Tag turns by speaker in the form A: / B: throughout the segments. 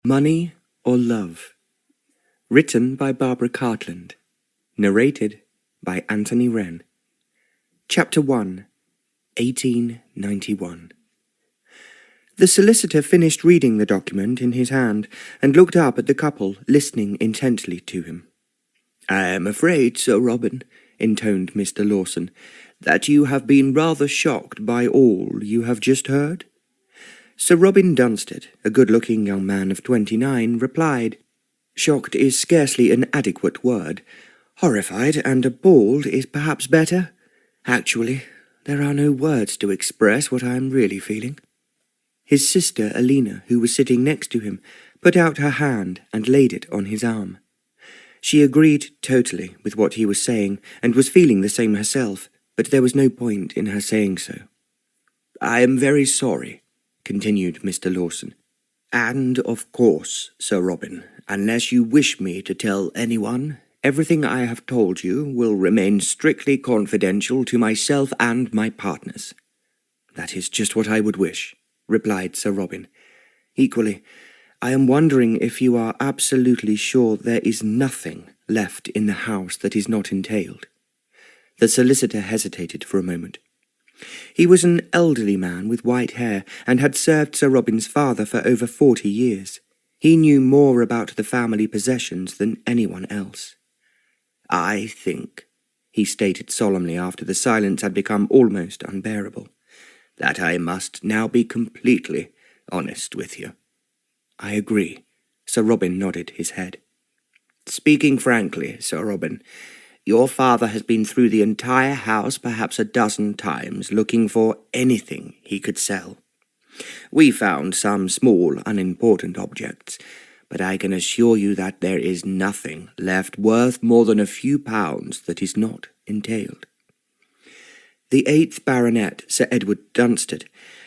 A: Money or Love? Written by Barbara Cartland. Narrated by Anthony Wren. Chapter 1, 1891. The solicitor finished reading the document in his hand and looked up at the couple, listening intently to him. "I am afraid, Sir Robin," intoned Mr. Lawson, "that you have been rather shocked by all you have just heard?" Sir Robin Dunstead, a good-looking young man of 29, replied, "Shocked is scarcely an adequate word. Horrified and appalled is perhaps better. Actually, there are no words to express what I am really feeling." His sister, Alena, who was sitting next to him, put out her hand and laid it on his arm. She agreed totally with what he was saying and was feeling the same herself, but there was no point in her saying so. "I am very sorry," continued Mr. Lawson. "And, of course, Sir Robin, unless you wish me to tell anyone, everything I have told you will remain strictly confidential to myself and my partners." "That is just what I would wish," replied Sir Robin. "Equally, I am wondering if you are absolutely sure there is nothing left in the house that is not entailed." The solicitor hesitated for a moment. He was an elderly man with white hair and had served Sir Robin's father for over 40 years. He knew more about the family possessions than anyone else. "I think," he stated solemnly after the silence had become almost unbearable, "that I must now be completely honest with you." "I agree." Sir Robin nodded his head. "Speaking frankly, Sir Robin, your father has been through the entire house perhaps a dozen times looking for anything he could sell. We found some small, unimportant objects, but I can assure you that there is nothing left worth more than a few pounds that is not entailed." The 8th Baronet, Sir Edward Dunstead,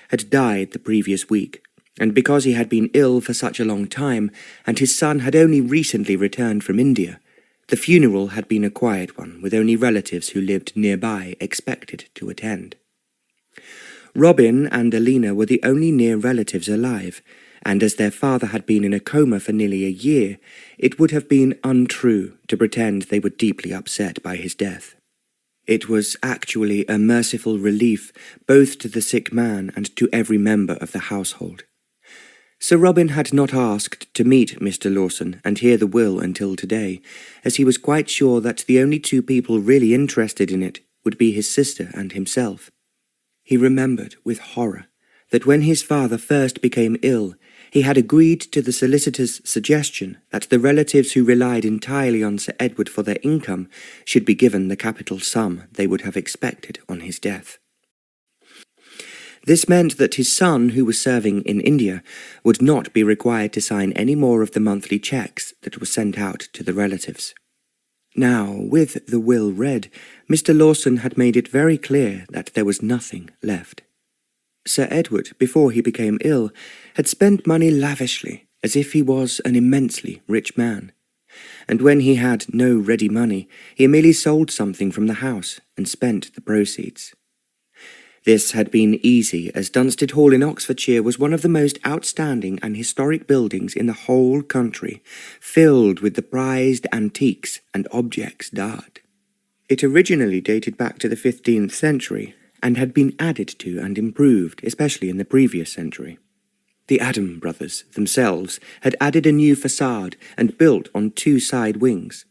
A: had died the previous week, and because he had been ill for such a long time, and his son had only recently returned from India, the funeral had been a quiet one, with only relatives who lived nearby expected to attend. Robin and Alena were the only near relatives alive, and as their father had been in a coma for nearly a year, it would have been untrue to pretend they were deeply upset by his death. It was actually a merciful relief both to the sick man and to every member of the household. Sir Robin had not asked to meet Mr. Lawson and hear the will until today, as he was quite sure that the only two people really interested in it would be his sister and himself. He remembered with horror that when his father first became ill, he had agreed to the solicitor's suggestion that the relatives who relied entirely on Sir Edward for their income should be given the capital sum they would have expected on his death. This meant that his son, who was serving in India, would not be required to sign any more of the monthly cheques that were sent out to the relatives. Now, with the will read, Mr. Lawson had made it very clear that there was nothing left. Sir Edward, before he became ill, had spent money lavishly, as if he was an immensely rich man. And when he had no ready money, he merely sold something from the house and spent the proceeds. This had been easy, as Dunstead Hall in Oxfordshire was one of the most outstanding and historic buildings in the whole country, filled with the prized antiques and objects d'art. It originally dated back to the 15th century, and had been added to and improved, especially in the previous century. The Adam brothers themselves had added a new facade and built on 2 side wings.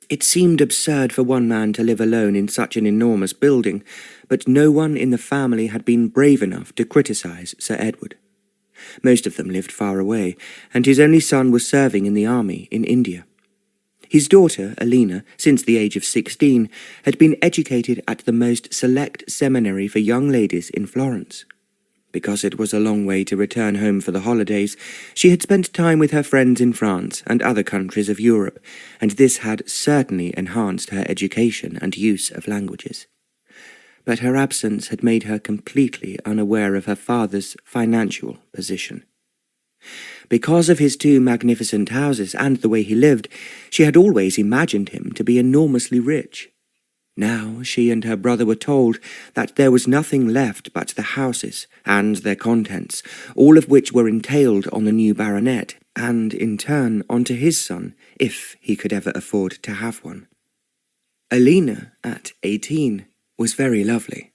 A: It seemed absurd for one man to live alone in such an enormous building, but no one in the family had been brave enough to criticize Sir Edward. Most of them lived far away, and his only son was serving in the army in India. His daughter, Alena, since the age of 16, had been educated at the most select seminary for young ladies in Florence. Because it was a long way to return home for the holidays, she had spent time with her friends in France and other countries of Europe, and this had certainly enhanced her education and use of languages. But her absence had made her completely unaware of her father's financial position. Because of his 2 magnificent houses and the way he lived, she had always imagined him to be enormously rich. Now she and her brother were told that there was nothing left but the houses and their contents, all of which were entailed on the new baronet, and in turn onto his son, if he could ever afford to have one. Alena, at 18, was very lovely.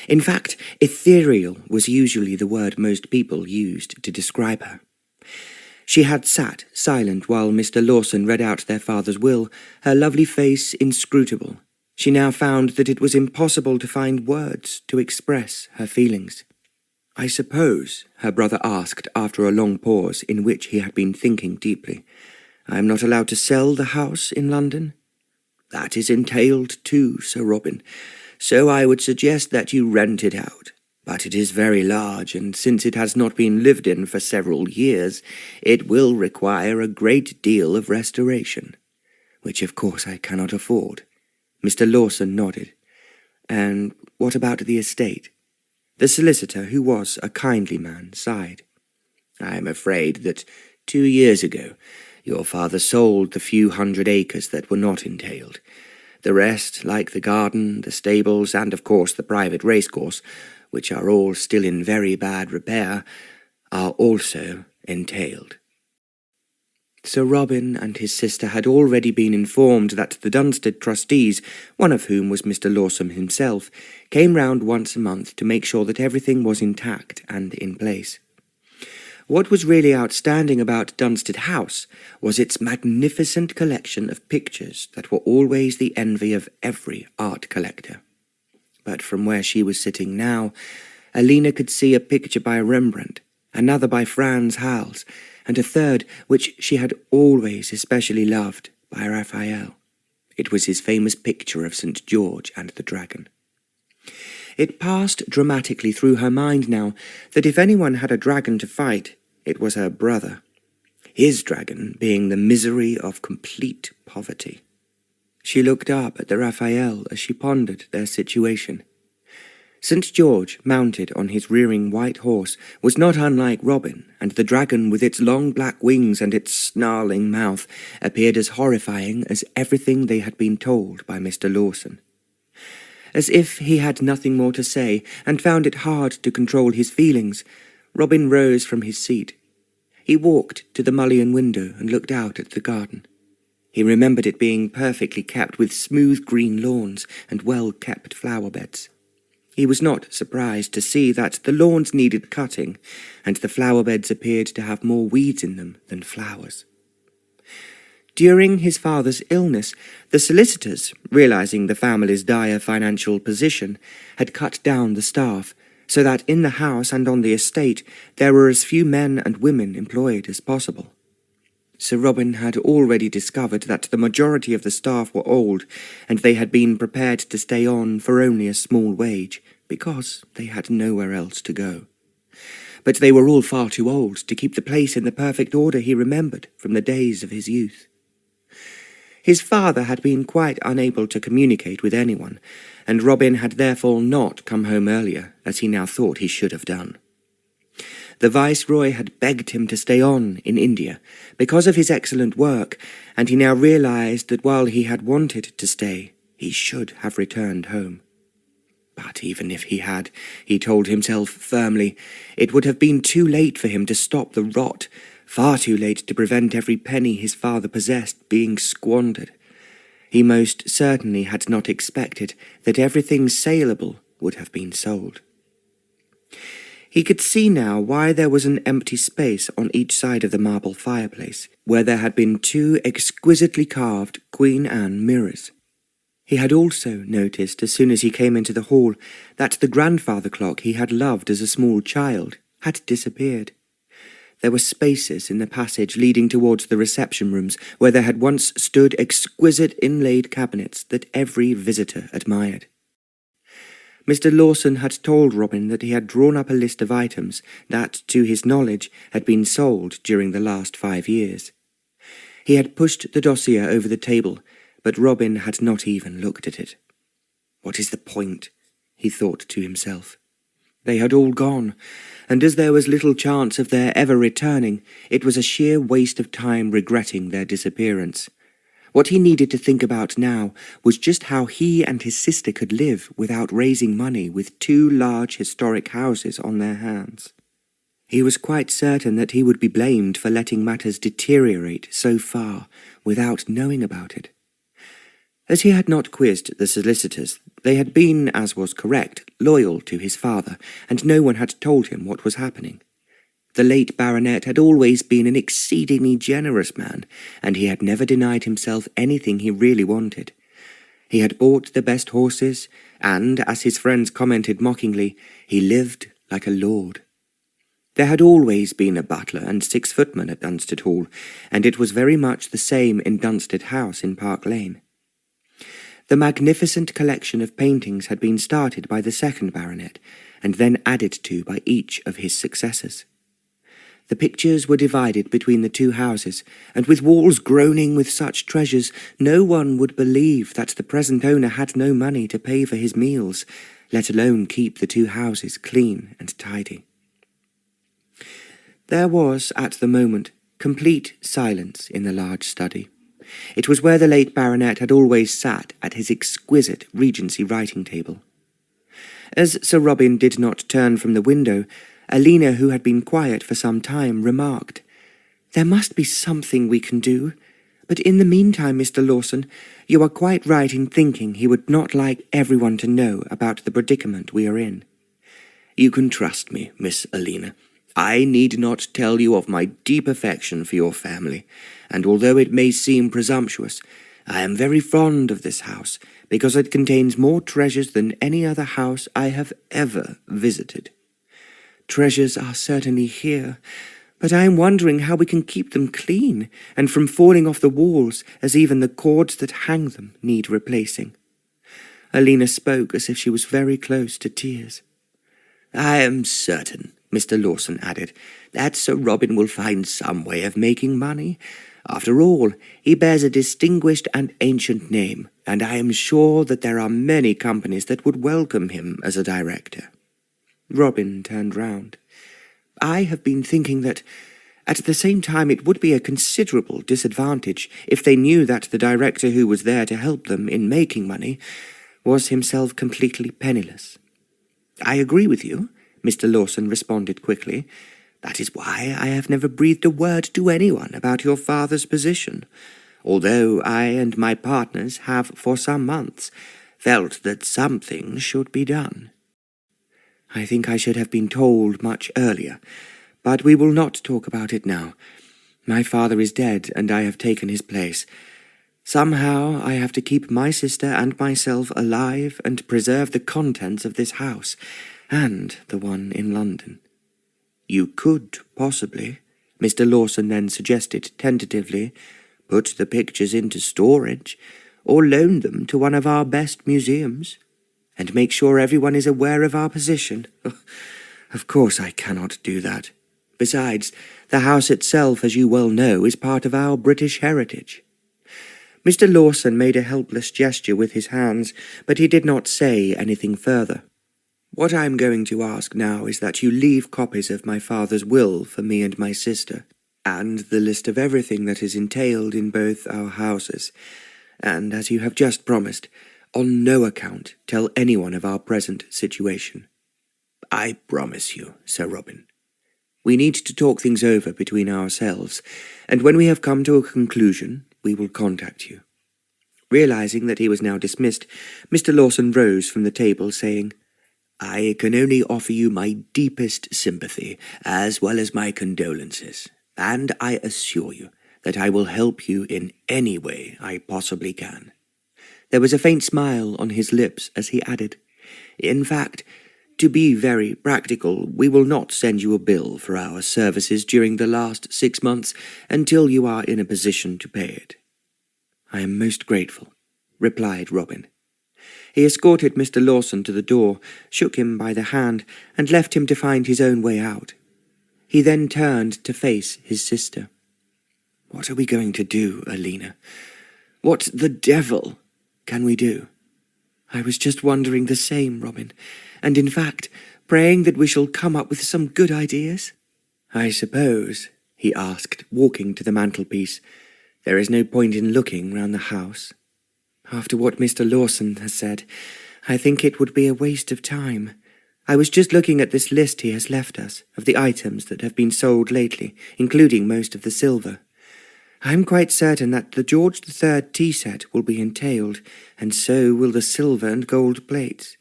A: In fact, ethereal was usually the word most people used to describe her. She had sat silent while Mr. Lawson read out their father's will, her lovely face inscrutable. She now found that it was impossible to find words to express her feelings. "I suppose," her brother asked after a long pause in which he had been thinking deeply, "I am not allowed to sell the house in London?" "That is entailed too, Sir Robin, so I would suggest that you rent it out. But it is very large, and since it has not been lived in for several years, it will require a great deal of restoration, which of course I cannot afford." Mr. Lawson nodded. "And what about the estate?" The solicitor, who was a kindly man, sighed. "I am afraid that 2 years ago your father sold the few hundred acres that were not entailed. The rest, like the garden, the stables, and of course the private racecourse, which are all still in very bad repair, are also entailed." Sir Robin and his sister had already been informed that the Dunstead trustees, one of whom was Mr. Lawson himself, came round once a month to make sure that everything was intact and in place. What was really outstanding about Dunstead House was its magnificent collection of pictures that were always the envy of every art collector. But from where she was sitting now, Alena could see a picture by Rembrandt, another by Frans Hals, and a third, which she had always especially loved, by Raphael. It was his famous picture of St. George and the Dragon. It passed dramatically through her mind now that if anyone had a dragon to fight, it was her brother, his dragon being the misery of complete poverty. She looked up at the Raphael as she pondered their situation. St. George, mounted on his rearing white horse, was not unlike Robin, and the dragon with its long black wings and its snarling mouth appeared as horrifying as everything they had been told by Mr. Lawson. As if he had nothing more to say, and found it hard to control his feelings, Robin rose from his seat. He walked to the mullioned window and looked out at the garden. He remembered it being perfectly kept with smooth green lawns and well-kept flower beds. He was not surprised to see that the lawns needed cutting, and the flower beds appeared to have more weeds in them than flowers. During his father's illness, the solicitors, realizing the family's dire financial position, had cut down the staff, so that in the house and on the estate there were as few men and women employed as possible. Sir Robin had already discovered that the majority of the staff were old, and they had been prepared to stay on for only a small wage, because they had nowhere else to go. But they were all far too old to keep the place in the perfect order he remembered from the days of his youth. His father had been quite unable to communicate with anyone, and Robin had therefore not come home earlier, as he now thought he should have done. The Viceroy had begged him to stay on in India because of his excellent work, and he now realized that while he had wanted to stay, he should have returned home. But even if he had, he told himself firmly, it would have been too late for him to stop the rot, far too late to prevent every penny his father possessed being squandered. He most certainly had not expected that everything saleable would have been sold. He could see now why there was an empty space on each side of the marble fireplace, where there had been 2 exquisitely carved Queen Anne mirrors. He had also noticed, as soon as he came into the hall, that the grandfather clock he had loved as a small child had disappeared. There were spaces in the passage leading towards the reception rooms where there had once stood exquisite inlaid cabinets that every visitor admired. Mr. Lawson had told Robin that he had drawn up a list of items that, to his knowledge, had been sold during the last 5 years. He had pushed the dossier over the table, but Robin had not even looked at it. What is the point? He thought to himself. They had all gone, and as there was little chance of their ever returning, it was a sheer waste of time regretting their disappearance. What he needed to think about now was just how he and his sister could live without raising money with 2 large historic houses on their hands. He was quite certain that he would be blamed for letting matters deteriorate so far without knowing about it. As he had not quizzed the solicitors, they had been, as was correct, loyal to his father, and no one had told him what was happening. The late baronet had always been an exceedingly generous man, and he had never denied himself anything he really wanted. He had bought the best horses, and, as his friends commented mockingly, he lived like a lord. There had always been a butler and 6 footmen at Dunstead Hall, and it was very much the same in Dunstead House in Park Lane. The magnificent collection of paintings had been started by the second baronet, and then added to by each of his successors. The pictures were divided between the 2 houses, and with walls groaning with such treasures, no one would believe that the present owner had no money to pay for his meals, let alone keep the 2 houses clean and tidy. There was, at the moment, complete silence in the large study. It was where the late baronet had always sat at his exquisite Regency writing table. As Sir Robin did not turn from the window, Alena, who had been quiet for some time, remarked, "There must be something we can do. But in the meantime, Mr. Lawson, you are quite right in thinking he would not like everyone to know about the predicament we are in."
B: "You can trust me, Miss Alena. I need not tell you of my deep affection for your family, and although it may seem presumptuous, I am very fond of this house, because it contains more treasures than any other house I have ever visited."
A: "Treasures are certainly here, but I am wondering how we can keep them clean and from falling off the walls, as even the cords that hang them need replacing." Alena spoke as if she was very close to tears.
B: "I am certain," Mr. Lawson added, "that Sir Robin will find some way of making money. After all, he bears a distinguished and ancient name, and I am sure that there are many companies that would welcome him as a director."
A: Robin turned round. "I have been thinking that, at the same time, it would be a considerable disadvantage if they knew that the director who was there to help them in making money was himself completely penniless."
B: "I agree with you," Mr. Lawson responded quickly. "That is why I have never breathed a word to anyone about your father's position, although I and my partners have for some months felt that something should be done."
A: "I think I should have been told much earlier, but we will not talk about it now. My father is dead, and I have taken his place. Somehow I have to keep my sister and myself alive and preserve the contents of this house, and the one in London."
B: "You could, possibly," Mr. Lawson then suggested tentatively, "put the pictures into storage, or loan them to one of our best museums."
A: "And make sure everyone is aware of our position. Of course I cannot do that. Besides, the house itself, as you well know, is part of our British heritage." Mr. Lawson made a helpless gesture with his hands, but he did not say anything further. "What I am going to ask now is that you leave copies of my father's will for me and my sister, and the list of everything that is entailed in both our houses, and, as you have just promised, on no account tell anyone of our present situation."
B: "I promise you, Sir Robin."
A: "We need to talk things over between ourselves, and when we have come to a conclusion, we will contact you." Realizing that he was now dismissed, Mr. Lawson rose from the table, saying,
B: "I can only offer you my deepest sympathy, as well as my condolences, and I assure you that I will help you in any way I possibly can."
A: There was a faint smile on his lips as he added, "In fact, to be very practical, we will not send you a bill for our services during the last 6 months until you are in a position to pay it." "I am most grateful," replied Robin. He escorted Mr. Lawson to the door, shook him by the hand, and left him to find his own way out. He then turned to face his sister. "What are we going to do, Alena? What the devil can we do?" "I was just wondering the same, Robin, and in fact, praying that we shall come up with some good ideas." "I suppose," he asked, walking to the mantelpiece, "there is no point in looking round the house. After what Mr. Lawson has said, I think it would be a waste of time. I was just looking at this list he has left us, of the items that have been sold lately, including most of the silver. I'm quite certain that the George III tea set will be entailed, and so will the silver and gold plates."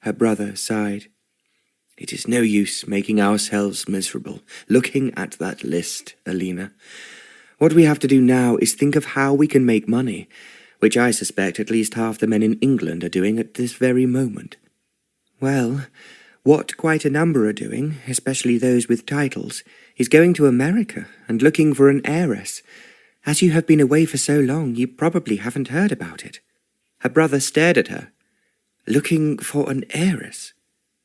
A: Her brother sighed.
B: "It is no use making ourselves miserable, looking at that list, Alena. What we have to do now is think of how we can make money, which I suspect at least half the men in England are doing at this very moment."
A: "Well, what quite a number are doing, especially those with titles, is going to America and looking for an heiress. As you have been away for so long, you probably haven't heard about it." Her brother stared at her.
B: "Looking for an heiress?"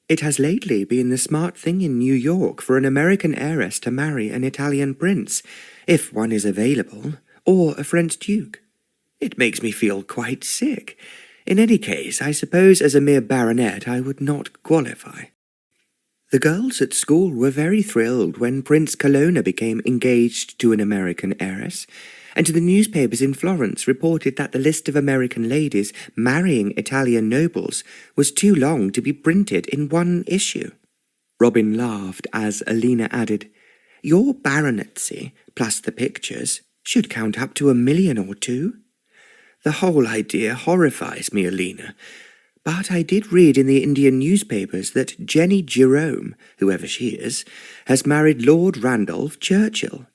A: "It has lately been the smart thing in New York for an American heiress to marry an Italian prince, if one is available, or a French duke."
B: "It makes me feel quite sick. In any case, I suppose as a mere baronet I would not qualify."
A: "The girls at school were very thrilled when Prince Colonna became engaged to an American heiress, and the newspapers in Florence reported that the list of American ladies marrying Italian nobles was too long to be printed in one issue." Robin laughed as Alena added, "Your baronetcy, plus the pictures, should count up to 1 million or 2.
B: "The whole idea horrifies me, Alena.
A: But I did read in the Indian newspapers that Jenny Jerome, whoever she is, has married Lord Randolph Churchill.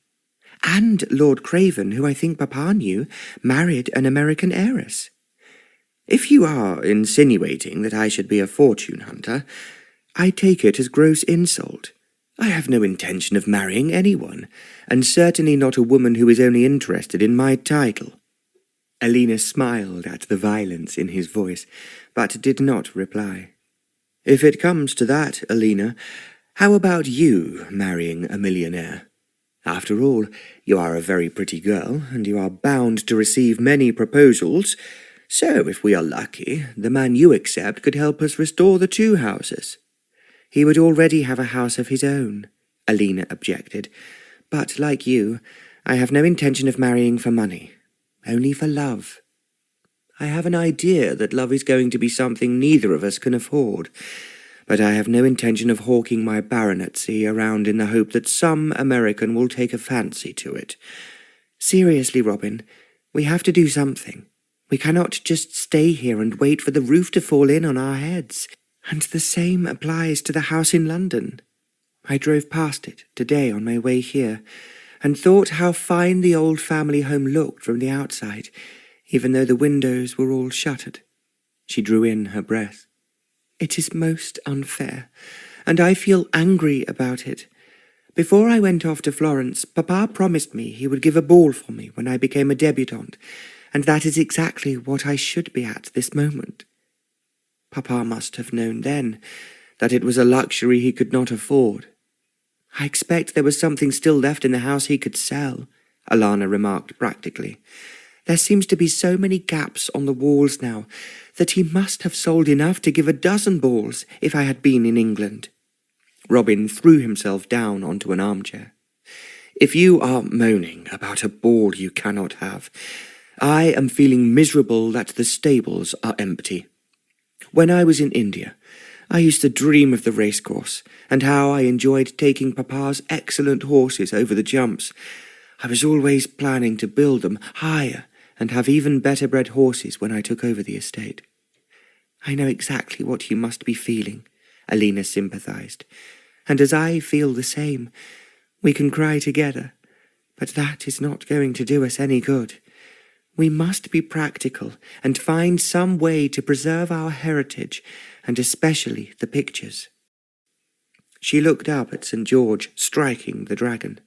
A: And Lord Craven, who I think Papa knew, married an American heiress."
B: "If you are insinuating that I should be a fortune hunter,
A: I take it as gross insult.
B: I have no intention of marrying anyone, and certainly not a woman who is only interested in my title."
A: Alena smiled at the violence in his voice, but did not reply.
B: "If it comes to that, Alena, how about you marrying a millionaire? After all, you are a very pretty girl, and you are bound to receive many proposals, so if we are lucky, the man you accept could help us restore the 2 houses."
A: "He would already have a house of his own," Alena objected. "But like you, I have no intention of marrying for money, only for love."
B: "I have an idea that love is going to be something neither of us can afford, but I have no intention of hawking my baronetcy around in the hope that some American will take a fancy to it."
A: "Seriously, Robin, we have to do something. We cannot just stay here and wait for the roof to fall in on our heads. And the same applies to the house in London. I drove past it today on my way here, and thought how fine the old family home looked from the outside, even though the windows were all shuttered." She drew in her breath. "It is most unfair, and I feel angry about it. Before I went off to Florence, Papa promised me he would give a ball for me when I became a debutante, and that is exactly what I should be at this moment. Papa must have known then that it was a luxury he could not afford." "I expect there was something still left in the house he could sell," Alena remarked practically. "There seems to be so many gaps on the walls now that he must have sold enough to give 12 balls if I had been in England."
B: Robin threw himself down onto an armchair. "If you are moaning about a ball you cannot have, I am feeling miserable that the stables are empty. When I was in India, I used to dream of the racecourse, and how I enjoyed taking Papa's excellent horses over the jumps. I was always planning to build them higher and have even better bred horses when I took over the estate."
A: "I know exactly what you must be feeling," Alena sympathized. "And as I feel the same, we can cry together, but that is not going to do us any good. We must be practical and find some way to preserve our heritage, and especially the pictures." She looked up at St. George striking the dragon.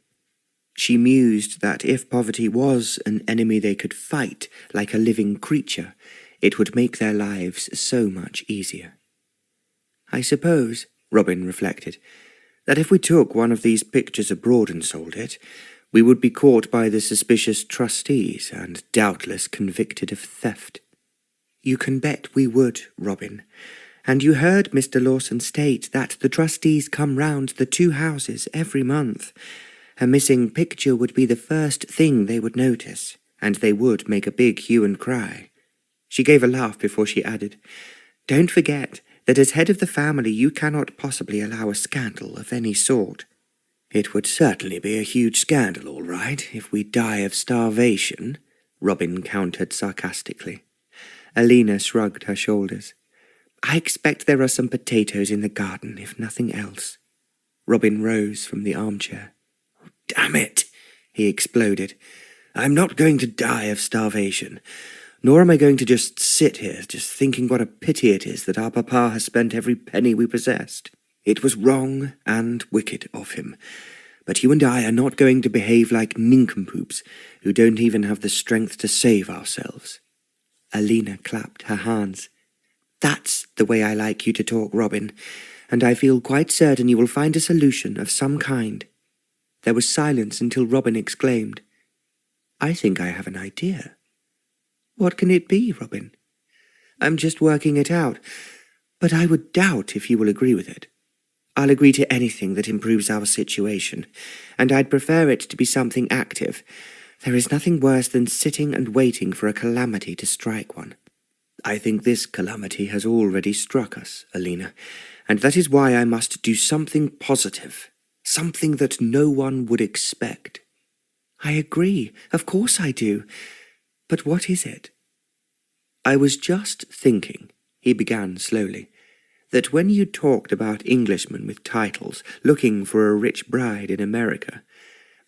A: She mused that if poverty was an enemy they could fight like a living creature, it would make their lives so much easier. "I suppose," Robin reflected, "that if we took one of these pictures abroad and sold it, we would be caught by the suspicious trustees and doubtless convicted of theft." "You can bet we would, Robin. And you heard Mr. Lawson state that the trustees come round the 2 houses every month. A missing picture would be the first thing they would notice, and they would make a big hue and cry." She gave a laugh before she added, "Don't forget, that as head of the family you cannot possibly allow a scandal of any sort."
B: "It would certainly be a huge scandal, all right, if we die of starvation," Robin countered sarcastically.
A: Alena shrugged her shoulders. "I expect there are some potatoes in the garden, if nothing else." Robin rose from the armchair.
B: "Damn it!" he exploded. "I'm not going to die of starvation, nor am I going to just sit here, just thinking what a pity it is that our papa has spent every penny we possessed. It was wrong and wicked of him, but you and I are not going to behave like nincompoops who don't even have the strength to save ourselves."
A: Alena clapped her hands. "That's the way I like you to talk, Robin, and I feel quite certain you will find a solution of some kind." There was silence until Robin exclaimed, "I think I have an idea." "What can it be, Robin?" "I'm just working it out, but I would doubt if you will agree with it. I'll agree to anything that improves our situation, and I'd prefer it to be something active. There is nothing worse than sitting and waiting for a calamity to strike one."
B: "I think this calamity has already struck us, Alena, and that is why I must do something positive, something that no one would expect."
A: "I agree, of course I do. But what is it?" "I was just thinking," he began slowly, "that when you talked about Englishmen with titles looking for a rich bride in America,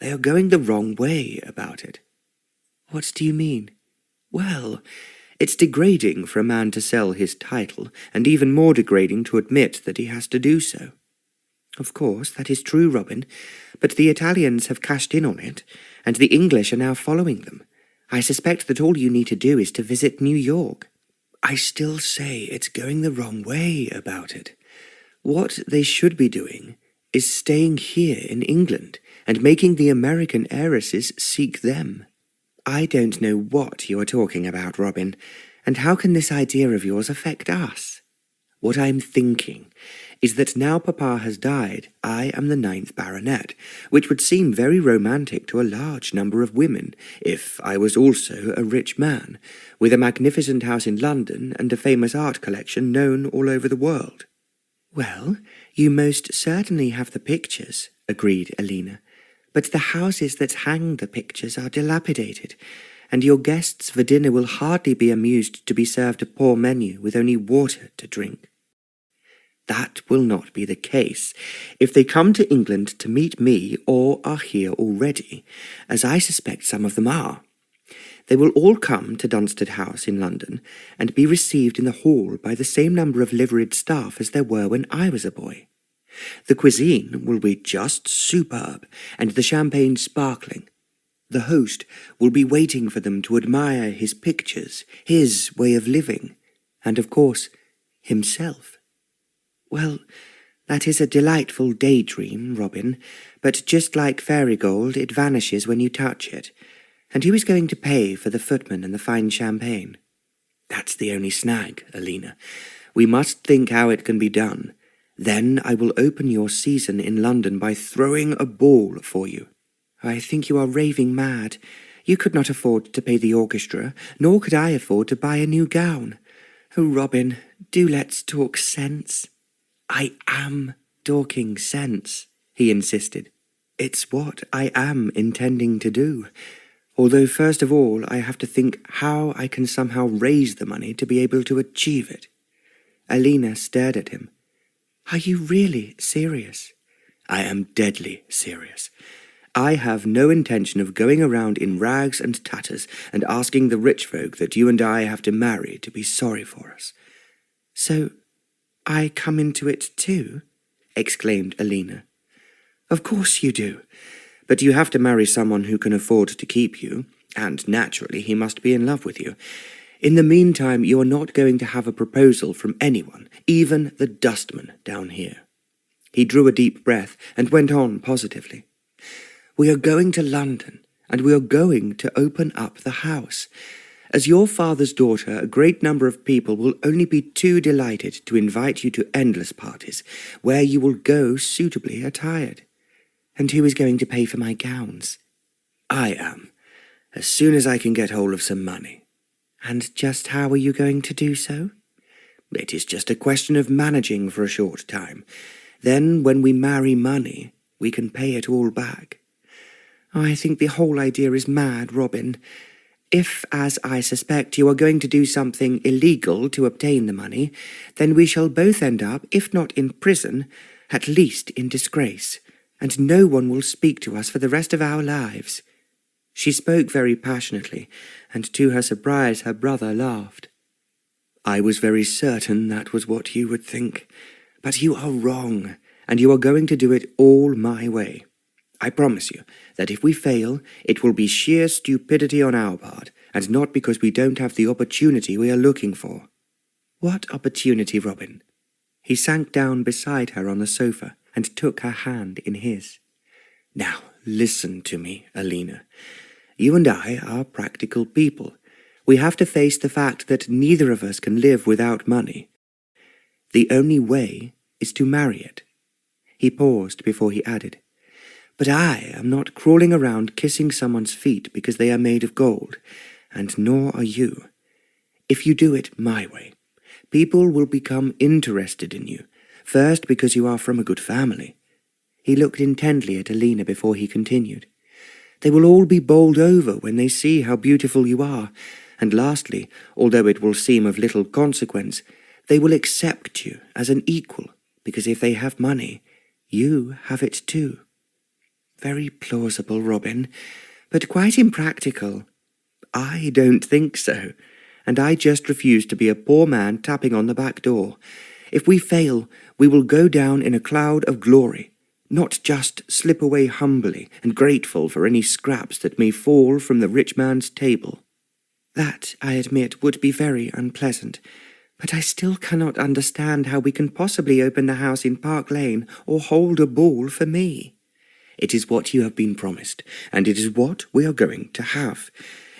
A: they are going the wrong way about it." "What do you mean?" "Well, it's degrading for a man to sell his title, and even more degrading to admit that he has to do so." "Of course, that is true, Robin, but the Italians have cashed in on it, and the English are now following them. I suspect that all you need to do is to visit New York."
B: "I still say it's going the wrong way about it.
A: What they should be doing is staying here in England and making the American heiresses seek them." "I don't know what you are talking about, Robin, and how can this idea of yours affect us?" "What I'm thinking is that now Papa has died, I am the 9th baronet, which would seem very romantic to a large number of women, if I was also a rich man, with a magnificent house in London and a famous art collection known all over the world." "Well, you most certainly have the pictures," agreed Alena, "but the houses that hang the pictures are dilapidated, and your guests for dinner will hardly be amused to be served a poor menu with only water to drink." "That will not be the case if they come to England to meet me or are here already, as I suspect some of them are. They will all come to Dunstead House in London and be received in the hall by the same number of liveried staff as there were when I was a boy. The cuisine will be just superb and the champagne sparkling. The host will be waiting for them to admire his pictures, his way of living, and of course, himself. Well, that is a delightful daydream, Robin, but just like fairy gold, it vanishes when you touch it. And who is going to pay for the footman and the fine champagne?" "That's the only snag, Alena. We must think how it can be done. Then I will open your season in London by throwing a ball for you." "I think you are raving mad. You could not afford to pay the orchestra, nor could I afford to buy a new gown. Oh, Robin, do let's talk sense." "I am talking sense," he insisted. "It's what I am intending to do. Although first of all I have to think how I can somehow raise the money to be able to achieve it." Alena stared at him. "Are you really serious?" "I am deadly serious. I have no intention of going around in rags and tatters and asking the rich folk that you and I have to marry to be sorry for us." "So I come into it too?" exclaimed Alena. "Of course you do. But you have to marry someone who can afford to keep you, and naturally he must be in love with you. In the meantime, you are not going to have a proposal from anyone, even the dustman down here." He drew a deep breath and went on positively. "We are going to London, and we are going to open up the house. As your father's daughter, a great number of people will only be too delighted to invite you to endless parties, where you will go suitably attired. And who is going to pay for my gowns?" "I am, as soon as I can get hold of some money." "And just how are you going to do so?"
B: It is just a question of managing for a short time. Then, when we marry money, we can pay it all back.
A: I think the whole idea is mad, Robin. If, as I suspect, you are going to do something illegal to obtain the money, then we shall both end up, if not in prison, at least in disgrace, and no one will speak to us for the rest of our lives." She spoke very passionately, and to her surprise her brother laughed.
B: "I was very certain that was what you would think. But you are wrong, and you are going to do it all my way. I promise you that if we fail, it will be sheer stupidity on our part, and not because we don't have the opportunity we are looking for."
A: "What opportunity, Robin?" He sank down beside her on the sofa and took her hand in his.
B: "Now, listen to me, Alena. You and I are practical people. We have to face the fact that neither of us can live without money. The only way is to marry it."
A: He paused before he added,
B: "But I am not crawling around kissing someone's feet because they are made of gold, and nor are you. If you do it my way, people will become interested in you, first because you are from a good family."
A: He looked intently at Alena before he continued.
B: "They will all be bowled over when they see how beautiful you are, and lastly, although it will seem of little consequence, they will accept you as an equal, because if they have money, you have it too."
A: "Very plausible, Robin, but quite impractical."
B: "I don't think so, and I just refuse to be a poor man tapping on the back door. If we fail, we will go down in a cloud of glory, not just slip away humbly and grateful for any scraps that may fall from the rich man's table."
A: "That, I admit, would be very unpleasant, but I still cannot understand how we can possibly open the house in Park Lane or hold a ball for me."
B: "It is what you have been promised, and it is what we are going to have.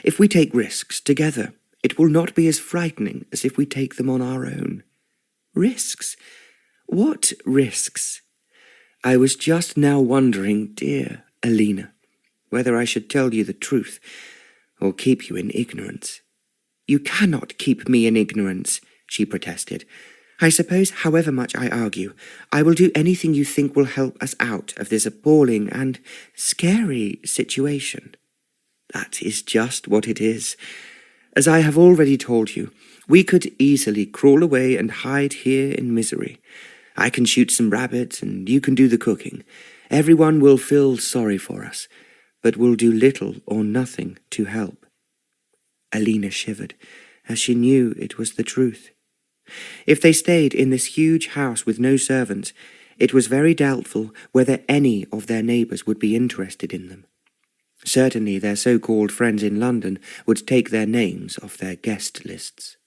B: If we take risks together, it will not be as frightening as if we take them on our own."
A: "Risks? What risks?"
B: "I was just now wondering, dear Alena, whether I should tell you the truth or keep you in ignorance."
A: "You cannot keep me in ignorance," she protested. "I suppose, however much I argue, I will do anything you think will help us out of this appalling and scary situation."
B: "That is just what it is. As I have already told you, we could easily crawl away and hide here in misery. I can shoot some rabbits and you can do the cooking. Everyone will feel sorry for us, but will do little or nothing to help."
A: Alena shivered, as she knew it was the truth. If they stayed in this huge house with no servants, it was very doubtful whether any of their neighbours would be interested in them. Certainly their so-called friends in London would take their names off their guest lists.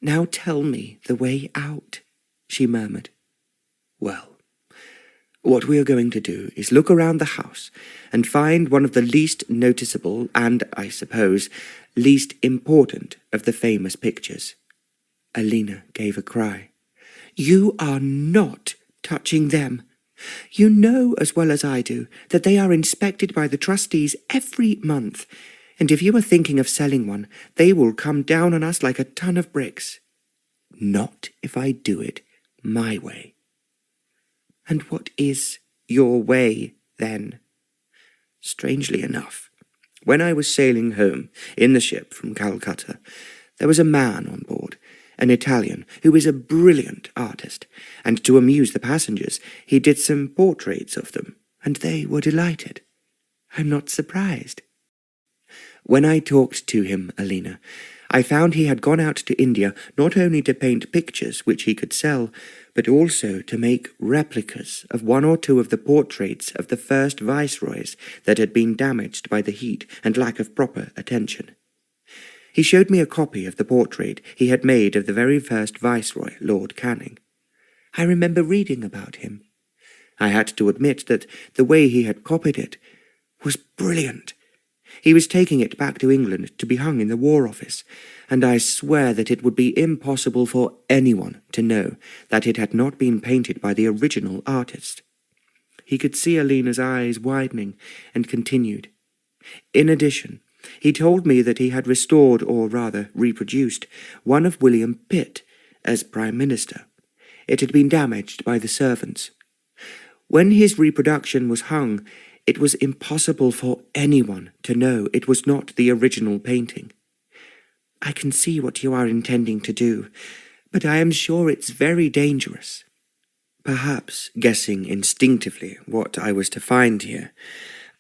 A: "Now tell me the way out," she murmured.
B: "Well, what we are going to do is look around the house and find one of the least noticeable and, I suppose, least important of the famous pictures."
A: Alena gave a cry. "You are not touching them. You know as well as I do that they are inspected by the trustees every month, and if you are thinking of selling one, they will come down on us like a ton of bricks."
B: "Not if I do it my way."
A: "And what is your way, then?"
B: "Strangely enough, when I was sailing home in the ship from Calcutta, there was a man on board, an Italian, who is a brilliant artist, and to amuse the passengers, he did some portraits of them, and they were delighted."
A: "I'm not surprised."
B: "When I talked to him, Alena, I found he had gone out to India not only to paint pictures which he could sell, but also to make replicas of one or two of the portraits of the first viceroys that had been damaged by the heat and lack of proper attention. He showed me a copy of the portrait he had made of the very first viceroy, Lord Canning. I remember reading about him. I had to admit that the way he had copied it was brilliant. He was taking it back to England to be hung in the War Office, and I swear that it would be impossible for anyone to know that it had not been painted by the original artist." He could see Alena's eyes widening, and continued, "In addition, he told me that he had restored, or rather reproduced, one of William Pitt,
A: as Prime Minister. It had been damaged by the servants. When his reproduction was hung, it was impossible for anyone to know it was not the original painting. I can see what you are intending to do, but I am sure it's very dangerous. Perhaps, guessing instinctively what I was to find here,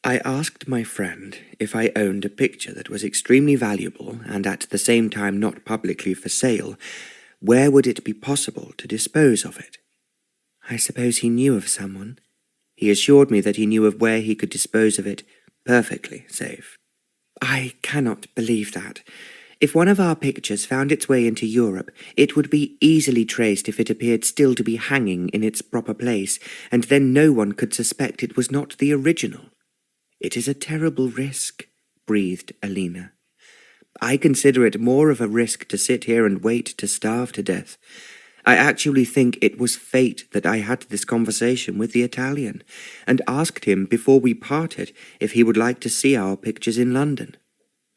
A: I asked my friend if I owned a picture that was extremely valuable and at the same time not publicly for sale, where would it be possible to dispose of it? I suppose he knew of someone. He assured me that he knew of where he could dispose of it perfectly safe. I cannot believe that. If one of our pictures found its way into Europe, it would be easily traced if it appeared still to be hanging in its proper place, and then no one could suspect it was not the original. It is a terrible risk, breathed Alena. I consider it more of a risk to sit here and wait to starve to death. I actually think it was fate that I had this conversation with the Italian, and asked him before we parted if he would like to see our pictures in London.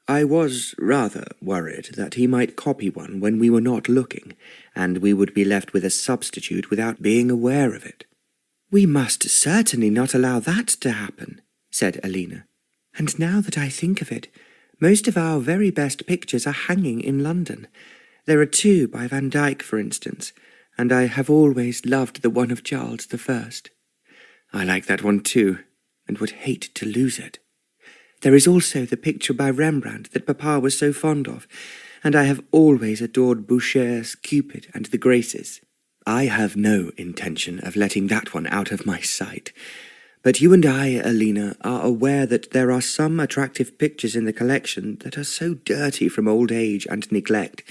A: I was rather worried that he might copy one when we were not looking, and we would be left with a substitute without being aware of it. We must certainly not allow that to happen, said Alena. And now that I think of it, most of our very best pictures are hanging in London. There are 2 by Van Dyck, for instance, and I have always loved the one of Charles I. I like that one too, and would hate to lose it. There is also the picture by Rembrandt that Papa was so fond of, and I have always adored Boucher's Cupid and the Graces. I have no intention of letting that one out of my sight. But you and I, Alena, are aware that there are some attractive pictures in the collection that are so dirty from old age and neglect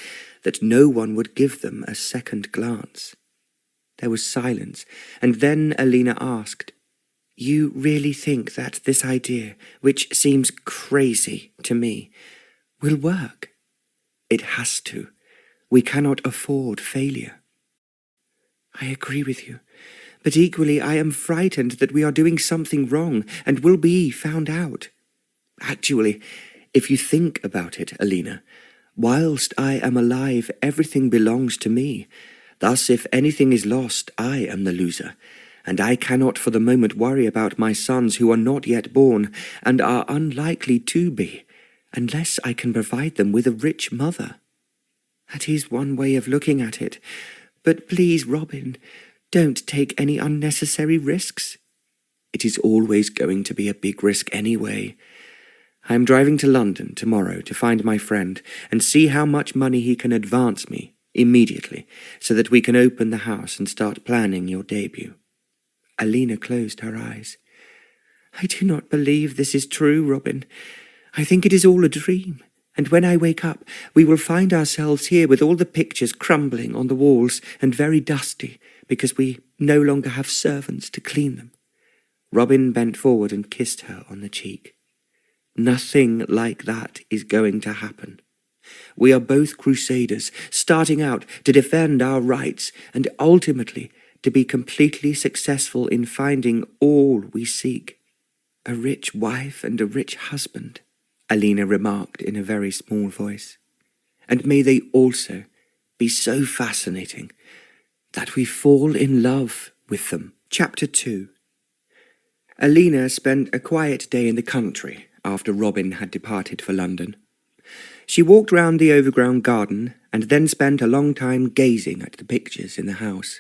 A: that no one would give them a second glance. There was silence, and then Alena asked, You really think that this idea, which seems crazy to me, will work? It has to. We cannot afford failure. I agree with you. But equally I am frightened that we are doing something wrong and will be found out. Actually, if you think about it, Alena, whilst I am alive, everything belongs to me. Thus, if anything is lost, I am the loser, and I cannot for the moment worry about my sons who are not yet born and are unlikely to be, unless I can provide them with a rich mother. That is one way of looking at it. But please, Robin, don't take any unnecessary risks. It is always going to be a big risk anyway. I am driving to London tomorrow to find my friend and see how much money he can advance me immediately so that we can open the house and start planning your debut. Alena closed her eyes. I do not believe this is true, Robin. I think it is all a dream. And when I wake up, we will find ourselves here with all the pictures crumbling on the walls and very dusty, because we no longer have servants to clean them. Robin bent forward and kissed her on the cheek. Nothing like that is going to happen. We are both crusaders, starting out to defend our rights and ultimately to be completely successful in finding all we seek. A rich wife and a rich husband, Alena remarked in a very small voice. And may they also be so fascinating that we fall in love with them. Chapter 2. Alena spent a quiet day in the country after Robin had departed for London. She walked round the overgrown garden and then spent a long time gazing at the pictures in the house.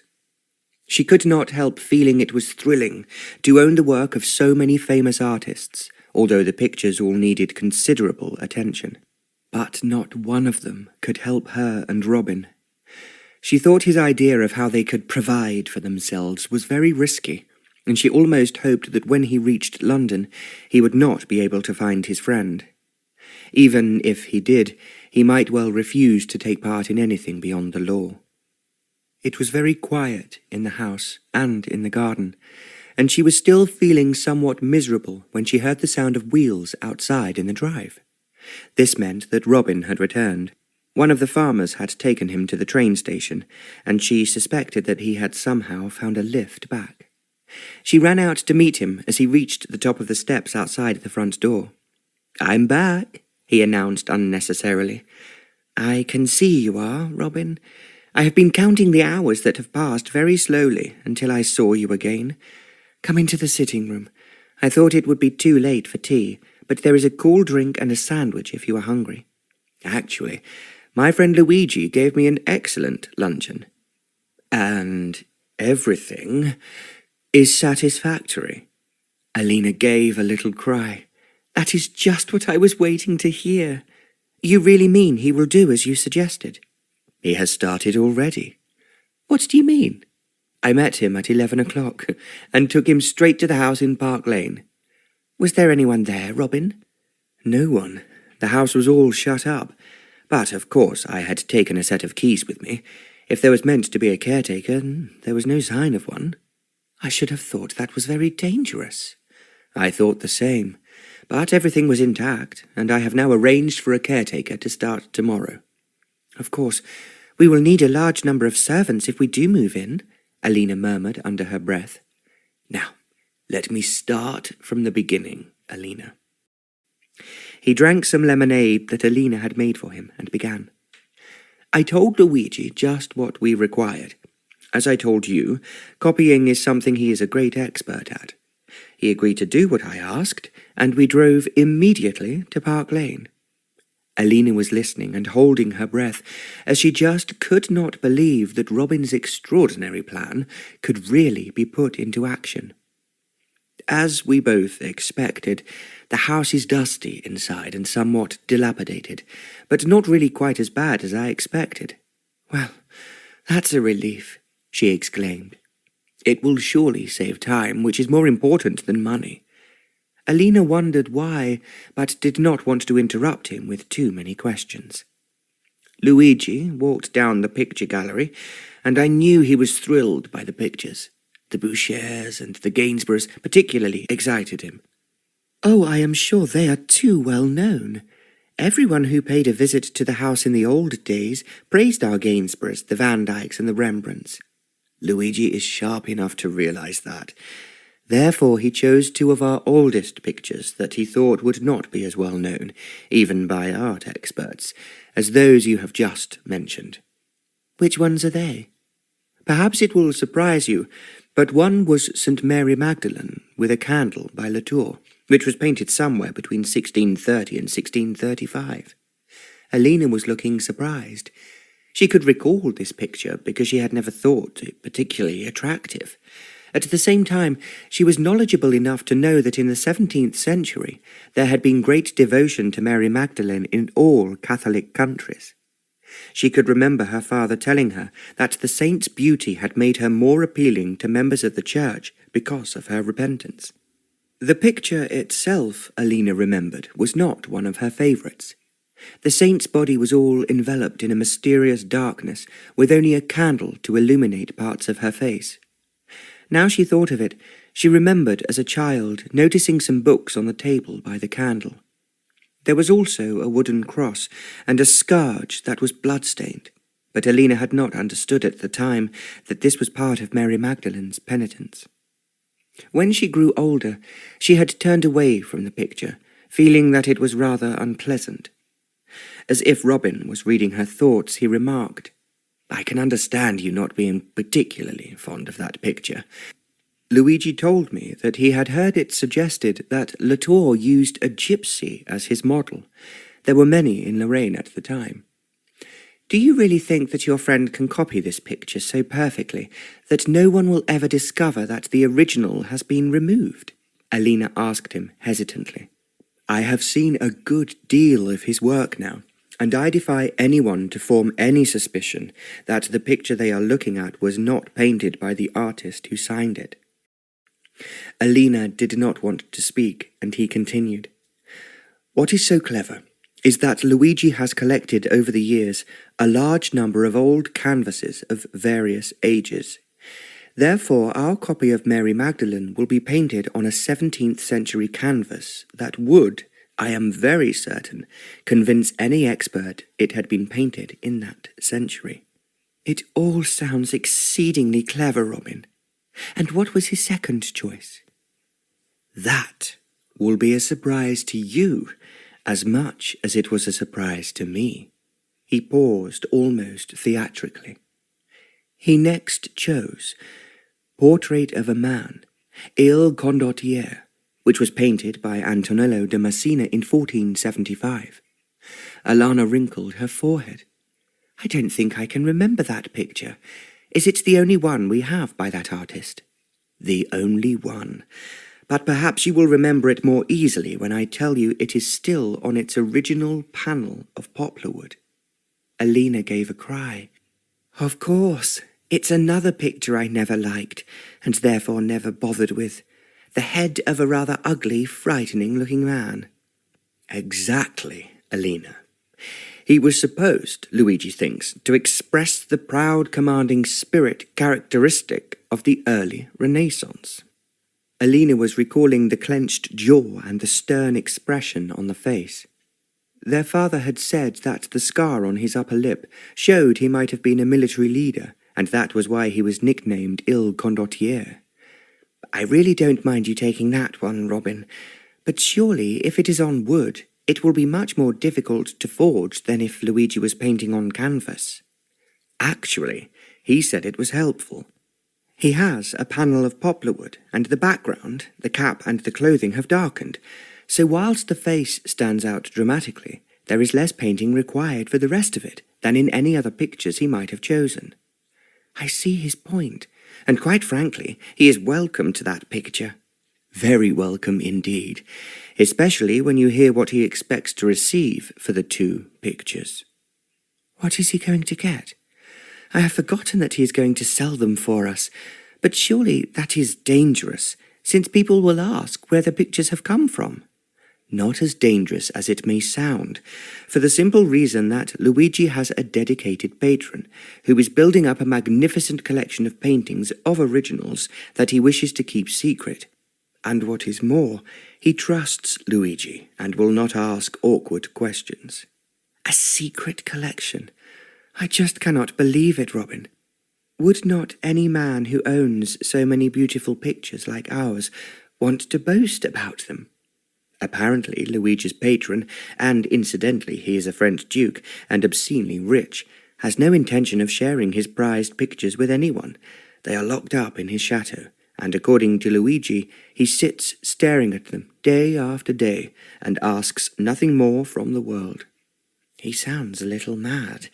A: She could not help feeling it was thrilling to own the work of so many famous artists, although the pictures all needed considerable attention. But not one of them could help her and Robin. She thought his idea of how they could provide for themselves was very risky, and she almost hoped that when he reached London, he would not be able to find his friend. Even if he did, he might well refuse to take part in anything beyond the law. It was very quiet in the house and in the garden, and she was still feeling somewhat miserable when she heard the sound of wheels outside in the drive. This meant that Robin had returned. One of the farmers had taken him to the train station, and she suspected that he had somehow found a lift back. She ran out to meet him as he reached the top of the steps outside the front door. "I'm back," he announced unnecessarily. "I can see you are, Robin. I have been counting the hours that have passed very slowly until I saw you again. Come into the sitting room. I thought it would be too late for tea, but there is a cool drink and a sandwich if you are hungry. Actually, my friend Luigi gave me an excellent luncheon. And everything is satisfactory. Alena gave a little cry. That is just what I was waiting to hear. You really mean he will do as you suggested? He has started already. What do you mean? I met him at 11 o'clock and took him straight to the house in Park Lane. Was there anyone there, Robin? No one. The house was all shut up. But, of course, I had taken a set of keys with me. If there was meant to be a caretaker, there was no sign of one. I should have thought that was very dangerous. I thought the same. But everything was intact, and I have now arranged for a caretaker to start tomorrow. Of course, we will need a large number of servants if we do move in, Alena murmured under her breath. Now, let me start from the beginning, Alena. He drank some lemonade that Alena had made for him and began. I told Luigi just what we required. As I told you, copying is something he is a great expert at. He agreed to do what I asked, and we drove immediately to Park Lane. Alena was listening and holding her breath, as she just could not believe that Robin's extraordinary plan could really be put into action. As we both expected, the house is dusty inside and somewhat dilapidated, but not really quite as bad as I expected. Well, that's a relief, she exclaimed. It will surely save time, which is more important than money. Alena wondered why, but did not want to interrupt him with too many questions. Luigi walked down the picture gallery, and I knew he was thrilled by the pictures. The Bouchers and the Gainsboroughs particularly excited him. Oh, I am sure they are too well known. Everyone who paid a visit to the house in the old days praised our Gainsboroughs, the Van Dycks and the Rembrandts. Luigi is sharp enough to realize that. Therefore he chose two of our oldest pictures that he thought would not be as well known, even by art experts, as those you have just mentioned. Which ones are they? Perhaps it will surprise you, but one was St. Mary Magdalene with a candle by Latour, which was painted somewhere between 1630 and 1635. Alena was looking surprised. She could recall this picture because she had never thought it particularly attractive. At the same time, she was knowledgeable enough to know that in the 17th century there had been great devotion to Mary Magdalene in all Catholic countries. She could remember her father telling her that the saint's beauty had made her more appealing to members of the church because of her repentance. The picture itself, Alena remembered, was not one of her favourites. The saint's body was all enveloped in a mysterious darkness, with only a candle to illuminate parts of her face. Now she thought of it, she remembered as a child noticing some books on the table by the candle. There was also a wooden cross and a scourge that was blood-stained, but Alena had not understood at the time that this was part of Mary Magdalene's penitence. When she grew older, she had turned away from the picture, feeling that it was rather unpleasant. As if Robin was reading her thoughts, he remarked, I can understand you not being particularly fond of that picture. Luigi told me that he had heard it suggested that Latour used a gypsy as his model. There were many in Lorraine at the time. Do you really think that your friend can copy this picture so perfectly that no one will ever discover that the original has been removed? Alena asked him hesitantly. I have seen a good deal of his work now, and I defy anyone to form any suspicion that the picture they are looking at was not painted by the artist who signed it. Alena did not want to speak, and he continued. What is so clever is that Luigi has collected over the years a large number of old canvases of various ages. Therefore, our copy of Mary Magdalene will be painted on a 17th century canvas that would, I am very certain, convince any expert it had been painted in that century. It all sounds exceedingly clever, Robin. And what was his second choice? That will be a surprise to you as much as it was a surprise to me. He paused almost theatrically. He next chose Portrait of a Man, Il Condottiere, which was painted by Antonello de Messina in 1475. Alena wrinkled her forehead. I don't think I can remember that picture. Is it the only one we have by that artist? The only one. But perhaps you will remember it more easily when I tell you it is still on its original panel of poplar wood. Alena gave a cry. Of course, it's another picture I never liked, and therefore never bothered with. The head of a rather ugly, frightening-looking man. Exactly, Alena. He was supposed, Luigi thinks, to express the proud, commanding spirit characteristic of the early Renaissance. Alena was recalling the clenched jaw and the stern expression on the face. Their father had said that the scar on his upper lip showed he might have been a military leader, and that was why he was nicknamed Il Condottiere. I really don't mind you taking that one, Robin, but surely if it is on wood, it will be much more difficult to forge than if Luigi was painting on canvas. Actually, he said it was helpful. He has a panel of poplar wood, and the background, the cap and the clothing have darkened, so whilst the face stands out dramatically, there is less painting required for the rest of it than in any other pictures he might have chosen. I see his point, and quite frankly, he is welcome to that picture. Very welcome indeed, especially when you hear what he expects to receive for the two pictures. What is he going to get? I have forgotten that he is going to sell them for us, but surely that is dangerous, since people will ask where the pictures have come from. Not as dangerous as it may sound, for the simple reason that Luigi has a dedicated patron, who is building up a magnificent collection of paintings of originals that he wishes to keep secret. And what is more, he trusts Luigi and will not ask awkward questions. A secret collection? I just cannot believe it, Robin. Would not any man who owns so many beautiful pictures like ours want to boast about them? Apparently, Luigi's patron, and incidentally he is a French duke and obscenely rich, has no intention of sharing his prized pictures with anyone. They are locked up in his chateau, and according to Luigi, he sits staring at them day after day and asks nothing more from the world. He sounds a little mad,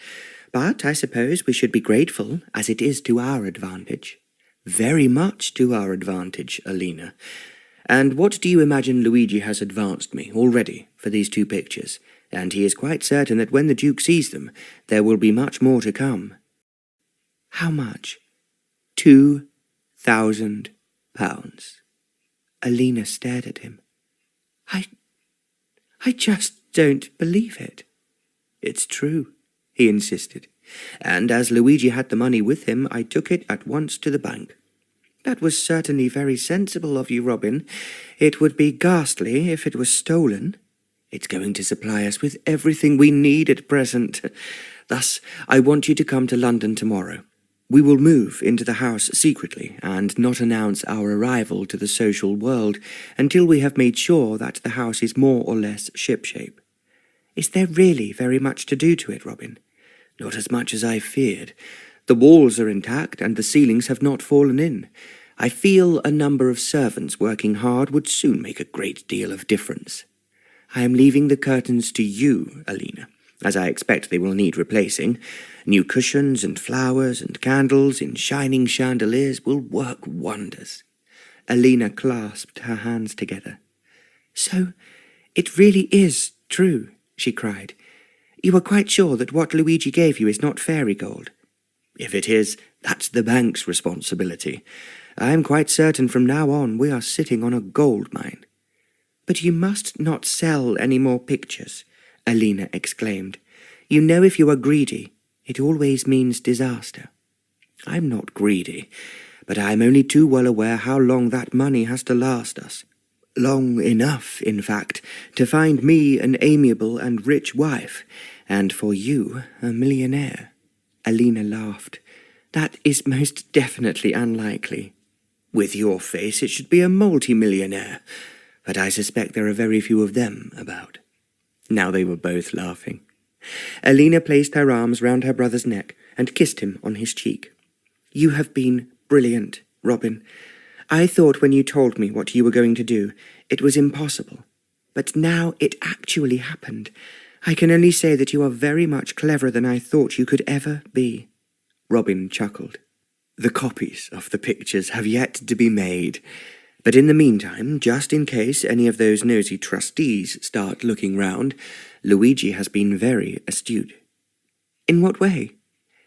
A: but I suppose we should be grateful, as it is to our advantage. Very much to our advantage, Alena. And what do you imagine Luigi has advanced me already for these two pictures? And he is quite certain that when the Duke sees them, there will be much more to come. How much? £2,000. Alena stared at him. I just don't believe it. It's true, he insisted, and as Luigi had the money with him, I took it at once to the bank. That was certainly very sensible of you, Robin. It would be ghastly if it was stolen. It's going to supply us with everything we need at present. Thus, I want you to come to London tomorrow. We will move into the house secretly and not announce our arrival to the social world until we have made sure that the house is more or less shipshape. Is there really very much to do to it, Robin? Not as much as I feared. The walls are intact and the ceilings have not fallen in. I feel a number of servants working hard would soon make a great deal of difference. I am leaving the curtains to you, Alena, as I expect they will need replacing. New cushions and flowers and candles in shining chandeliers will work wonders. Alena clasped her hands together. So, it really is true, she cried. You are quite sure that what Luigi gave you is not fairy gold? If it is, that's the bank's responsibility. I am quite certain from now on we are sitting on a gold mine. But you must not sell any more pictures, Alena exclaimed. You know if you are greedy, it always means disaster. I'm not greedy, but I am only too well aware how long that money has to last us. Long enough, in fact, to find me an amiable and rich wife, and for you a millionaire. Alena laughed. That is most definitely unlikely. With your face it should be a multi-millionaire, but I suspect there are very few of them about. Now they were both laughing. Alena placed her arms round her brother's neck and kissed him on his cheek. You have been brilliant, Robin. I thought when you told me what you were going to do, it was impossible. But now it actually happened. I can only say that you are very much cleverer than I thought you could ever be."
B: Robin chuckled. "The copies of the pictures have yet to be made. But in the meantime, just in case any of those nosy trustees start looking round, Luigi has been very astute."
A: "In what way?"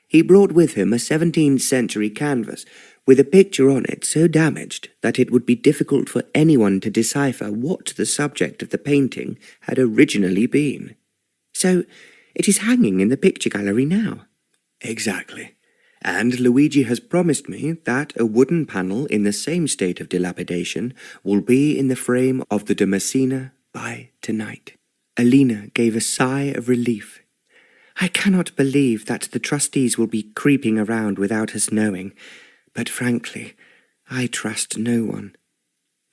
B: "He brought with him a 17th century canvas with a picture on it so damaged that it would be difficult for anyone to decipher what the subject of the painting had originally been."
A: "So it is hanging in the picture gallery now?"
B: "Exactly. And Luigi has promised me that a wooden panel in the same state of dilapidation will be in the frame of the Damascena by tonight."
A: Alena gave a sigh of relief. "I cannot believe that the trustees will be creeping around without us knowing, but frankly, I trust no one."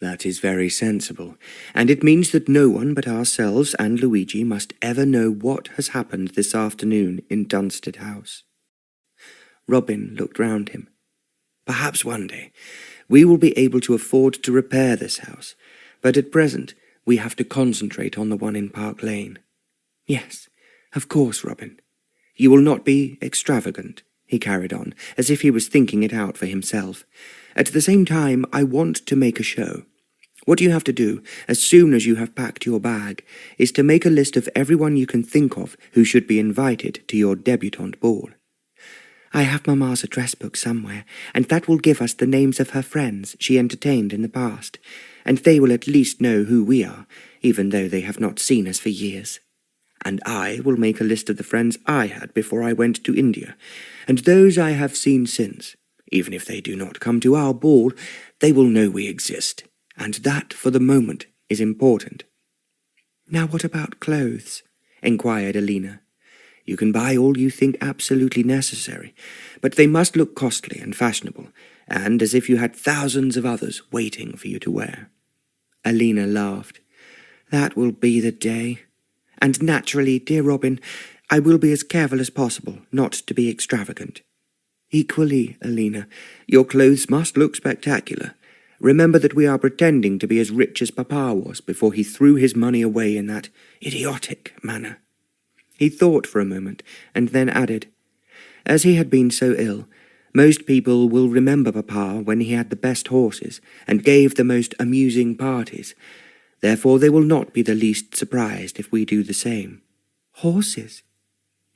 B: "That is very sensible, and it means that no one but ourselves and Luigi must ever know what has happened this afternoon in Dunstead House."
A: Robin looked round him.
B: "Perhaps one day we will be able to afford to repair this house, but at present we have to concentrate on the one in Park Lane."
A: "Yes, of course, Robin."
B: "You will not be extravagant," he carried on, as if he was thinking it out for himself. "At the same time, I want to make a show. What you have to do, as soon as you have packed your bag, is to make a list of everyone you can think of who should be invited to your debutante ball."
A: "I have Mamma's address book somewhere, and that will give us the names of her friends she entertained in the past, and they will at least know who we are, even though they have not seen us for years."
B: "And I will make a list of the friends I had before I went to India, and those I have seen since. Even if they do not come to our ball, they will know we exist, and that, for the moment, is important."
A: "Now what about clothes?" inquired Alena.
B: "You can buy all you think absolutely necessary, but they must look costly and fashionable, and as if you had thousands of others waiting for you to wear."
A: Alena laughed. "That will be the day. And naturally, dear Robin, I will be as careful as possible not to be extravagant."
B: "Equally, Alena, your clothes must look spectacular. Remember that we are pretending to be as rich as Papa was before he threw his money away in that idiotic manner."
A: He thought for a moment, and then added, "As he had been so ill, most people will remember Papa when he had the best horses and gave the most amusing parties. Therefore they will not be the least surprised if we do the same." "Horses?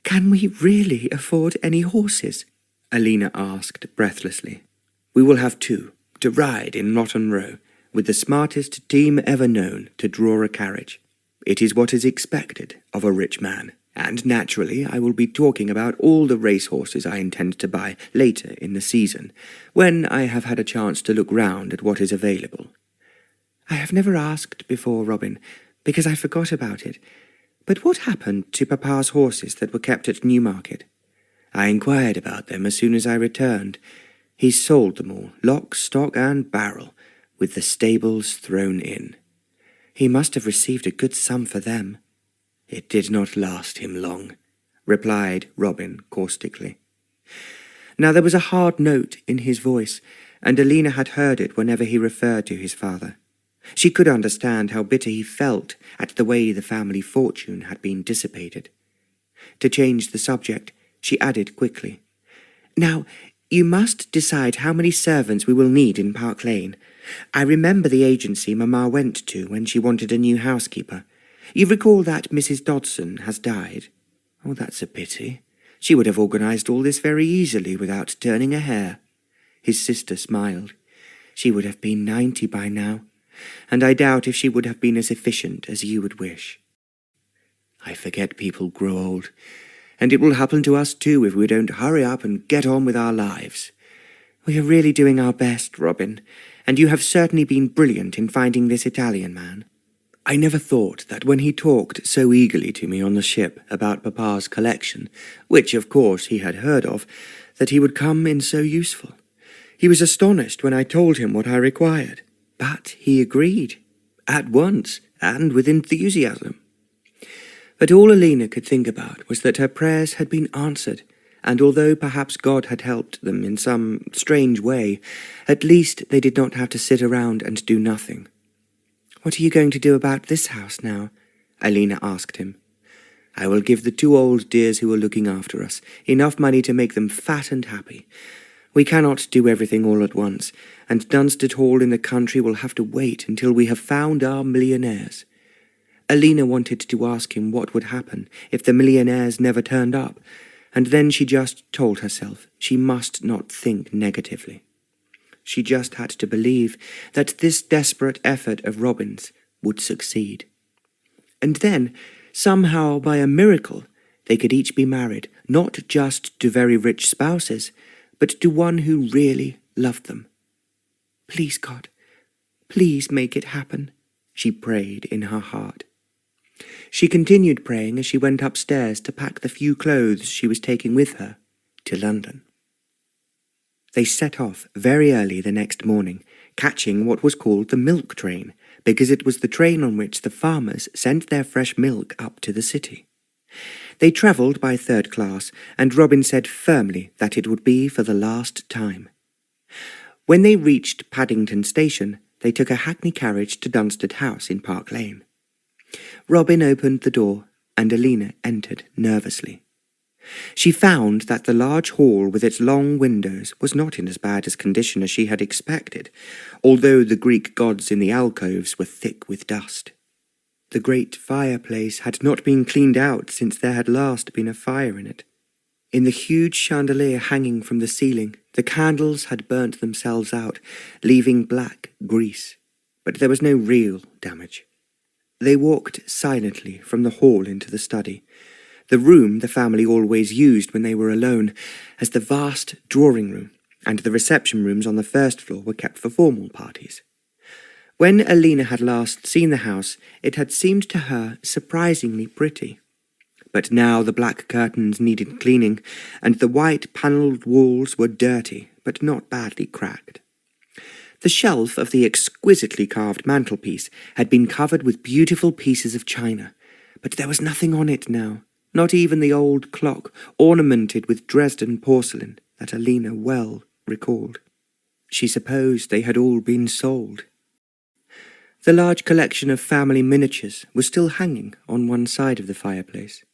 A: Can we really afford any horses?"
B: Alena asked breathlessly. "We will have 2, to ride in Rotten Row, with the smartest team ever known to draw a carriage. It is what is expected of a rich man, and naturally I will be talking about all the racehorses I intend to buy later in the season, when I have had a chance to look round at what is available."
A: "I have never asked before, Robin, because I forgot about it. But what happened to Papa's horses that were kept at Newmarket?"
B: "I inquired about them as soon as I returned. He sold them all, lock, stock, and barrel, with the stables thrown in."
A: "He must have received a good sum for them."
B: "It did not last him long," replied Robin caustically.
A: Now there was a hard note in his voice, and Alena had heard it whenever he referred to his father. She could understand how bitter he felt at the way the family fortune had been dissipated. To change the subject, she added quickly, "Now, you must decide how many servants we will need in Park Lane. I remember the agency Mamma went to when she wanted a new housekeeper. You recall that Mrs. Dodson has died?"
B: "Oh, that's a pity. She would have organised all this very easily without turning a hair."
A: His sister smiled. "She would have been 90 by now, and I doubt if she would have been as efficient as you would wish."
B: "I forget people grow old, and it will happen to us too if we don't hurry up and get on with our lives."
A: "We are really doing our best, Robin, and you have certainly been brilliant in finding this Italian man."
B: "I never thought that when he talked so eagerly to me on the ship about Papa's collection, which of course he had heard of, that he would come in so useful. He was astonished when I told him what I required, but he agreed, at once and with enthusiasm."
A: But all Alena could think about was that her prayers had been answered, and although perhaps God had helped them in some strange way, at least they did not have to sit around and do nothing. "What are you going to do about this house now?" Alena asked him. "I will give the 2 old dears who are looking after us enough money to make them fat and happy. We cannot do everything all at once, and Dunstead Hall in the country will have to wait until we have found our millionaires." Alena wanted to ask him what would happen if the millionaires never turned up, and then she just told herself she must not think negatively. She just had to believe that this desperate effort of Robin's would succeed. And then, somehow by a miracle, they could each be married, not just to very rich spouses, but to one who really loved them. "Please, God, please make it happen," she prayed in her heart. She continued praying as she went upstairs to pack the few clothes she was taking with her to London. They set off very early the next morning, catching what was called the milk train, because it was the train on which the farmers sent their fresh milk up to the city. They travelled by 3rd class, and Robin said firmly that it would be for the last time. When they reached Paddington Station, they took a hackney carriage to Dunstead House in Park Lane. Robin opened the door, and Alena entered nervously. She found that the large hall with its long windows was not in as bad a condition as she had expected, although the Greek gods in the alcoves were thick with dust. The great fireplace had not been cleaned out since there had last been a fire in it. In the huge chandelier hanging from the ceiling, the candles had burnt themselves out, leaving black grease, but there was no real damage. They walked silently from the hall into the study, the room the family always used when they were alone, as the vast drawing room and the reception rooms on the 1st floor were kept for formal parties. When Alena had last seen the house, it had seemed to her surprisingly pretty. But now the black curtains needed cleaning, and the white panelled walls were dirty, but not badly cracked. The shelf of the exquisitely carved mantelpiece had been covered with beautiful pieces of china, but there was nothing on it now, not even the old clock ornamented with Dresden porcelain that Alena well recalled. She supposed they had all been sold. The large collection of family miniatures was still hanging on one side of the fireplace.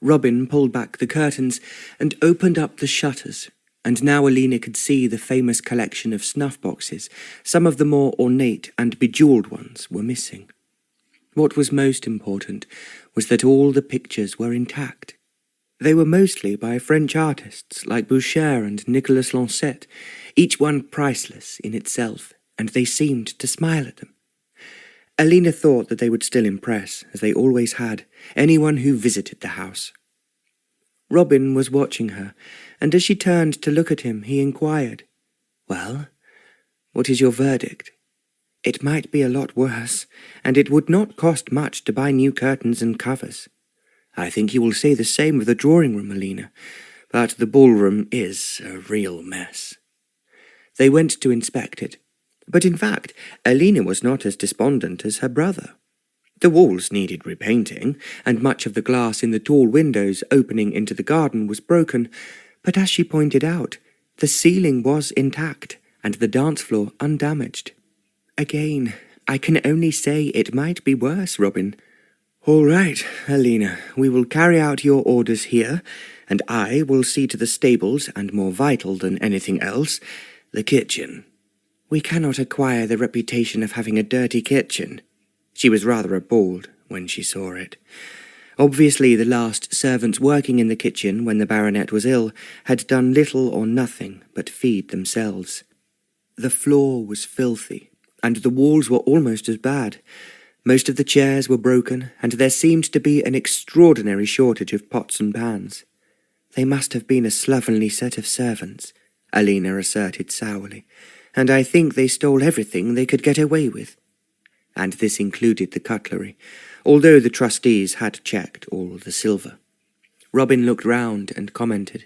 A: Robin pulled back the curtains and opened up the shutters, and now Alena could see the famous collection of snuff boxes. Some of the more ornate and bejewelled ones were missing. What was most important was that all the pictures were intact. They were mostly by French artists like Boucher and Nicolas Lancet, each one priceless in itself, and they seemed to smile at them. Alena thought that they would still impress, as they always had, anyone who visited the house. Robin was watching her, and as she turned to look at him, he inquired, "Well, what is your verdict? It might be a lot worse, and it would not cost much to buy new curtains and covers. I think you will say the same of the drawing-room, Alena, but the ballroom is a real mess." They went to inspect it, but in fact, Alena was not as despondent as her brother. The walls needed repainting, and much of the glass in the tall windows opening into the garden was broken, but as she pointed out, the ceiling was intact, and the dance floor undamaged. "Again, I can only say it might be worse, Robin." "All right, Alena, we will carry out your orders here, and I will see to the stables, and more vital than anything else, the kitchen." "We cannot acquire the reputation of having a dirty kitchen." She was rather appalled when she saw it. Obviously, the last servants working in the kitchen when the baronet was ill had done little or nothing but feed themselves. The floor was filthy, and the walls were almost as bad. Most of the chairs were broken, and there seemed to be an extraordinary shortage of pots and pans. "They must have been a slovenly set of servants," Alena asserted sourly, "and I think they stole everything they could get away with." And this included the cutlery, although the trustees had checked all the silver. Robin looked round and commented,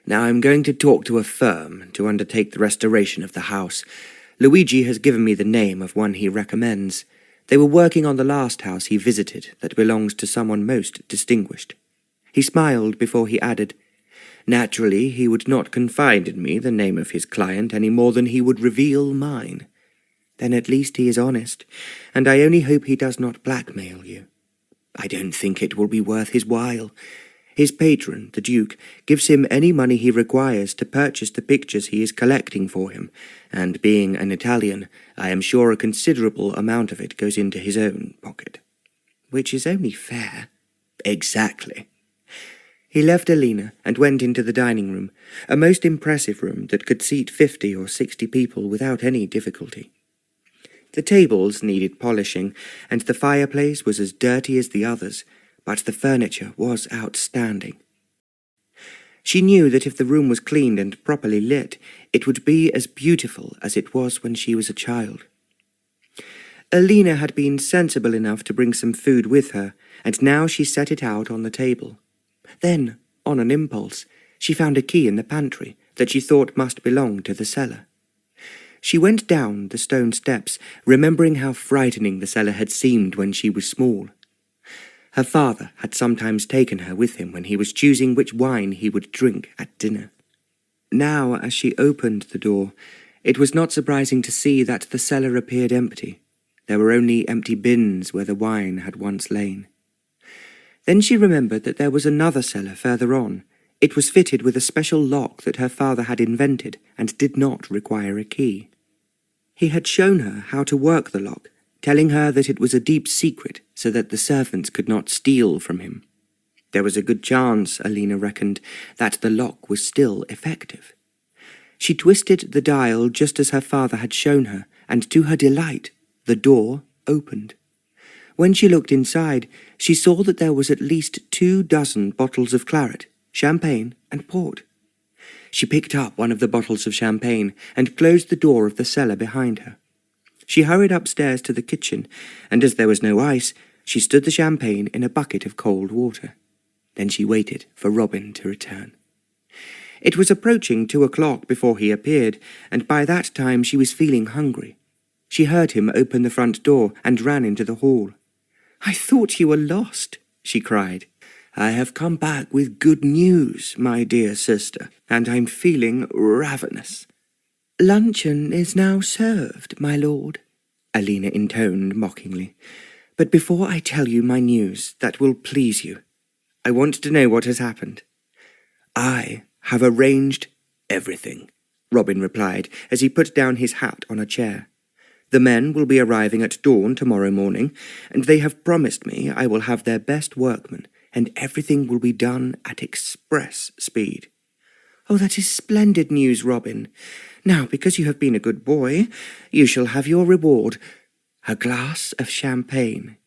A: "Now I'm going to talk to a firm to undertake the restoration of the house. Luigi has given me the name of one he recommends. They were working on the last house he visited that belongs to someone most distinguished." He smiled before he added,
B: Naturally, he would not confide in me the name of his client any more than he would reveal mine.
A: Then at least he is honest, and I only hope he does not blackmail you.
B: I don't think it will be worth his while. His patron, the Duke, gives him any money he requires to purchase the pictures he is collecting for him, and being an Italian, I am sure a considerable amount of it goes into his own pocket.
A: Which is only fair.
B: Exactly.
A: He left Alena and went into the dining room, a most impressive room that could seat 50 or 60 people without any difficulty. The tables needed polishing, and the fireplace was as dirty as the others, but the furniture was outstanding. She knew that if the room was cleaned and properly lit, it would be as beautiful as it was when she was a child. Alena had been sensible enough to bring some food with her, and now she set it out on the table. Then, on an impulse, she found a key in the pantry that she thought must belong to the cellar. She went down the stone steps, remembering how frightening the cellar had seemed when she was small. Her father had sometimes taken her with him when he was choosing which wine he would drink at dinner. Now, as she opened the door, it was not surprising to see that the cellar appeared empty. There were only empty bins where the wine had once lain. Then she remembered that there was another cellar further on. It was fitted with a special lock that her father had invented and did not require a key. He had shown her how to work the lock, telling her that it was a deep secret so that the servants could not steal from him. There was a good chance, Alena reckoned, that the lock was still effective. She twisted the dial just as her father had shown her, and to her delight, the door opened. When she looked inside, she saw that there was at least 24 bottles of claret, champagne, and port. She picked up one of the bottles of champagne and closed the door of the cellar behind her. She hurried upstairs to the kitchen, and as there was no ice, she stood the champagne in a bucket of cold water. Then she waited for Robin to return. It was approaching 2 o'clock before he appeared, and by that time she was feeling hungry. She heard him open the front door and ran into the hall. "I thought you were lost," she cried. "I have come back with good news, my dear sister, and I'm feeling ravenous." "Luncheon is now served, my lord," Alena intoned mockingly. "But before I tell you my news that will please you, I want to know what has happened."
B: "I have arranged everything," Robin replied as he put down his hat on a chair. "The men will be arriving at dawn tomorrow morning, and they have promised me I will have their best workmen, and everything will be done at express speed."
A: "Oh, that is splendid news, Robin. Now, because you have been a good boy, you shall have your reward, a glass of champagne."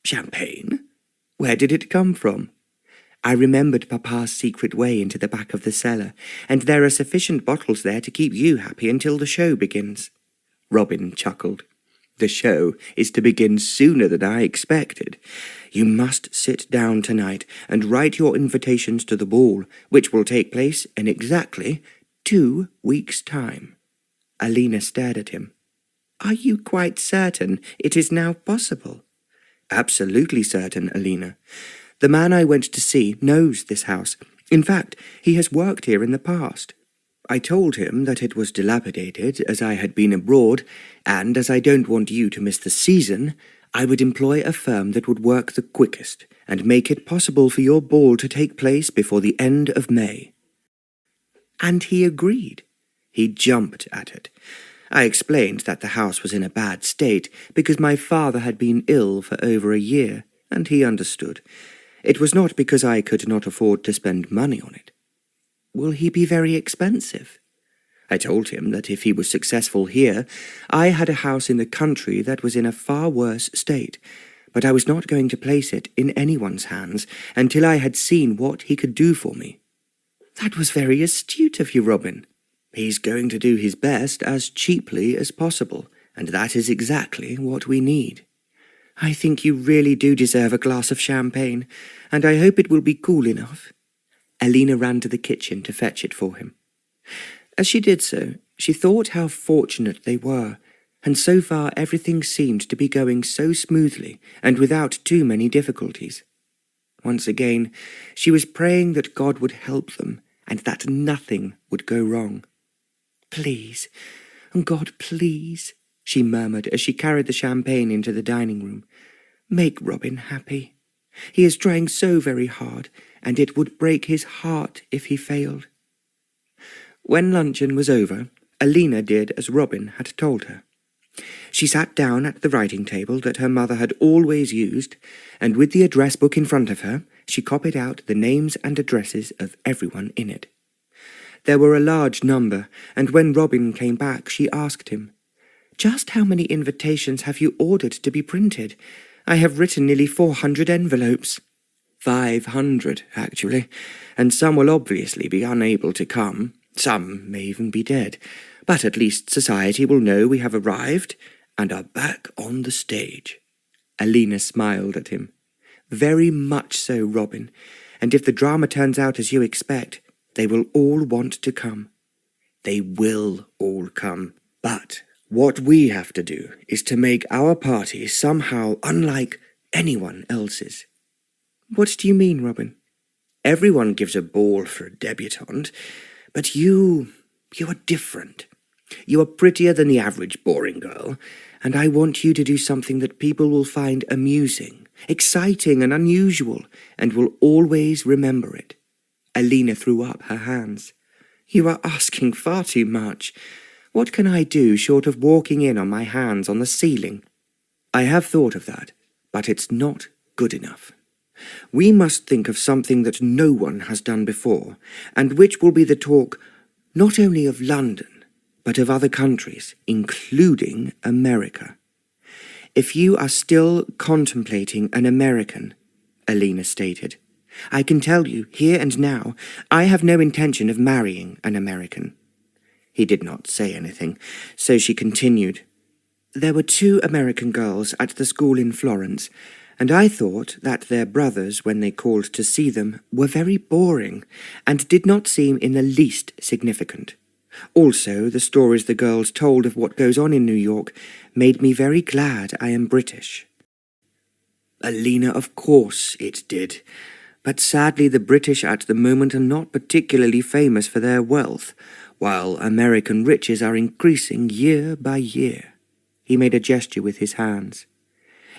B: "Champagne? Where did it come from?"
A: "I remembered Papa's secret way into the back of the cellar, and there are sufficient bottles there to keep you happy until the show begins."
B: Robin chuckled. "The show is to begin sooner than I expected. You must sit down tonight and write your invitations to the ball, which will take place in exactly 2 weeks' time."
A: Alena stared at him. "Are you quite certain it is now possible?"
B: "Absolutely certain, Alena. The man I went to see knows this house. In fact, he has worked here in the past. I told him that it was dilapidated, as I had been abroad, and as I don't want you to miss the season, I would employ a firm that would work the quickest and make it possible for your ball to take place before the end of May."
A: "And he agreed?"
B: "He jumped at it. I explained that the house was in a bad state because my father had been ill for over a year, and he understood. It was not because I could not afford to spend money on it."
A: "Will he be very expensive?"
B: I told him that if he was successful here, I had a house in the country that was in a far worse state, but I was not going to place it in anyone's hands until I had seen what he could do for me.
A: "That was very astute of you, Robin."
B: "He's going to do his best as cheaply as possible, and that is exactly what we need."
A: "I think you really do deserve a glass of champagne, and I hope it will be cool enough." Alena ran to the kitchen to fetch it for him. As she did so, she thought how fortunate they were, and so far everything seemed to be going so smoothly and without too many difficulties. Once again, she was praying that God would help them and that nothing would go wrong. "Please, God, please," she murmured as she carried the champagne into the dining room. "Make Robin happy. He is trying so very hard, and it would break his heart if he failed." When luncheon was over, Alena did as Robin had told her. She sat down at the writing table that her mother had always used, and with the address book in front of her, she copied out the names and addresses of everyone in it. There were a large number, and when Robin came back, she asked him, "Just how many invitations have you ordered to be printed? I have written nearly 400 envelopes." 500, actually, and some will obviously be unable to come. Some may even be dead, but at least society will know we have arrived and are back on the stage. Alena smiled at him. "Very much so, Robin, and if the drama turns out as you expect, they will all want to come." "They will all come, but what we have to do is to make our party somehow unlike anyone else's." "What do you mean, Robin?" "Everyone gives a ball for a debutante, but you are different. You are prettier than the average boring girl, and I want you to do something that people will find amusing, exciting and unusual, and will always remember it." Alena threw up her hands. "You are asking far too much. What can I do short of walking in on my hands on the ceiling?" "I have thought of that, but it's not good enough. We must think of something that no one has done before, and which will be the talk not only of London, but of other countries, including America." "If you are still contemplating an American," Alena stated, "I can tell you, here and now, I have no intention of marrying an American." He did not say anything, so she continued, "There were 2 American girls at the school in Florence, and I thought that their brothers, when they called to see them, were very boring, and did not seem in the least significant. Also, the stories the girls told of what goes on in New York made me very glad I am British." "Alena, of course it did. But sadly the British at the moment are not particularly famous for their wealth, while American riches are increasing year by year." He made a gesture with his hands.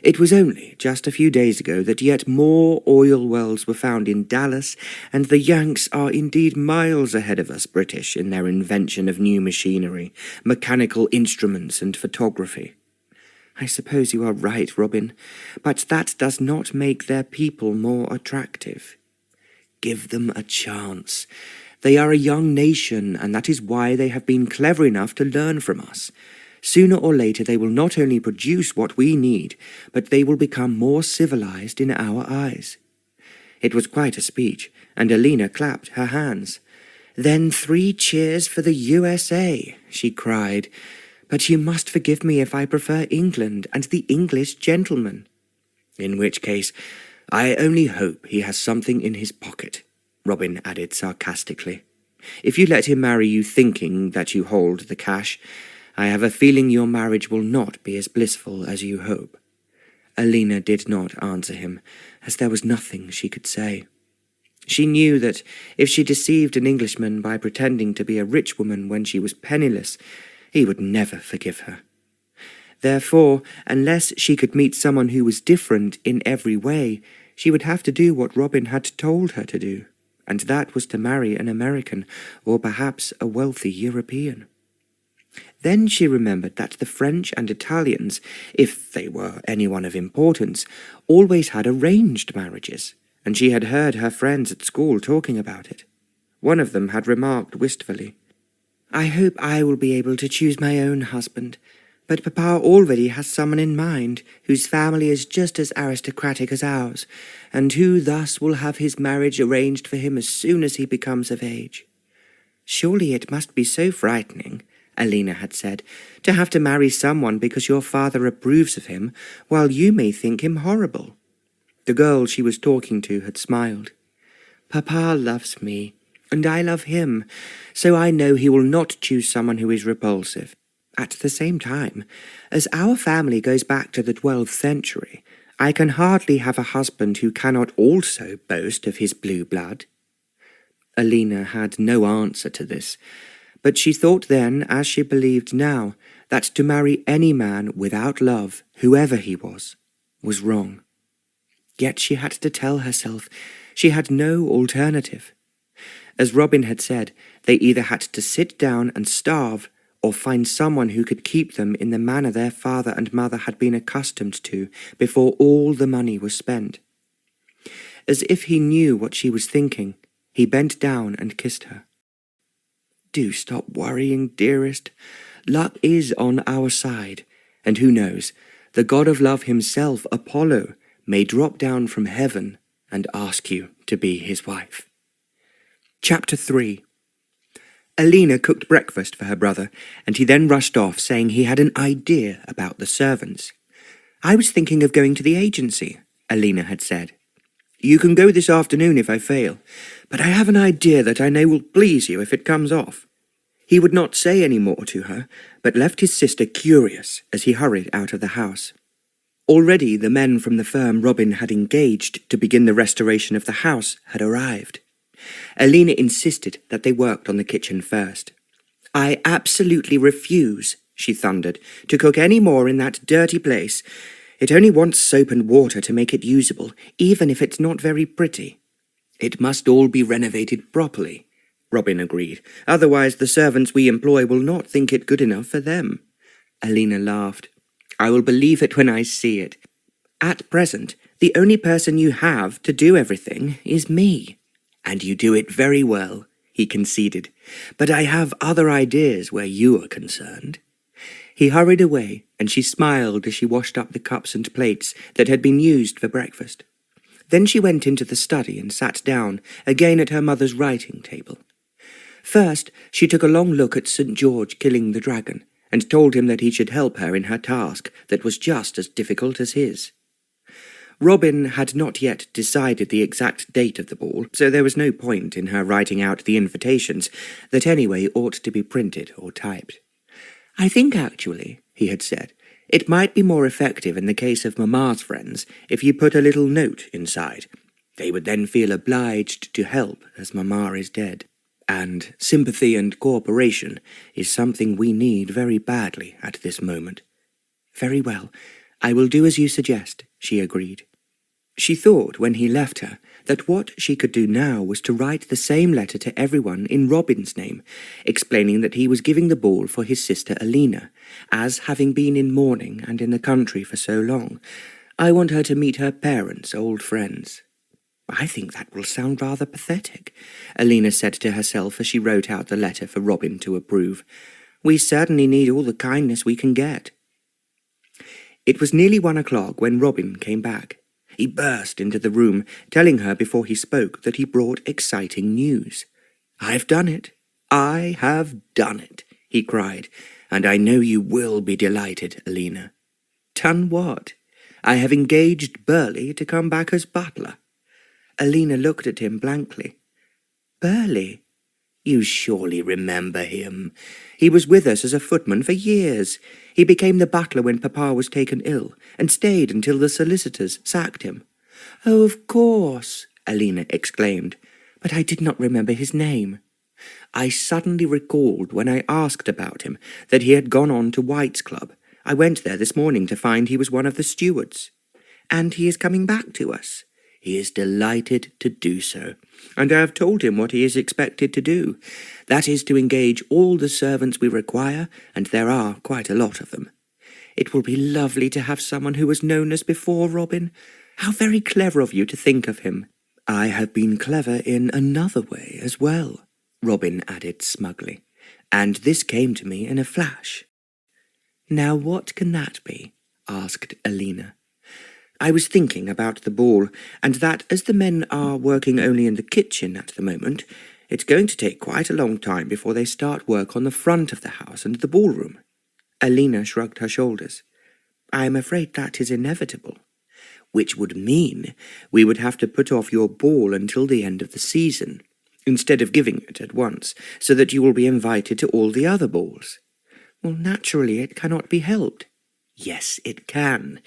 A: "It was only just a few days ago that yet more oil wells were found in Dallas, and the Yanks are indeed miles ahead of us British in their invention of new machinery, mechanical instruments and photography." "I suppose you are right, Robin, but that does not make their people more attractive." "Give them a chance. They are a young nation, and that is why they have been clever enough to learn from us. Sooner or later they will not only produce what we need, but they will become more civilized in our eyes." It was quite a speech, and Alena clapped her hands. "Then 3 cheers for the USA," she cried. "But you must forgive me if I prefer England and the English gentleman." "In which case, I only hope he has something in his pocket," Robin added sarcastically. "If you let him marry you thinking that you hold the cash, I have a feeling your marriage will not be as blissful as you hope." Alena did not answer him, as there was nothing she could say. She knew that if she deceived an Englishman by pretending to be a rich woman when she was penniless, he would never forgive her. Therefore, unless she could meet someone who was different in every way, she would have to do what Robin had told her to do, and that was to marry an American, or perhaps a wealthy European. Then she remembered that the French and Italians, if they were anyone of importance, always had arranged marriages, and she had heard her friends at school talking about it. One of them had remarked wistfully, "I hope I will be able to choose my own husband, but Papa already has someone in mind whose family is just as aristocratic as ours, and who thus will have his marriage arranged for him as soon as he becomes of age." "Surely it must be so frightening," Alena had said, "to have to marry someone because your father approves of him, while you may think him horrible." The girl she was talking to had smiled. "Papa loves me, and I love him, so I know he will not choose someone who is repulsive. At the same time, as our family goes back to the 12th century, I can hardly have a husband who cannot also boast of his blue blood." Alena had no answer to this, but she thought then, as she believed now, that to marry any man without love, whoever he was wrong. Yet she had to tell herself she had no alternative. As Robin had said, they either had to sit down and starve, or find someone who could keep them in the manner their father and mother had been accustomed to before all the money was spent. As if he knew what she was thinking, he bent down and kissed her. "Do stop worrying, dearest. Luck is on our side, and who knows, the god of love himself, Apollo, may drop down from heaven and ask you to be his wife." Chapter 3. Alena cooked breakfast for her brother, and he then rushed off, saying he had an idea about the servants. "I was thinking of going to the agency," Alena had said. "You can go this afternoon if I fail, but I have an idea that I know will please you if it comes off." He would not say any more to her, but left his sister curious as he hurried out of the house. Already the men from the firm Robin had engaged to begin the restoration of the house had arrived. Alena insisted that they worked on the kitchen first. "I absolutely refuse," she thundered, "to cook any more in that dirty place. It only wants soap and water to make it usable, even if it's not very pretty." "It must all be renovated properly," Robin agreed. "Otherwise the servants we employ will not think it good enough for them." Alena laughed. "I will believe it when I see it. At present, the only person you have to do everything is me." "And you do it very well," he conceded. "But I have other ideas where you are concerned." He hurried away, and she smiled as she washed up the cups and plates that had been used for breakfast. Then she went into the study and sat down, again at her mother's writing table. First, she took a long look at St. George killing the dragon, and told him that he should help her in her task that was just as difficult as his. Robin had not yet decided the exact date of the ball, so there was no point in her writing out the invitations that anyway ought to be printed or typed. "I think actually," he had said, "it might be more effective in the case of Mamma's friends if you put a little note inside. They would then feel obliged to help as Mamma is dead. And sympathy and cooperation is something we need very badly at this moment." "Very well, I will do as you suggest," she agreed. She thought, when he left her, that what she could do now was to write the same letter to everyone in Robin's name, explaining that he was giving the ball for his sister Alena, as, having been in mourning and in the country for so long, I want her to meet her parents' old friends. "I think that will sound rather pathetic," Alena said to herself as she wrote out the letter for Robin to approve. "We certainly need all the kindness we can get." It was nearly 1 o'clock when Robin came back. He burst into the room, telling her before he spoke that he brought exciting news. "I've done it. I have done it," he cried, "and I know you will be delighted, Alena." "Done what?" "I have engaged Burley to come back as butler." Alena looked at him blankly. "Burley? You surely remember him. He was with us as a footman for years. He became the butler when Papa was taken ill, and stayed until the solicitors sacked him." "Oh, of course," Alena exclaimed, "but I did not remember his name." "I suddenly recalled when I asked about him that he had gone on to White's Club. I went there this morning to find he was one of the stewards." "And he is coming back to us?" "He is delighted to do so, and I have told him what he is expected to do. That is to engage all the servants we require, and there are quite a lot of them." "It will be lovely to have someone who has known us before, Robin. How very clever of you to think of him." "I have been clever in another way as well," Robin added smugly, "and this came to me in a flash." "Now what can that be?" asked Alena. "I was thinking about the ball, and that as the men are working only in the kitchen at the moment, it's going to take quite a long time before they start work on the front of the house and the ballroom." Alena shrugged her shoulders. "I am afraid that is inevitable." "Which would mean we would have to put off your ball until the end of the season, instead of giving it at once, so that you will be invited to all the other balls." "Well, naturally it cannot be helped." "Yes, it can,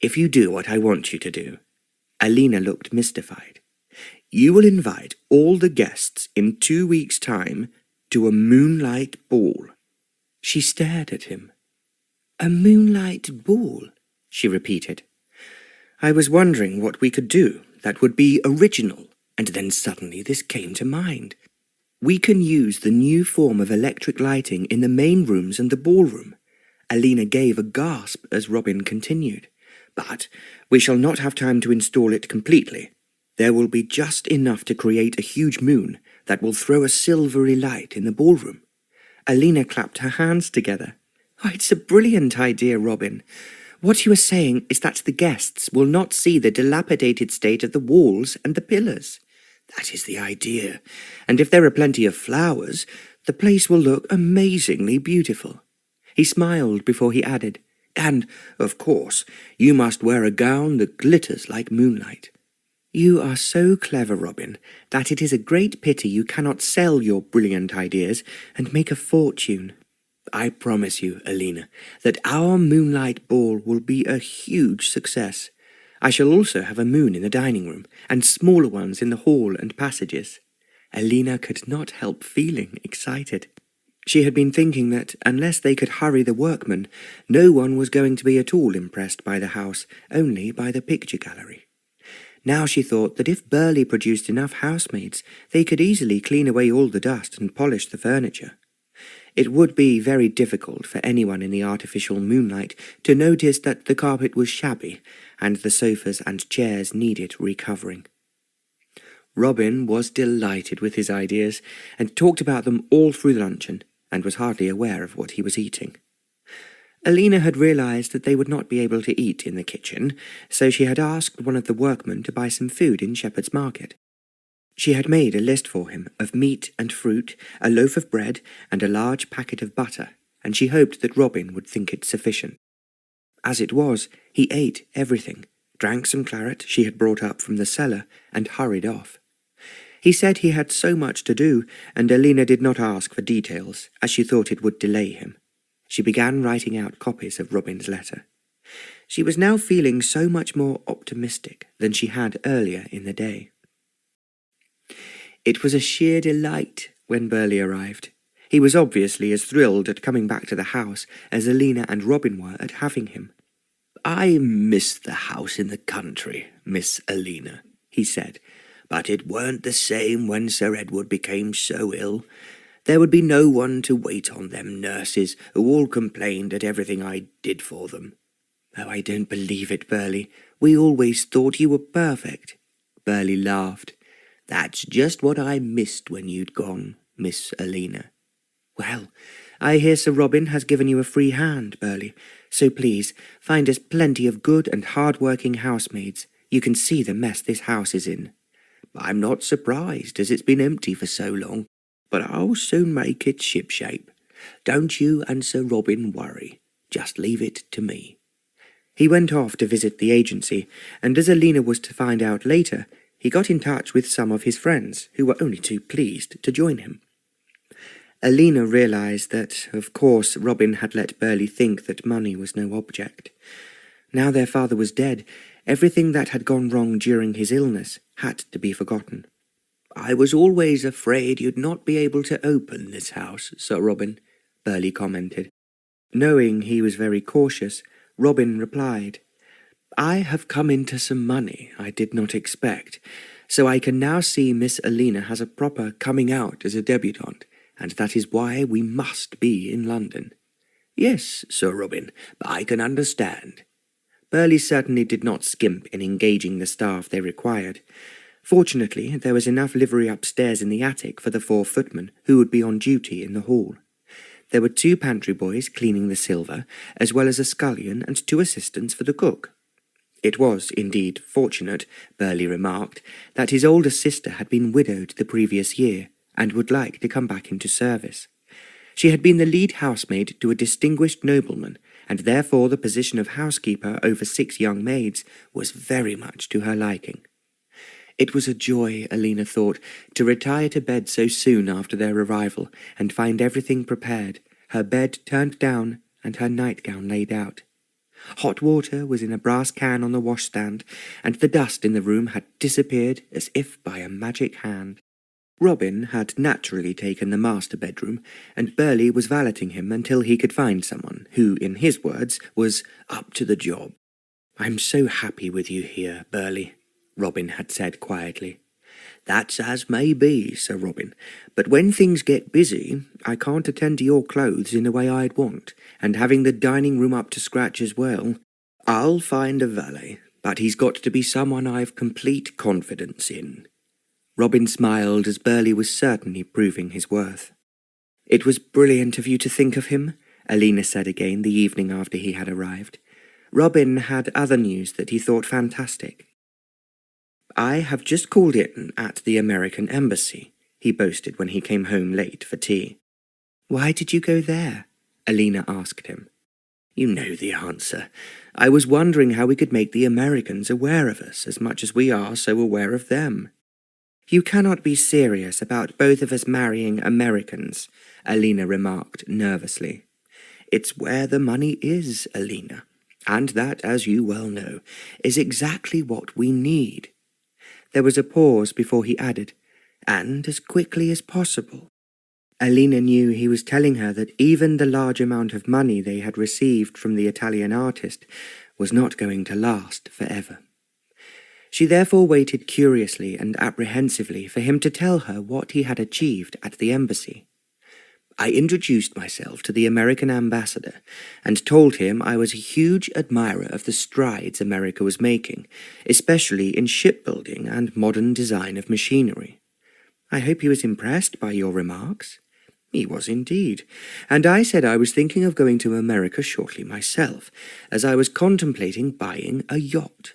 A: if you do what I want you to do." Alena looked mystified.
B: You will invite all the guests in 2 weeks' time to a moonlight ball."
A: She stared at him. "A moonlight ball?" she repeated. I was wondering what we could do that would be original, and then suddenly this came to mind. We can use the new form of electric lighting in the main rooms and the ballroom. Alena gave a gasp as Robin continued. But we shall not have time to install it completely. There will be just enough to create a huge moon that will throw a silvery light in the ballroom. Alena clapped her hands together. "Oh, it's a brilliant idea, Robin. What you are saying is that the guests will not see the dilapidated state of the walls and the pillars." "That is the idea. And if there are plenty of flowers, the place will look amazingly beautiful." He smiled before he added, "And, of course, you must wear a gown that glitters like moonlight." "You are so clever, Robin, that it is a great pity you cannot sell your brilliant ideas and make a fortune." "I promise you, Alena, that our moonlight ball will be a huge success. I shall also have a moon in the dining room, and smaller ones in the hall and passages." Alena could not help feeling excited. She had been thinking that, unless they could hurry the workmen, no one was going to be at all impressed by the house, only by the picture gallery. Now she thought that if Burley produced enough housemaids, they could easily clean away all the dust and polish the furniture. It would be very difficult for anyone in the artificial moonlight to notice that the carpet was shabby and the sofas and chairs needed recovering. Robin was delighted with his ideas and talked about them all through luncheon and was hardly aware of what he was eating. Alena had realized that they would not be able to eat in the kitchen, so she had asked one of the workmen to buy some food in Shepherd's Market. She had made a list for him of meat and fruit, a loaf of bread, and a large packet of butter, and she hoped that Robin would think it sufficient. As it was, he ate everything, drank some claret she had brought up from the cellar, and hurried off. He said he had so much to do, and Alena did not ask for details, as she thought it would delay him. She began writing out copies of Robin's letter. She was now feeling so much more optimistic than she had earlier in the day. It was a sheer delight when Burley arrived. He was obviously as thrilled at coming back to the house as Alena and Robin were at having him.
B: "I miss the house in the country, Miss Alena," he said, "but it weren't the same when Sir Edward became so ill. There would be no one to wait on them nurses who all complained at everything I did for them."
A: "Oh, I don't believe it, Burley. We always thought you were perfect."
B: Burley laughed. "That's just what I missed when you'd gone, Miss Alena."
A: "Well, I hear Sir Robin has given you a free hand, Burley, so please find us plenty of good and hard-working housemaids. You can see the mess this house is in."
B: "I'm not surprised, as it's been empty for so long, but I'll soon make it shipshape. Don't you and Sir Robin worry. Just leave it to me."
A: He went off to visit the agency, and as Alena was to find out later, he got in touch with some of his friends, who were only too pleased to join him. Alena realized that, of course, Robin had let Burley think that money was no object. Now their father was dead, everything that had gone wrong during his illness had to be forgotten.
B: "I was always afraid you'd not be able to open this house, Sir Robin," Burley commented.
A: Knowing he was very cautious, Robin replied, "I have come into some money I did not expect, so I can now see Miss Alena has a proper coming out as a debutante, and that is why we must be in London."
B: "Yes, Sir Robin, I can understand."
A: Burley certainly did not skimp in engaging the staff they required. Fortunately, there was enough livery upstairs in the attic for the 4 footmen who would be on duty in the hall. There were 2 pantry boys cleaning the silver, as well as a scullion and 2 assistants for the cook. It was, indeed, fortunate, Burley remarked, that his older sister had been widowed the previous year, and would like to come back into service. She had been the lead housemaid to a distinguished nobleman, and therefore the position of housekeeper over 6 young maids was very much to her liking. It was a joy, Alena thought, to retire to bed so soon after their arrival and find everything prepared, her bed turned down and her nightgown laid out. Hot water was in a brass can on the washstand, and the dust in the room had disappeared as if by a magic hand. Robin had naturally taken the master bedroom, and Burley was valeting him until he could find someone who, in his words, was up to the job. "I'm so happy with you here, Burley," Robin had said quietly. "That's as may be, Sir Robin, but when things get busy, I can't attend to your clothes in the way I'd want, and having the dining room up to scratch as well. I'll find a valet, but he's got to be someone I've complete confidence in." Robin smiled as Burley was certainly proving his worth. "It was brilliant of you to think of him," Alena said again the evening after he had arrived. Robin had other news that he thought fantastic. "I have just called in at the American Embassy," he boasted when he came home late for tea. "Why did you go there?" Alena asked him. "You know the answer. I was wondering how we could make the Americans aware of us as much as we are so aware of them." "You cannot be serious about both of us marrying Americans," Alena remarked nervously. "It's where the money is, Alena, and that, as you well know, is exactly what we need." There was a pause before he added, "and as quickly as possible." Alena knew he was telling her that even the large amount of money they had received from the Italian artist was not going to last forever. She therefore waited curiously and apprehensively for him to tell her what he had achieved at the embassy. "I introduced myself to the American ambassador and told him I was a huge admirer of the strides America was making, especially in shipbuilding and modern design of machinery. I hope he was impressed by your remarks." "He was indeed, and I said I was thinking of going to America shortly myself, as I was contemplating buying a yacht."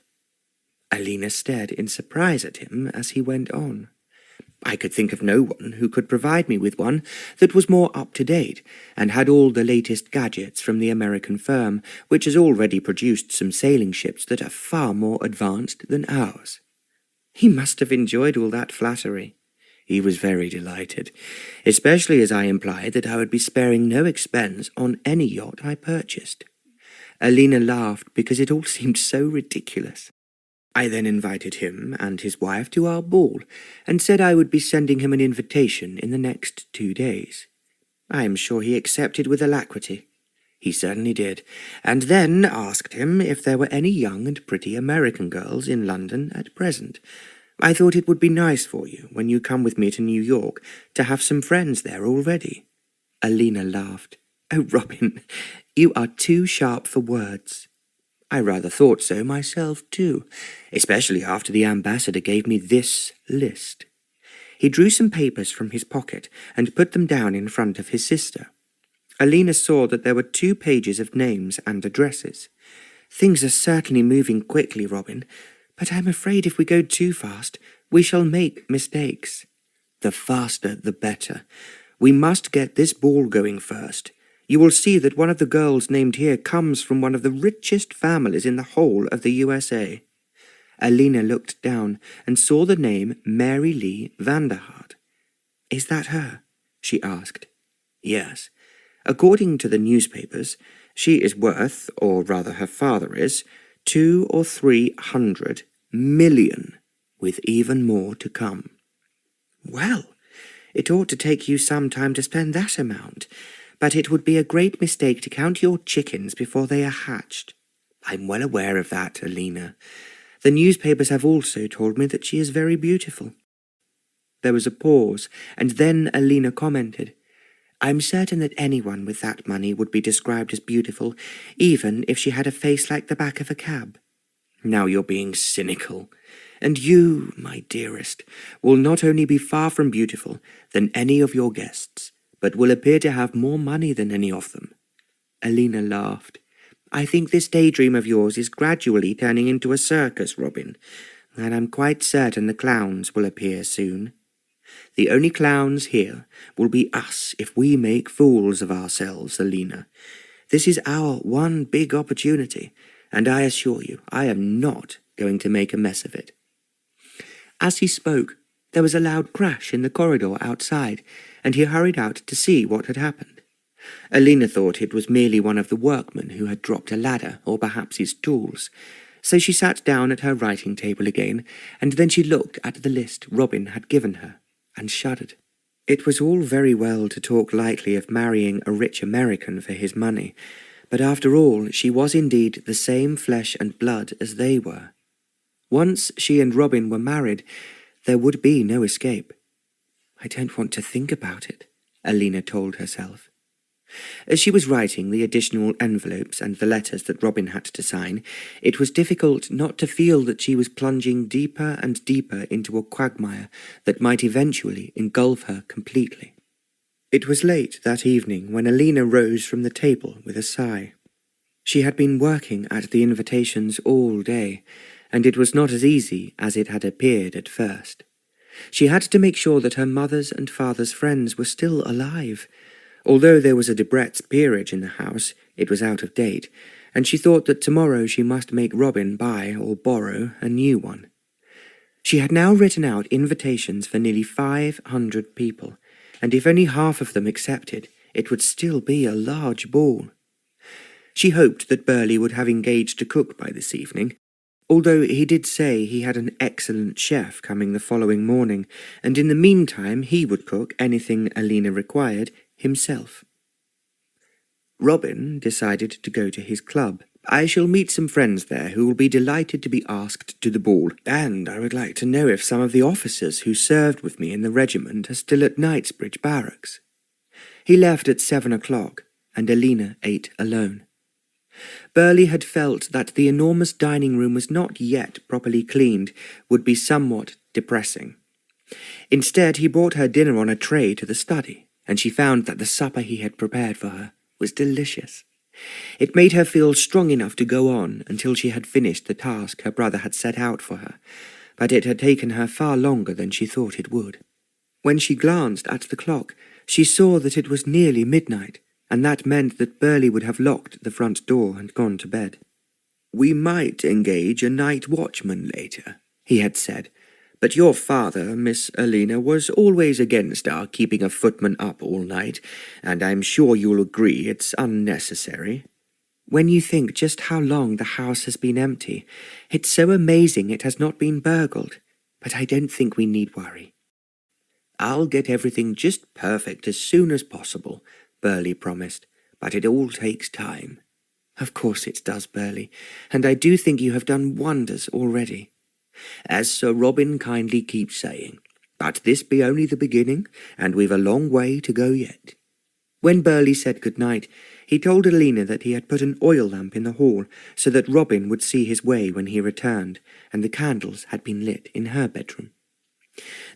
A: Alena stared in surprise at him as he went on. "I could think of no one who could provide me with one that was more up-to-date and had all the latest gadgets from the American firm, which has already produced some sailing ships that are far more advanced than ours." He must have enjoyed all that flattery. "He was very delighted, especially as I implied that I would be sparing no expense on any yacht I purchased." Alena laughed because it all seemed so ridiculous. "I then invited him and his wife to our ball, and said I would be sending him an invitation in the next 2 days. I am sure he accepted with alacrity." "He certainly did, and then asked him if there were any young and pretty American girls in London at present. I thought it would be nice for you, when you come with me to New York, to have some friends there already." Alena laughed. "Oh, Robin, you are too sharp for words." "I rather thought so myself, too, especially after the ambassador gave me this list." He drew some papers from his pocket and put them down in front of his sister. Alena saw that there were 2 pages of names and addresses. "Things are certainly moving quickly, Robin, but I'm afraid if we go too fast, we shall make mistakes." "The faster the better. We must get this ball going first. You will see that one of the girls named here comes from one of the richest families in the whole of the USA." Alena looked down and saw the name Mary Lee Vanderhart. "Is that her?" she asked. "Yes. According to the newspapers, she is worth, or rather her father is, 200 or 300 million, with even more to come." "Well, it ought to take you some time to spend that amount, but it would be a great mistake to count your chickens before they are hatched." "I'm well aware of that, Alena. The newspapers have also told me that she is very beautiful." There was a pause, and then Alena commented, "I'm certain that anyone with that money would be described as beautiful, even if she had a face like the back of a cab." "Now you're being cynical. And you, my dearest, will not only be far from beautiful than any of your guests, but will appear to have more money than any of them." Alena laughed. "I think this daydream of yours is gradually turning into a circus, Robin, and I'm quite certain the clowns will appear soon. The only clowns here will be us if we make fools of ourselves, Alena. This is our one big opportunity, and I assure you I am not going to make a mess of it." As he spoke, there was a loud crash in the corridor outside, and he hurried out to see what had happened.
B: Alena thought it was merely one of the workmen who had dropped a ladder, or perhaps his tools, so she sat down at her writing table again, and then she looked at the list Robin had given her, and shuddered. It was all very well to talk lightly of marrying a rich American for his money, but after all she was indeed the same flesh and blood as they were. Once she and Robin were married, there would be no escape. "I don't want to think about it," Alena told herself. As she was writing the additional envelopes and the letters that Robin had to sign, it was difficult not to feel that she was plunging deeper and deeper into a quagmire that might eventually engulf her completely. It was late that evening when Alena rose from the table with a sigh. She had been working at the invitations all day, and it was not as easy as it had appeared at first. She had to make sure that her mother's and father's friends were still alive. Although there was a berates peerage in the house, it was out of date, and she thought that tomorrow she must make Robin buy or borrow a new one. She had now written out invitations for nearly 500 people, and if only half of them accepted, it would still be a large ball. She hoped that Burley would have engaged to cook by this evening, although he did say he had an excellent chef coming the following morning, and in the meantime he would cook anything Alena required himself. Robin decided to go to his club. "I shall meet some friends there who will be delighted to be asked to the ball, and I would like to know if some of the officers who served with me in the regiment are still at Knightsbridge Barracks." He left at 7 o'clock, and Alena ate alone. Burley had felt that the enormous dining room was not yet properly cleaned would be somewhat depressing. Instead, he brought her dinner on a tray to the study, and she found that the supper he had prepared for her was delicious. It made her feel strong enough to go on until she had finished the task her brother had set out for her, but it had taken her far longer than she thought it would. When she glanced at the clock, she saw that it was nearly midnight, and that meant that Burley would have locked the front door and gone to bed. "We might engage a night watchman later," he had said, "but your father, Miss Alena, was always against our keeping a footman up all night, and I'm sure you'll agree it's unnecessary." "When you think just how long the house has been empty, it's so amazing it has not been burgled, but I don't think we need worry." "I'll get everything just perfect as soon as possible," Burley promised, "but it all takes time." "Of course it does, Burley, and I do think you have done wonders already." "As Sir Robin kindly keeps saying, but this be only the beginning, and we've a long way to go yet." When Burley said good night, he told Alena that he had put an oil lamp in the hall so that Robin would see his way when he returned, and the candles had been lit in her bedroom.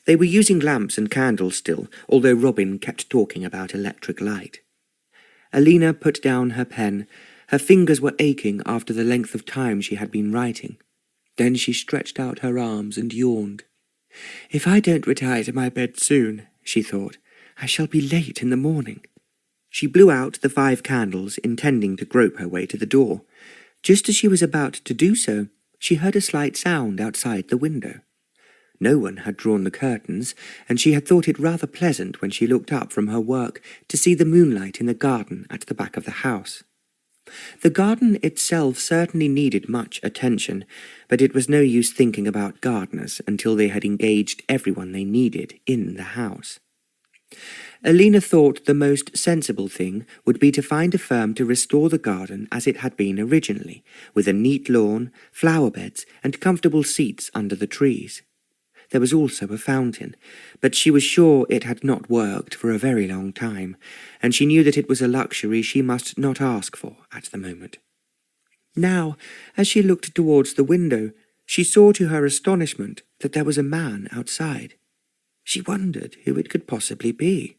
B: They were using lamps and candles still, although Robin kept talking about electric light. Alena put down her pen. Her fingers were aching after the length of time she had been writing. Then she stretched out her arms and yawned. "If I don't retire to my bed soon," she thought, "I shall be late in the morning." She blew out the 5 candles, intending to grope her way to the door. Just as she was about to do so, she heard a slight sound outside the window. No one had drawn the curtains, and she had thought it rather pleasant when she looked up from her work to see the moonlight in the garden at the back of the house. The garden itself certainly needed much attention, but it was no use thinking about gardeners until they had engaged everyone they needed in the house. Alena thought the most sensible thing would be to find a firm to restore the garden as it had been originally, with a neat lawn, flower beds, and comfortable seats under the trees. There was also a fountain, but she was sure it had not worked for a very long time, and she knew that it was a luxury she must not ask for at the moment. Now, as she looked towards the window, she saw to her astonishment that there was a man outside. She wondered who it could possibly be.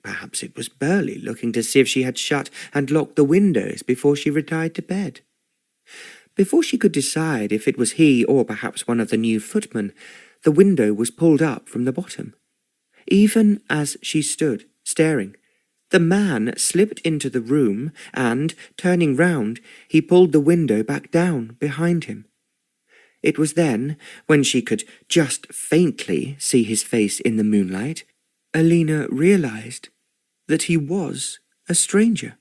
B: Perhaps it was Burley looking to see if she had shut and locked the windows before she retired to bed. Before she could decide if it was he or perhaps one of the new footmen, the window was pulled up from the bottom. Even as she stood, staring, the man slipped into the room and, turning round, he pulled the window back down behind him. It was then, when she could just faintly see his face in the moonlight, Alena realized that he was
A: A stranger.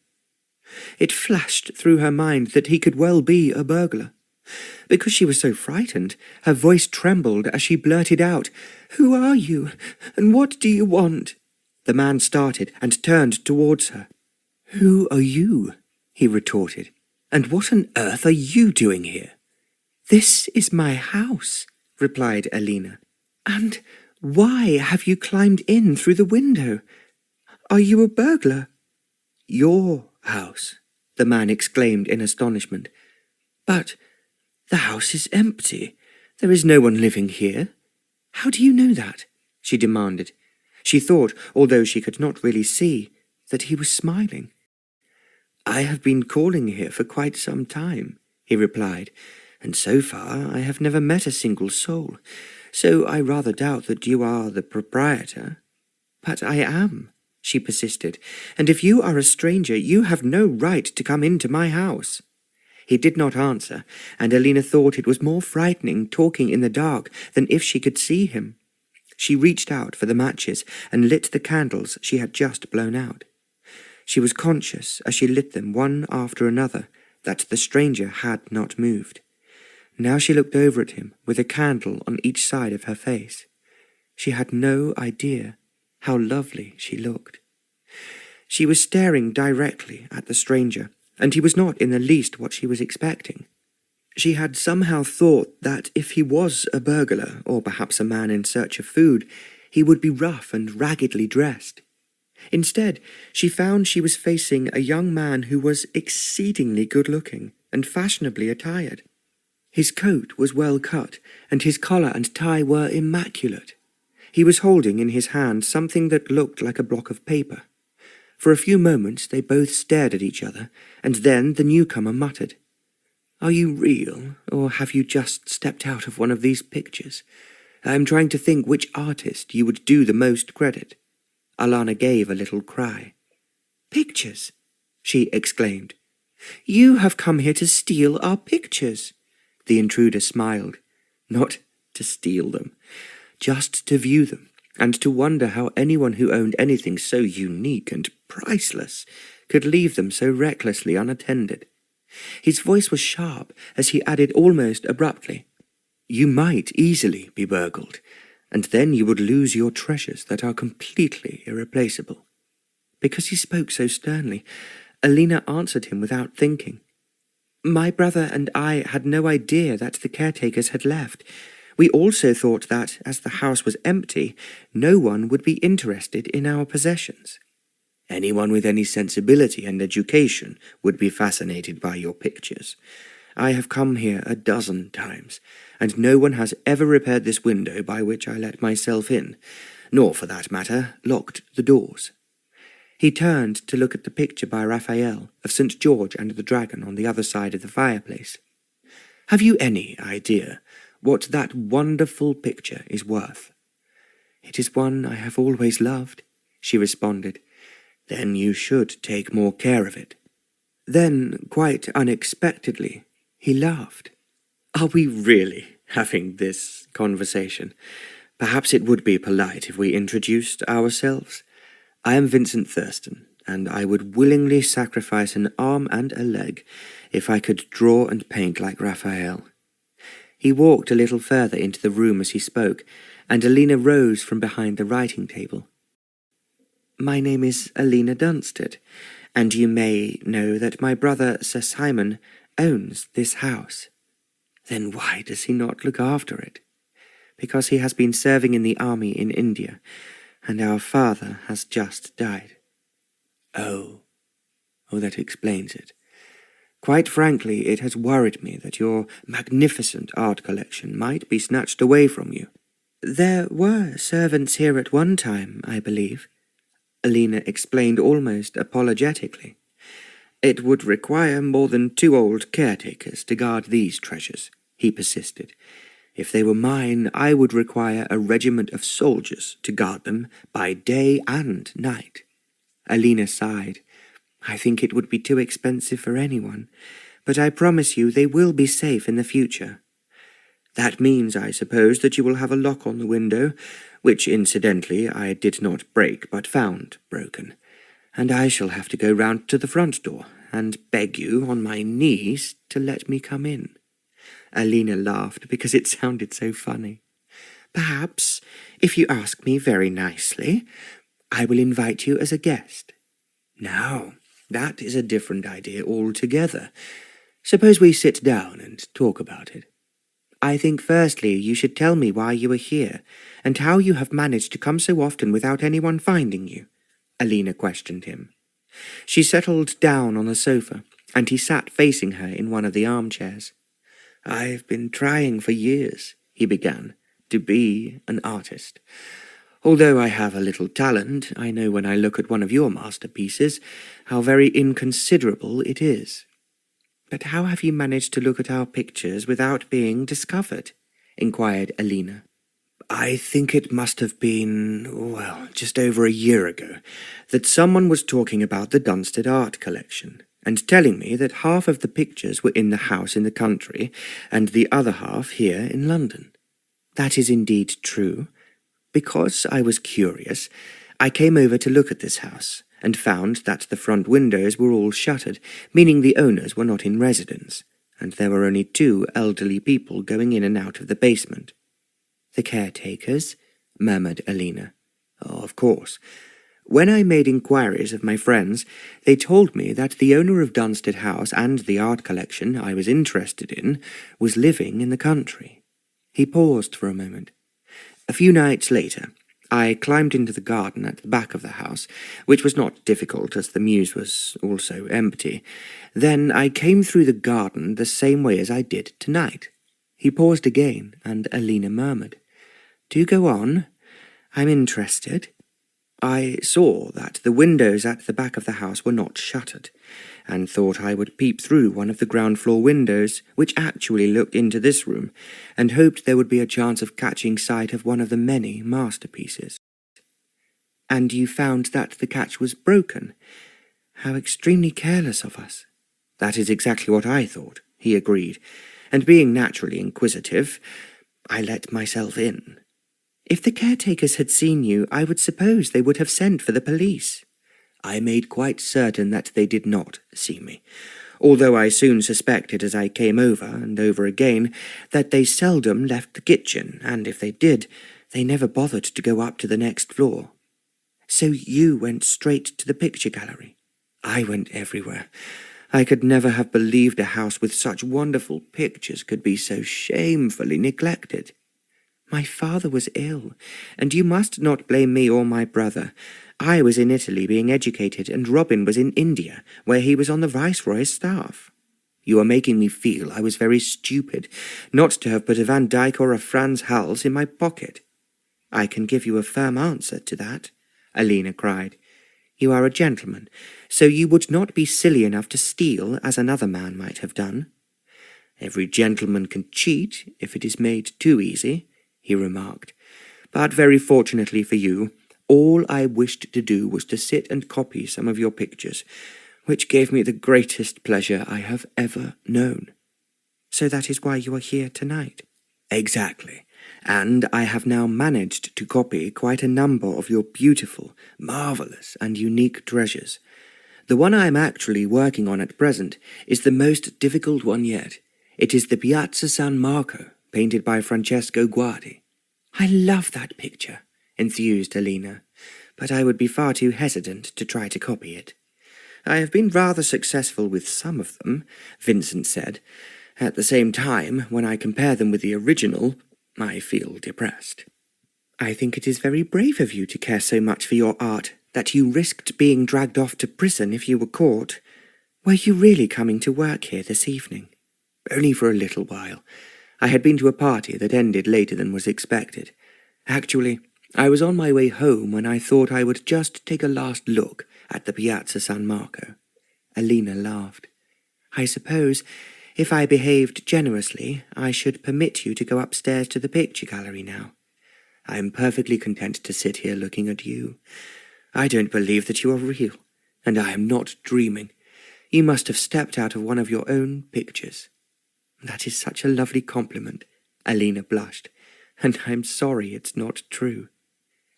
A: It flashed through her mind that he could well be a burglar. Because she was so frightened, her voice trembled as she blurted out, "Who are you, and what do you want?" The man started and turned towards her. "Who are you?" he retorted. "And what on earth are you doing here?" "This is my house," replied Alena. "And why have you climbed in through the window? Are you a burglar?" "Your house," the man exclaimed in astonishment. "But the house is empty. There is no one living here." "How do you know that?" she demanded. She thought, although she could not really see, that he was smiling. "I have been calling here for quite some time," he replied, "and so far I have never met a single soul, so I rather doubt that you are the proprietor." "But I am," she persisted, "and if you are a stranger, you have no right to come into my house." He did not answer, and Alena thought it was more frightening talking in the dark than if she could see him. She reached out for the matches and lit the candles she had just blown out. She was conscious, as she lit them one after another, that the stranger had not moved. Now she looked over at him with a candle on each side of her face. She had no idea how lovely she looked. She was staring directly at the stranger, and he was not in the least what she was expecting. She had somehow thought that if he was a burglar, or perhaps a man in search of food, he would be rough and raggedly dressed. Instead, she found she was facing a young man who was exceedingly good-looking and fashionably attired. His coat was well cut, and his collar and tie were immaculate. He was holding in his hand something that looked like a block of paper. For a few moments they both stared at each other, and then the newcomer muttered, "Are you real, or have you just stepped out of one of these pictures? I am trying to think which artist you would do the most credit." Alena gave a little cry. "Pictures?" she exclaimed. "You have come here to steal our pictures." The intruder smiled. "Not to steal them, just to view them, and to wonder how anyone who owned anything so unique and priceless could leave them so recklessly unattended." His voice was sharp as he added almost abruptly, "You might easily be burgled, and then you would lose your treasures that are completely irreplaceable." Because he spoke so sternly, Alena answered him without thinking. "My brother and I had no idea that the caretakers had left. We also thought that, as the house was empty, no one would be interested in our possessions." "Anyone with any sensibility and education would be fascinated by your pictures. I have come here a dozen times, and no one has ever repaired this window by which I let myself in, nor, for that matter, locked the doors." He turned to look at the picture by Raphael of St. George and the Dragon on the other side of the fireplace. "Have you any idea what that wonderful picture is worth?" "It is one I have always loved," she responded. "Then you should take more care of it." Then, quite unexpectedly, he laughed. "Are we really having this conversation? Perhaps it would be polite if we introduced ourselves. I am Vincent Thurston, and I would willingly sacrifice an arm and a leg if I could draw and paint like Raphael." He walked a little further into the room as he spoke, and Alena rose from behind the writing table. "My name is Alena Dunstead, and you may know that my brother Sir Simon owns this house." "Then why does he not look after it?" "Because he has been serving in the army in India, and our father has just died." Oh, that explains it. Quite frankly, it has worried me that your magnificent art collection might be snatched away from you." "There were servants here at one time, I believe," Alena explained almost apologetically. "It would require more than 2 old caretakers to guard these treasures," he persisted. "If they were mine, I would require a regiment of soldiers to guard them by day and night." Alena sighed. "I think it would be too expensive for anyone, but I promise you they will be safe in the future." "That means, I suppose, that you will have a lock on the window, which, incidentally, I did not break but found broken.
B: and I shall have to go round to the front door and beg you on my knees to let me come in."
A: Alena laughed because it sounded so funny. "Perhaps, if you ask me very nicely, I will invite you as a guest."
B: "Now, that is a different idea altogether. Suppose we sit down and talk about it."
A: "I think firstly you should tell me why you are here, and how you have managed to come so often without anyone finding you," Alena questioned him. She settled down on the sofa, and he sat facing her in one of the armchairs.
B: "I've been trying for years," he began, "to be an artist. Although I have a little talent, I know when I look at one of your masterpieces how very inconsiderable it is."
A: "But how have you managed to look at our pictures without being discovered?" inquired Alena.
B: "I think it must have been, just over a year ago, that someone was talking about the Dunstead art collection, and telling me that half of the pictures were in the house in the country, and the other half here in London."
A: "That is indeed true. Because I was curious, I came over to look at this house, and found that the front windows were all shuttered, meaning the owners were not in residence, and there were only 2 elderly people going in and out of the basement." "The caretakers?" murmured Alena.
B: "Oh, of course.
A: When I made inquiries of my friends, they told me that the owner of Dunstead House and the art collection I was interested in was living in the country." He paused for a moment. "A few nights later, I climbed into the garden at the back of the house, which was not difficult as the mews was also empty. Then I came through the garden the same way as I did tonight." He paused again, and Alena murmured, "Do go on. I'm interested." "I saw that the windows at the back of the house were not shuttered, and thought I would peep through one of the ground floor windows, which actually looked into this room, and hoped there would be a chance of catching sight of one of the many masterpieces." "And you found that the catch was broken? How extremely careless of us."
B: "That is exactly what I thought," he agreed, "and being naturally inquisitive, I let myself in."
A: "If the caretakers had seen you, I would suppose they would have sent for the police."
B: "I made quite certain that they did not see me, although I soon suspected as I came over and over again that they seldom left the kitchen, and if they did, they never bothered to go up to the next floor."
A: "So you went straight to the picture gallery?"
B: "I went everywhere. I could never have believed a house with such wonderful pictures could be so shamefully neglected."
A: "My father was ill, and you must not blame me or my brother. I was in Italy being educated, and Robin was in India, where he was on the Viceroy's staff."
B: "You are making me feel I was very stupid not to have put a Van Dyck or a Frans Hals in my pocket."
A: "I can give you a firm answer to that," Alena cried. "You are a gentleman, so you would not be silly enough to steal as another man might have done."
B: "Every gentleman can cheat if it is made too easy," he remarked. "But very fortunately for you, all I wished to do was to sit and copy some of your pictures, which gave me the greatest pleasure I have ever known."
A: "So that is why you are here tonight?"
B: "Exactly. And I have now managed to copy quite a number of your beautiful, marvellous, and unique treasures. The one I am actually working on at present is the most difficult one yet. It is the Piazza San Marco, painted by Francesco Guardi."
A: "I love that picture," enthused Alena, "but I would be far too hesitant to try to copy it."
B: "I have been rather successful with some of them," Vincent said. "At the same time, when I compare them with the original, I feel depressed."
A: "I think it is very brave of you to care so much for your art that you risked being dragged off to prison if you were caught. Were you really coming to work here this evening?"
B: "Only for a little while. I had been to a party that ended later than was expected. Actually, I was on my way home when I thought I would just take a last look at the Piazza San Marco."
A: Alena laughed. "I suppose, if I behaved generously, I should permit you to go upstairs to the picture gallery now."
B: "I am perfectly content to sit here looking at you. I don't believe that you are real, and I am not dreaming. You must have stepped out of one of your own pictures."
A: "That is such a lovely compliment," Alena blushed, "and I'm sorry it's not true."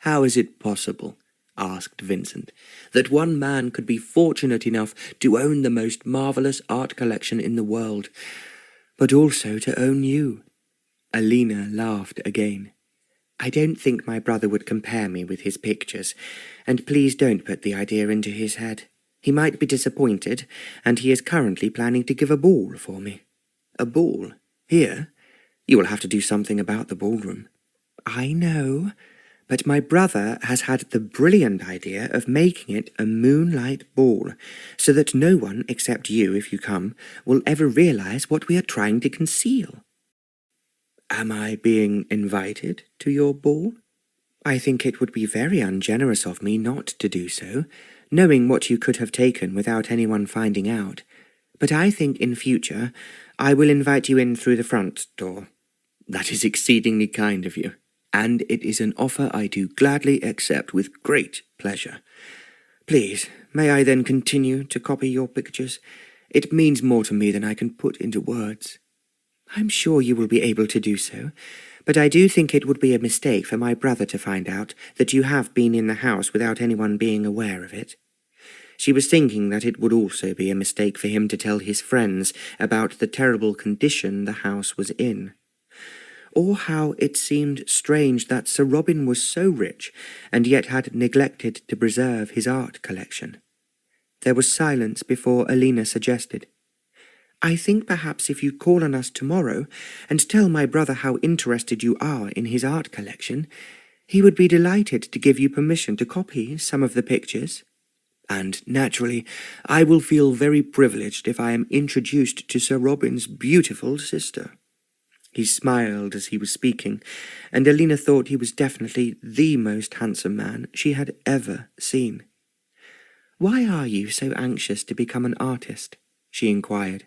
B: "How is it possible?" asked Vincent, "that one man could be fortunate enough to own the most marvellous art collection in the world, but also to own you?"
A: Alena laughed again. "I don't think my brother would compare me with his pictures, and please don't put the idea into his head. He might be disappointed, and he is currently planning to give a ball for me."
B: "A ball? Here? You will have to do something about the ballroom."
A: "I know, but my brother has had the brilliant idea of making it a moonlight ball, so that no one, except you if you come, will ever realize what we are trying to conceal."
B: "Am I being invited to your ball?"
A: "I think it would be very ungenerous of me not to do so, knowing what you could have taken without anyone finding out. But I think in future I will invite you in through the front door."
B: "That is exceedingly kind of you, and it is an offer I do gladly accept with great pleasure.
A: Please, may I then continue to copy your pictures? It means more to me than I can put into words." "I'm sure you will be able to do so, but I do think it would be a mistake for my brother to find out that you have been in the house without anyone being aware of it." She was thinking that it would also be a mistake for him to tell his friends about the terrible condition the house was in, or how it seemed strange that Sir Robin was so rich and yet had neglected to preserve his art collection. There was silence before Alena suggested, "I think perhaps if you call on us tomorrow and tell my brother how interested you are in his art collection, he would be delighted to give you permission to copy some of the pictures."
B: "And naturally, I will feel very privileged if I am introduced to Sir Robin's beautiful sister."
A: He smiled as he was speaking, and Alena thought he was definitely the most handsome man she had ever seen. "Why are you so anxious to become an artist?" she inquired.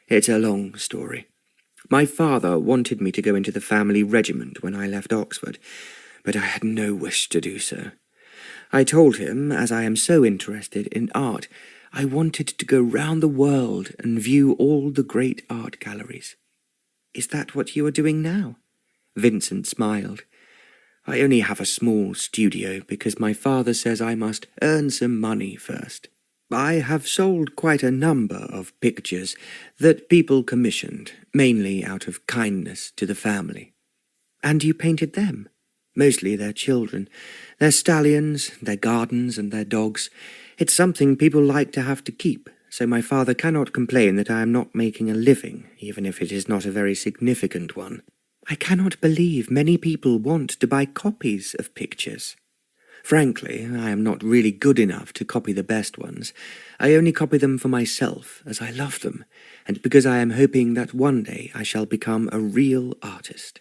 B: "It's a long story. My father wanted me to go into the family regiment when I left Oxford, but I had no wish to do so. I told him, as I am so interested in art, I wanted to go round the world and view all the great art galleries."
A: "Is that what you are doing now?"
B: Vincent smiled. "I only have a small studio because my father says I must earn some money first. I have sold quite a number of pictures that people commissioned, mainly out of kindness to the family."
A: "And you painted them?"
B: "Mostly their children, their stallions, their gardens and their dogs. It's something people like to have to keep, so my father cannot complain that I am not making a living, even if it is not a very significant one."
A: "I cannot believe many people want to buy copies of pictures."
B: "Frankly, I am not really good enough to copy the best ones. I only copy them for myself, as I love them, and because I am hoping that one day I shall become a real artist."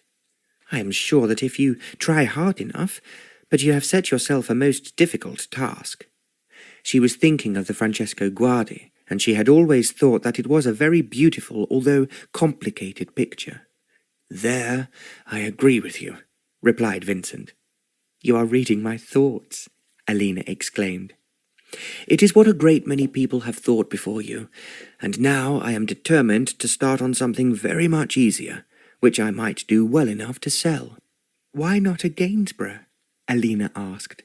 A: "I am sure that if you try hard enough, but you have set yourself a most difficult task." She was thinking of the Francesco Guardi, and she had always thought that it was a very beautiful, although complicated picture.
B: "There I agree with you," replied Vincent.
A: "You are reading my thoughts," Alena exclaimed.
B: "It is what a great many people have thought before you, and now I am determined to start on something very much easier, which I might do well enough to sell."
A: "Why not a Gainsborough?" Alena asked.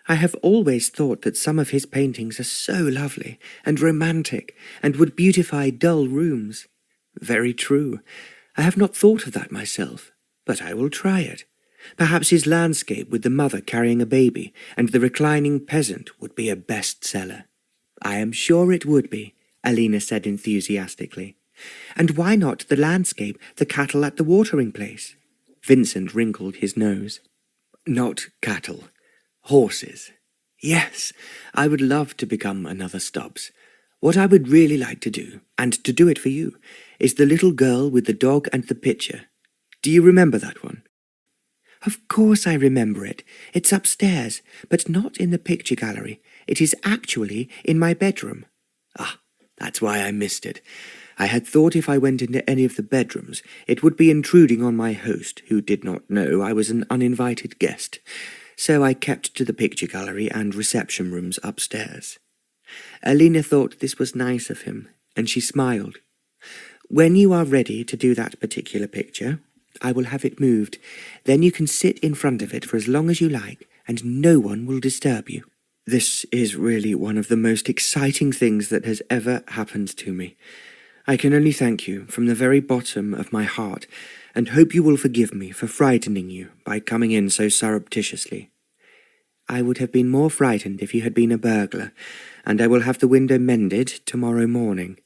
A: "I have always thought that some of his paintings are so lovely and romantic and would beautify dull rooms."
B: "Very true. I have not thought of that myself, but I will try it. Perhaps his landscape with the mother carrying a baby and the reclining peasant would be a bestseller."
A: "I am sure it would be," Alena said enthusiastically. "And why not the landscape, the cattle at the watering place?" Vincent wrinkled his nose.
B: "Not cattle. Horses. Yes, I would love to become another Stubbs. What I would really like to do, and to do it for you, is the little girl with the dog and the pitcher. Do you remember that one?"
A: "Of course I remember it. It's upstairs, but not in the picture gallery. It is actually in my bedroom."
B: "Ah, that's why I missed it. I had thought if I went into any of the bedrooms, it would be intruding on my host, who did not know I was an uninvited guest. So I kept to the picture gallery and reception rooms upstairs."
A: Alena thought this was nice of him, and she smiled. "When you are ready to do that particular picture, I will have it moved. Then you can sit in front of it for as long as you like, and no one will disturb you. This is really one of the most exciting things that has ever happened to me. I can only thank you from the very bottom of my heart, and hope you will forgive me for frightening you by coming in so surreptitiously. I would have been more frightened if you had been a burglar, and I will have the window mended tomorrow morning.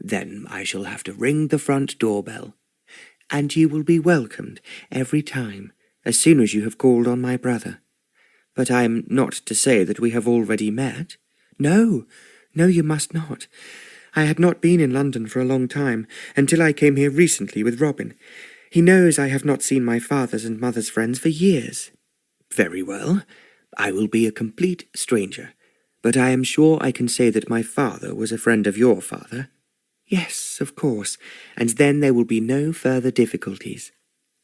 A: Then I shall have to ring the front doorbell, and you will be welcomed every time, as soon as you have called on my brother. But I am not to say that we have already met. No, you must not. I had not been in London for a long time, until I came here recently with Robin. He knows I have not seen my father's and mother's friends for years. Very well. I will be a complete stranger, but I am sure I can say that my father was a friend of your father. Yes, of course, and then there will be no further difficulties.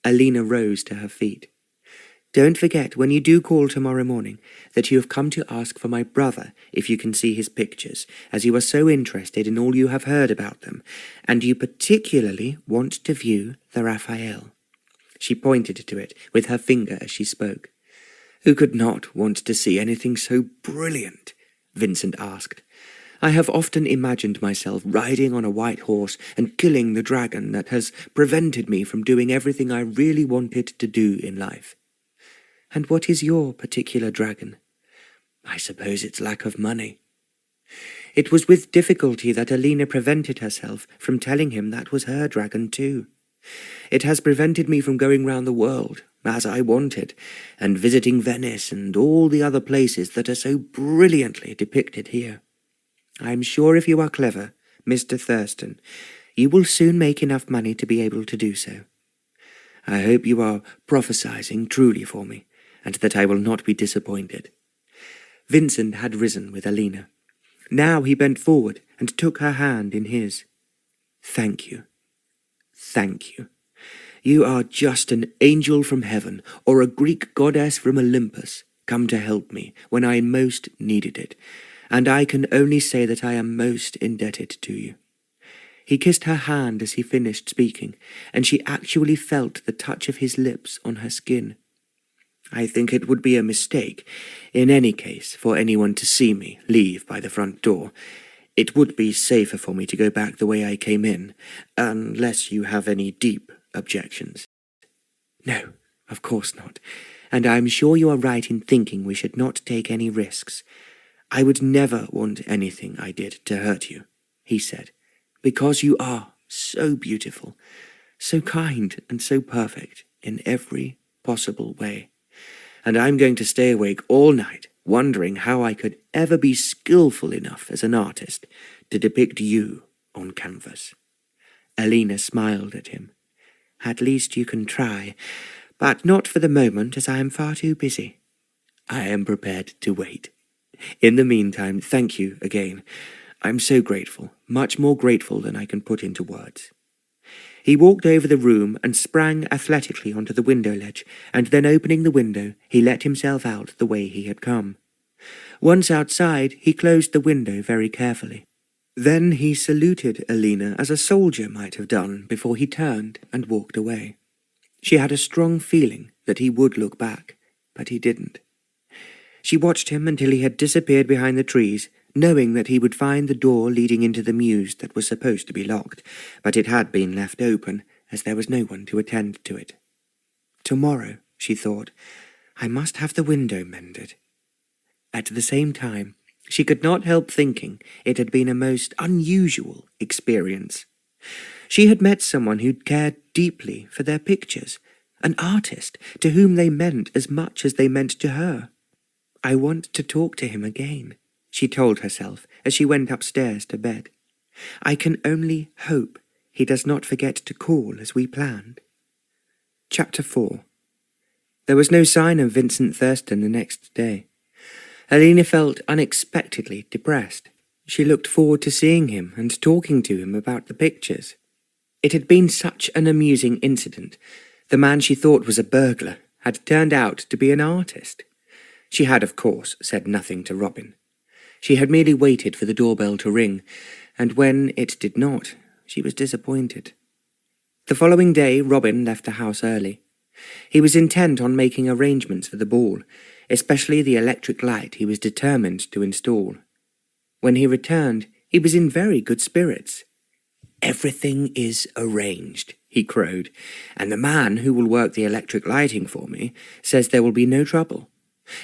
A: Alena rose to her feet. Don't forget, when you do call tomorrow morning, that you have come to ask for my brother if you can see his pictures, as you are so interested in all you have heard about them, and you particularly want to view the Raphael. She pointed to it with her finger as she spoke. Who could not want to see anything so brilliant? Vincent asked. I have often imagined myself riding on a white horse and killing the dragon that has prevented me from doing everything I really wanted to do in life. And what is your particular dragon? I suppose it's lack of money. It was with difficulty that Alena prevented herself from telling him that was her dragon too. It has prevented me from going round the world, as I wanted, and visiting Venice and all the other places that are so brilliantly depicted here. I am sure if you are clever, Mr. Thurston, you will soon make enough money to be able to do so. I hope you are prophesying truly for me, and that I will not be disappointed. Vincent had risen with Alena. Now he bent forward and took her hand in his. Thank you. Thank you. You are just an angel from heaven, or a Greek goddess from Olympus, come to help me when I most needed it, and I can only say that I am most indebted to you. He kissed her hand as he finished speaking, and she actually felt the touch of his lips on her skin. I think it would be a mistake, in any case, for anyone to see me leave by the front door. It would be safer for me to go back the way I came in, unless you have any deep objections. No, of course not, and I am sure you are right in thinking we should not take any risks. I would never want anything I did to hurt you, he said, because you are so beautiful, so kind and so perfect in every possible way. And I'm going to stay awake all night, wondering how I could ever be skillful enough as an artist to depict you on canvas. Alena smiled at him. At least you can try, but not for the moment, as I am far too busy. I am prepared to wait. In the meantime, thank you again. I'm so grateful, much more grateful than I can put into words. He walked over the room and sprang athletically onto the window ledge, and then opening the window, he let himself out the way he had come. Once outside, he closed the window very carefully. Then he saluted Alena as a soldier might have done before he turned and walked away. She had a strong feeling that he would look back, but he didn't. She watched him until he had disappeared behind the trees, knowing that he would find the door leading into the mews that was supposed to be locked, but it had been left open, as there was no one to attend to it. Tomorrow, she thought, I must have the window mended. At the same time, she could not help thinking it had been a most unusual experience. She had met someone who cared deeply for their pictures, an artist to whom they meant as much as they meant to her. I want to talk to him again, she told herself as she went upstairs to bed. I can only hope he does not forget to call as we planned. Chapter 4. There was no sign of Vincent Thurston the next day. Alena felt unexpectedly depressed. She looked forward to seeing him and talking to him about the pictures. It had been such an amusing incident. The man she thought was a burglar had turned out to be an artist. She had, of course, said nothing to Robin. She had merely waited for the doorbell to ring, and when it did not, she was disappointed. The following day, Robin left the house early. He was intent on making arrangements for the ball. especially the electric light he was determined to install. When he returned, he was in very good spirits. "Everything is arranged," he crowed, "and the man who will work the electric lighting for me says there will be no trouble.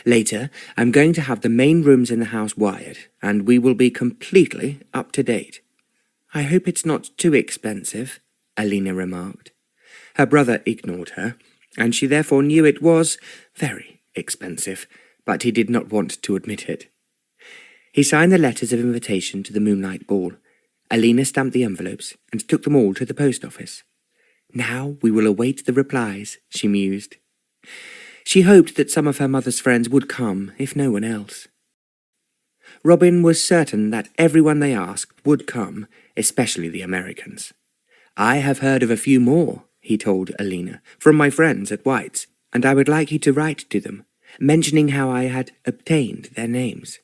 A: Later, I'm going to have the main rooms in the house wired, and we will be completely up to date." "I hope it's not too expensive," Alena remarked. Her brother ignored her, and she therefore knew it was very expensive, but he did not want to admit it. He signed the letters of invitation to the moonlight ball. Alena stamped the envelopes and took them all to the post office. "Now we will await the replies," she mused. She hoped that some of her mother's friends would come, if no one else. Robin was certain that everyone they asked would come, especially the Americans. "I have heard of a few more," he told Alena, "from my friends at White's, and I would like you to write to them, mentioning how I had obtained their names."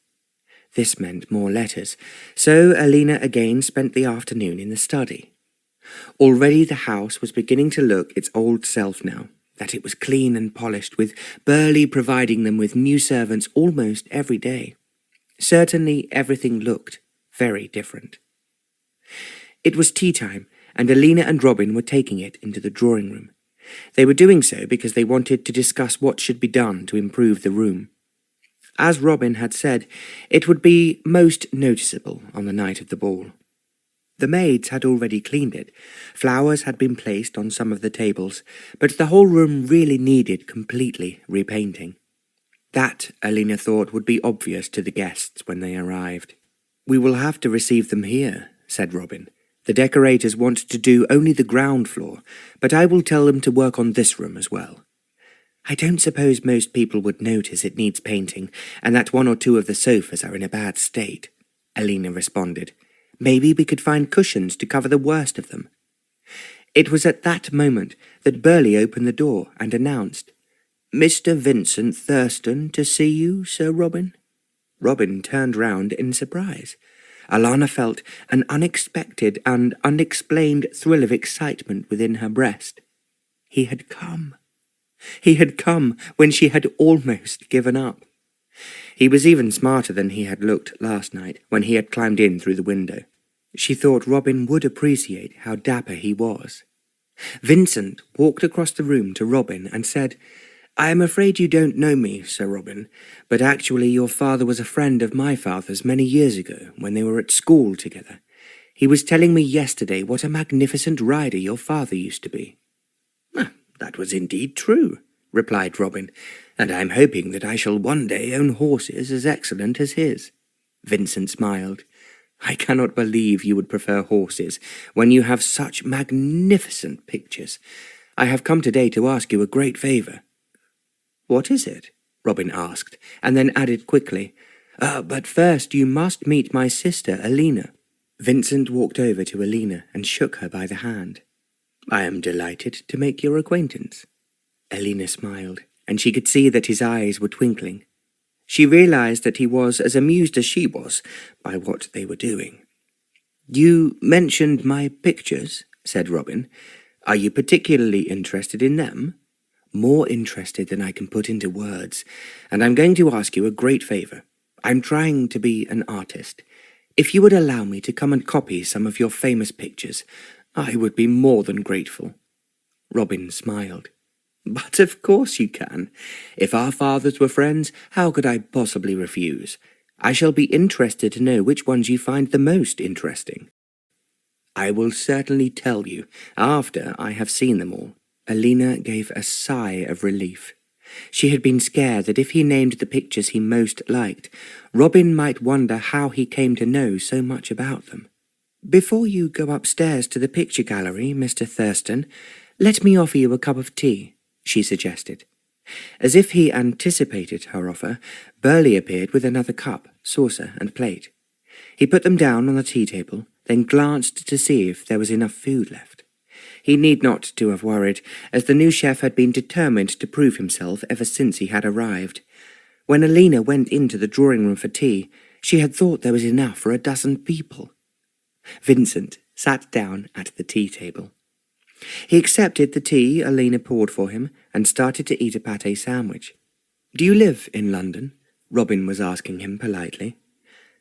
A: This meant more letters, so Alena again spent the afternoon in the study. Already the house was beginning to look its old self now, that it was clean and polished, with Burley providing them with new servants almost every day. Certainly everything looked very different. It was tea time, and Alena and Robin were taking it into the drawing room. They were doing so because they wanted to discuss what should be done to improve the room. As Robin had said, it would be most noticeable on the night of the ball. The maids had already cleaned it. Flowers had been placed on some of the tables, but the whole room really needed completely repainting. That, Alena thought, would be obvious to the guests when they arrived. "We will have to receive them here," said Robin. "The decorators want to do only the ground floor, but I will tell them to work on this room as well." "I don't suppose most people would notice it needs painting, and that one or two of the sofas are in a bad state," Alena responded. "Maybe we could find cushions to cover the worst of them." It was at that moment that Burley opened the door and announced, "Mr. Vincent Thurston to see you, Sir Robin." Robin turned round in surprise. Alena felt an unexpected and unexplained thrill of excitement within her breast. He had come. He had come when she had almost given up. He was even smarter than he had looked last night when he had climbed in through the window. She thought Robin would appreciate how dapper he was. Vincent walked across the room to Robin and said, "I am afraid you don't know me, Sir Robin, but actually your father was a friend of my father's many years ago when they were at school together. He was telling me yesterday what a magnificent rider your father used to be." "That was indeed true," replied Robin, "and I am hoping that I shall one day own horses as excellent as his." Vincent smiled. "I cannot believe you would prefer horses when you have such magnificent pictures. I have come today to ask you a great favour." "What is it?" Robin asked, and then added quickly, "But first you must meet my sister Alena." Vincent walked over to Alena and shook her by the hand. "I am delighted to make your acquaintance." Alena smiled, and she could see that his eyes were twinkling. She realized that he was as amused as she was by what they were doing. "You mentioned my pictures," said Robin. "Are you particularly interested in them?" "More interested than I can put into words, and I'm going to ask you a great favour. I'm trying to be an artist. If you would allow me to come and copy some of your famous pictures, I would be more than grateful." Robin smiled. "But of course you can. If our fathers were friends, how could I possibly refuse? I shall be interested to know which ones you find the most interesting." "I will certainly tell you after I have seen them all." Alena gave a sigh of relief. She had been scared that if he named the pictures he most liked, Robin might wonder how he came to know so much about them. "Before you go upstairs to the picture gallery, Mr. Thurston, let me offer you a cup of tea," she suggested. As if he anticipated her offer, Burley appeared with another cup, saucer, and plate. He put them down on the tea table, then glanced to see if there was enough food left. He need not to have worried, as the new chef had been determined to prove himself ever since he had arrived. When Alena went into the drawing-room for tea, she had thought there was enough for 12 people. Vincent sat down at the tea table. He accepted the tea Alena poured for him and started to eat a pâté sandwich. Do you live in London? Robin was asking him politely.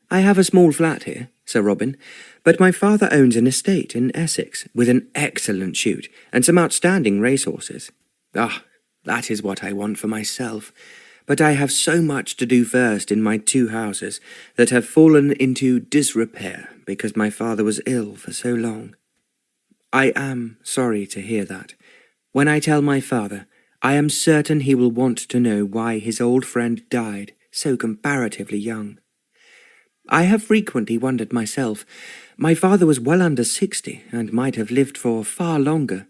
A: I have a small flat here, Sir Robin, but my father owns an estate in Essex with an excellent shoot and some outstanding racehorses. Ah, that is what I want for myself, but I have so much to do first in my 2 houses that have fallen into disrepair because my father was ill for so long. I am sorry to hear that. When I tell my father, I am certain he will want to know why his old friend died so comparatively young. I have frequently wondered myself. My father was well under 60 and might have lived for far longer,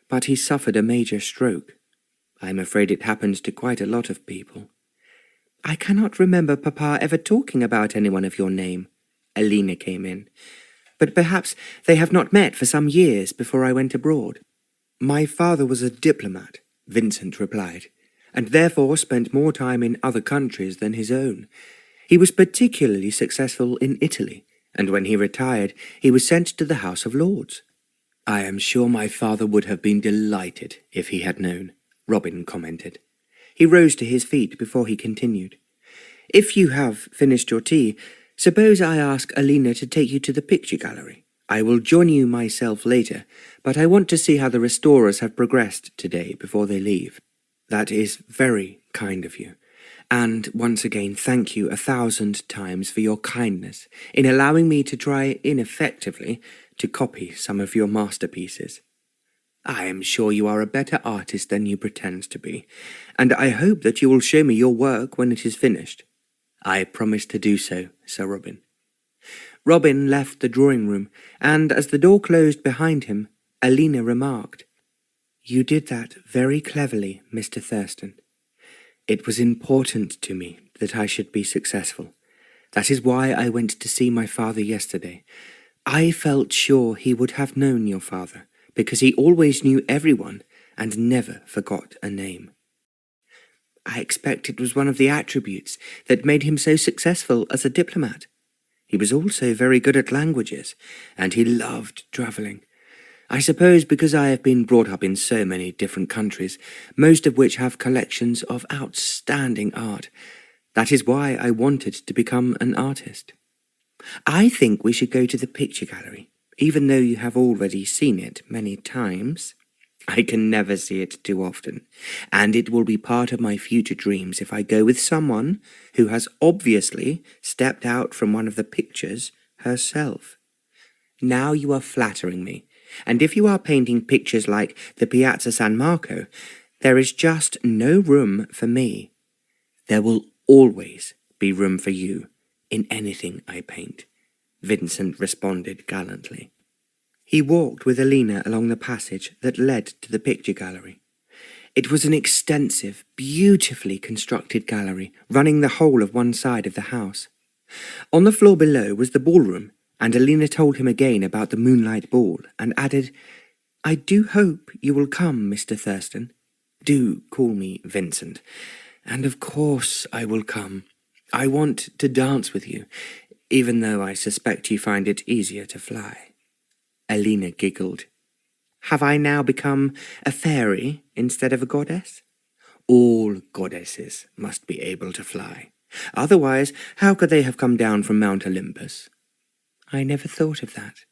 A: but he suffered a major stroke. I am afraid it happens to quite a lot of people. I cannot remember Papa ever talking about anyone of your name. Alena came in. But perhaps they have not met for some years before I went abroad. My father was a diplomat, Vincent replied, and therefore spent more time in other countries than his own. He was particularly successful in Italy, and when he retired, he was sent to the House of Lords. I am sure my father would have been delighted if he had known, Robin commented. He rose to his feet before he continued. If you have finished your tea, suppose I ask Alena to take you to the picture gallery. I will join you myself later, but I want to see how the restorers have progressed today before they leave. That is very kind of you. And once again, thank you 1,000 times for your kindness in allowing me to try ineffectively to copy some of your masterpieces. I am sure you are a better artist than you pretend to be, and I hope that you will show me your work when it is finished. I promise to do so, Sir Robin. Robin left the drawing-room, and as the door closed behind him, Alena remarked, You did that very cleverly, Mr. Thurston. It was important to me that I should be successful. That is why I went to see my father yesterday. I felt sure he would have known your father, because he always knew everyone and never forgot a name. I expect it was one of the attributes that made him so successful as a diplomat. He was also very good at languages, and he loved travelling. I suppose because I have been brought up in so many different countries, most of which have collections of outstanding art. That is why I wanted to become an artist. I think we should go to the picture gallery, even though you have already seen it many times. I can never see it too often, and it will be part of my future dreams if I go with someone who has obviously stepped out from one of the pictures herself. Now you are flattering me. And if you are painting pictures like the Piazza San Marco, there is just no room for me. There will always be room for you in anything I paint, Vincent responded gallantly. He walked with Alena along the passage that led to the picture gallery. It was an extensive, beautifully constructed gallery running the whole of one side of the house. On the floor below was the ballroom, and Alena told him again about the moonlight ball, and added, I do hope you will come, Mr. Thurston. Do call me Vincent. And of course I will come. I want to dance with you, even though I suspect you find it easier to fly. Alena giggled. Have I now become a fairy instead of a goddess? All goddesses must be able to fly. Otherwise, how could they have come down from Mount Olympus? I never thought of that.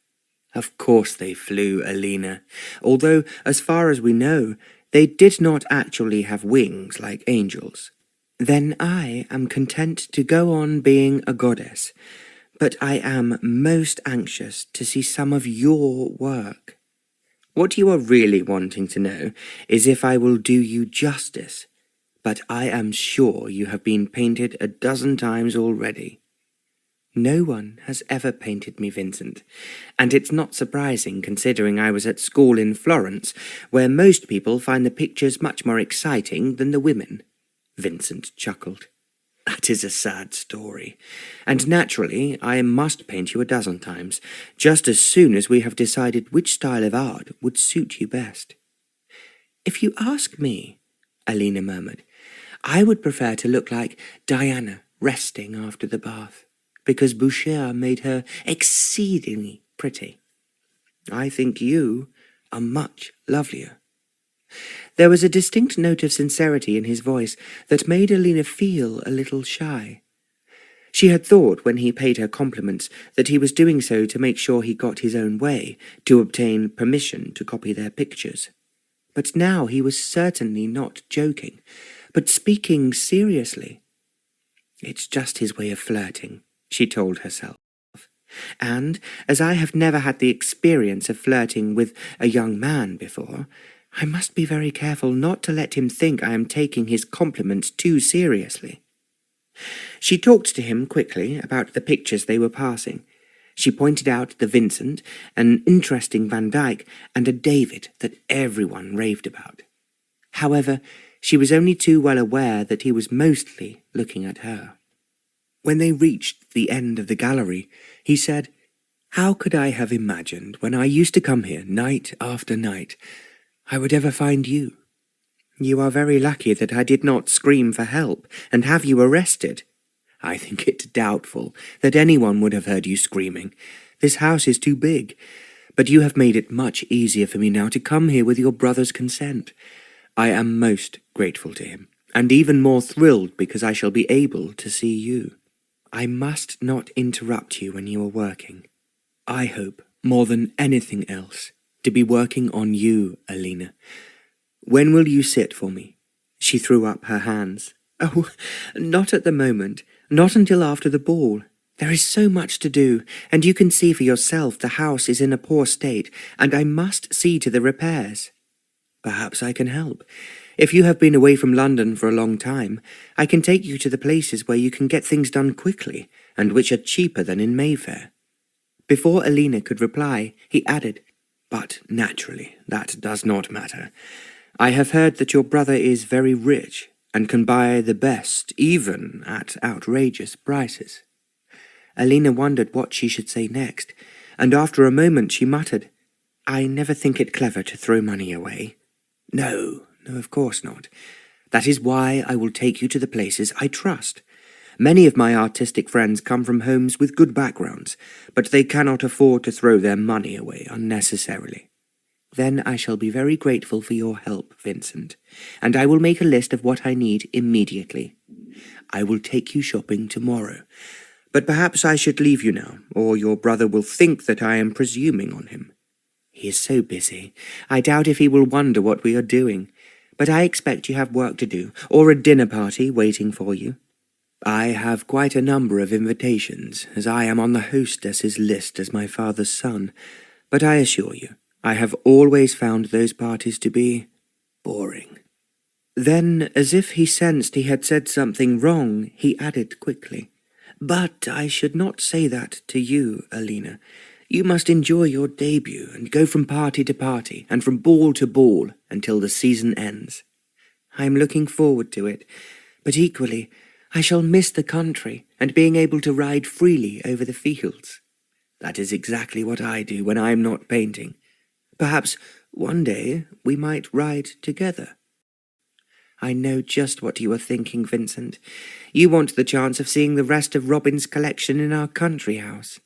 A: Of course they flew, Alena, although, as far as we know, they did not actually have wings like angels. Then I am content to go on being a goddess, but I am most anxious to see some of your work. What you are really wanting to know is if I will do you justice, but I am sure you have been painted 12 times already. No one has ever painted me, Vincent, and it's not surprising considering I was at school in Florence, where most people find the pictures much more exciting than the women. Vincent chuckled. That is a sad story, and naturally I must paint you 12 times, just as soon as we have decided which style of art would suit you best. If you ask me, Alena murmured, I would prefer to look like Diana resting after the bath, because Boucher made her exceedingly pretty. I think you are much lovelier. There was a distinct note of sincerity in his voice that made Alena feel a little shy. She had thought, when he paid her compliments, that he was doing so to make sure he got his own way, to obtain permission to copy their pictures. But now he was certainly not joking, but speaking seriously. It's just his way of flirting, she told herself. And, as I have never had the experience of flirting with a young man before, I must be very careful not to let him think I am taking his compliments too seriously. She talked to him quickly about the pictures they were passing. She pointed out the Vincent, an interesting Van Dyck, and a David that everyone raved about. However, she was only too well aware that he was mostly looking at her. When they reached the end of the gallery, he said, "How could I have imagined, when I used to come here night after night, I would ever find you? You are very lucky that I did not scream for help and have you arrested. I think it doubtful that anyone would have heard you screaming. This house is too big, but you have made it much easier for me now to come here with your brother's consent. I am most grateful to him, and even more thrilled because I shall be able to see you. I must not interrupt you when you are working. I hope, more than anything else, to be working on you, Alena. When will you sit for me?" She threw up her hands. "Oh, not at the moment. Not until after the ball. There is so much to do, and you can see for yourself the house is in a poor state, and I must see to the repairs. Perhaps I can help. If you have been away from London for a long time, I can take you to the places where you can get things done quickly, and which are cheaper than in Mayfair." Before Alena could reply, he added, "But naturally, that does not matter. I have heard that your brother is very rich, and can buy the best, even at outrageous prices." Alena wondered what she should say next, and after a moment she muttered, "I never think it clever to throw money away." No, of course not. That is why I will take you to the places I trust. Many of my artistic friends come from homes with good backgrounds, but they cannot afford to throw their money away unnecessarily. Then I shall be very grateful for your help, Vincent, and I will make a list of what I need immediately. I will take you shopping tomorrow, but perhaps I should leave you now, or your brother will think that I am presuming on him. He is so busy, I doubt if he will wonder what we are doing, but I expect you have work to do, or a dinner party waiting for you. I have quite a number of invitations, as I am on the hostess's list as my father's son, but I assure you, I have always found those parties to be boring." Then, as if he sensed he had said something wrong, he added quickly, "But I should not say that to you, Alena. You must enjoy your debut and go from party to party and from ball to ball until the season ends. I am looking forward to it, but equally I shall miss the country and being able to ride freely over the fields. That is exactly what I do when I am not painting. Perhaps one day we might ride together." "I know just what you are thinking, Vincent. You want the chance of seeing the rest of Robin's collection in our country house.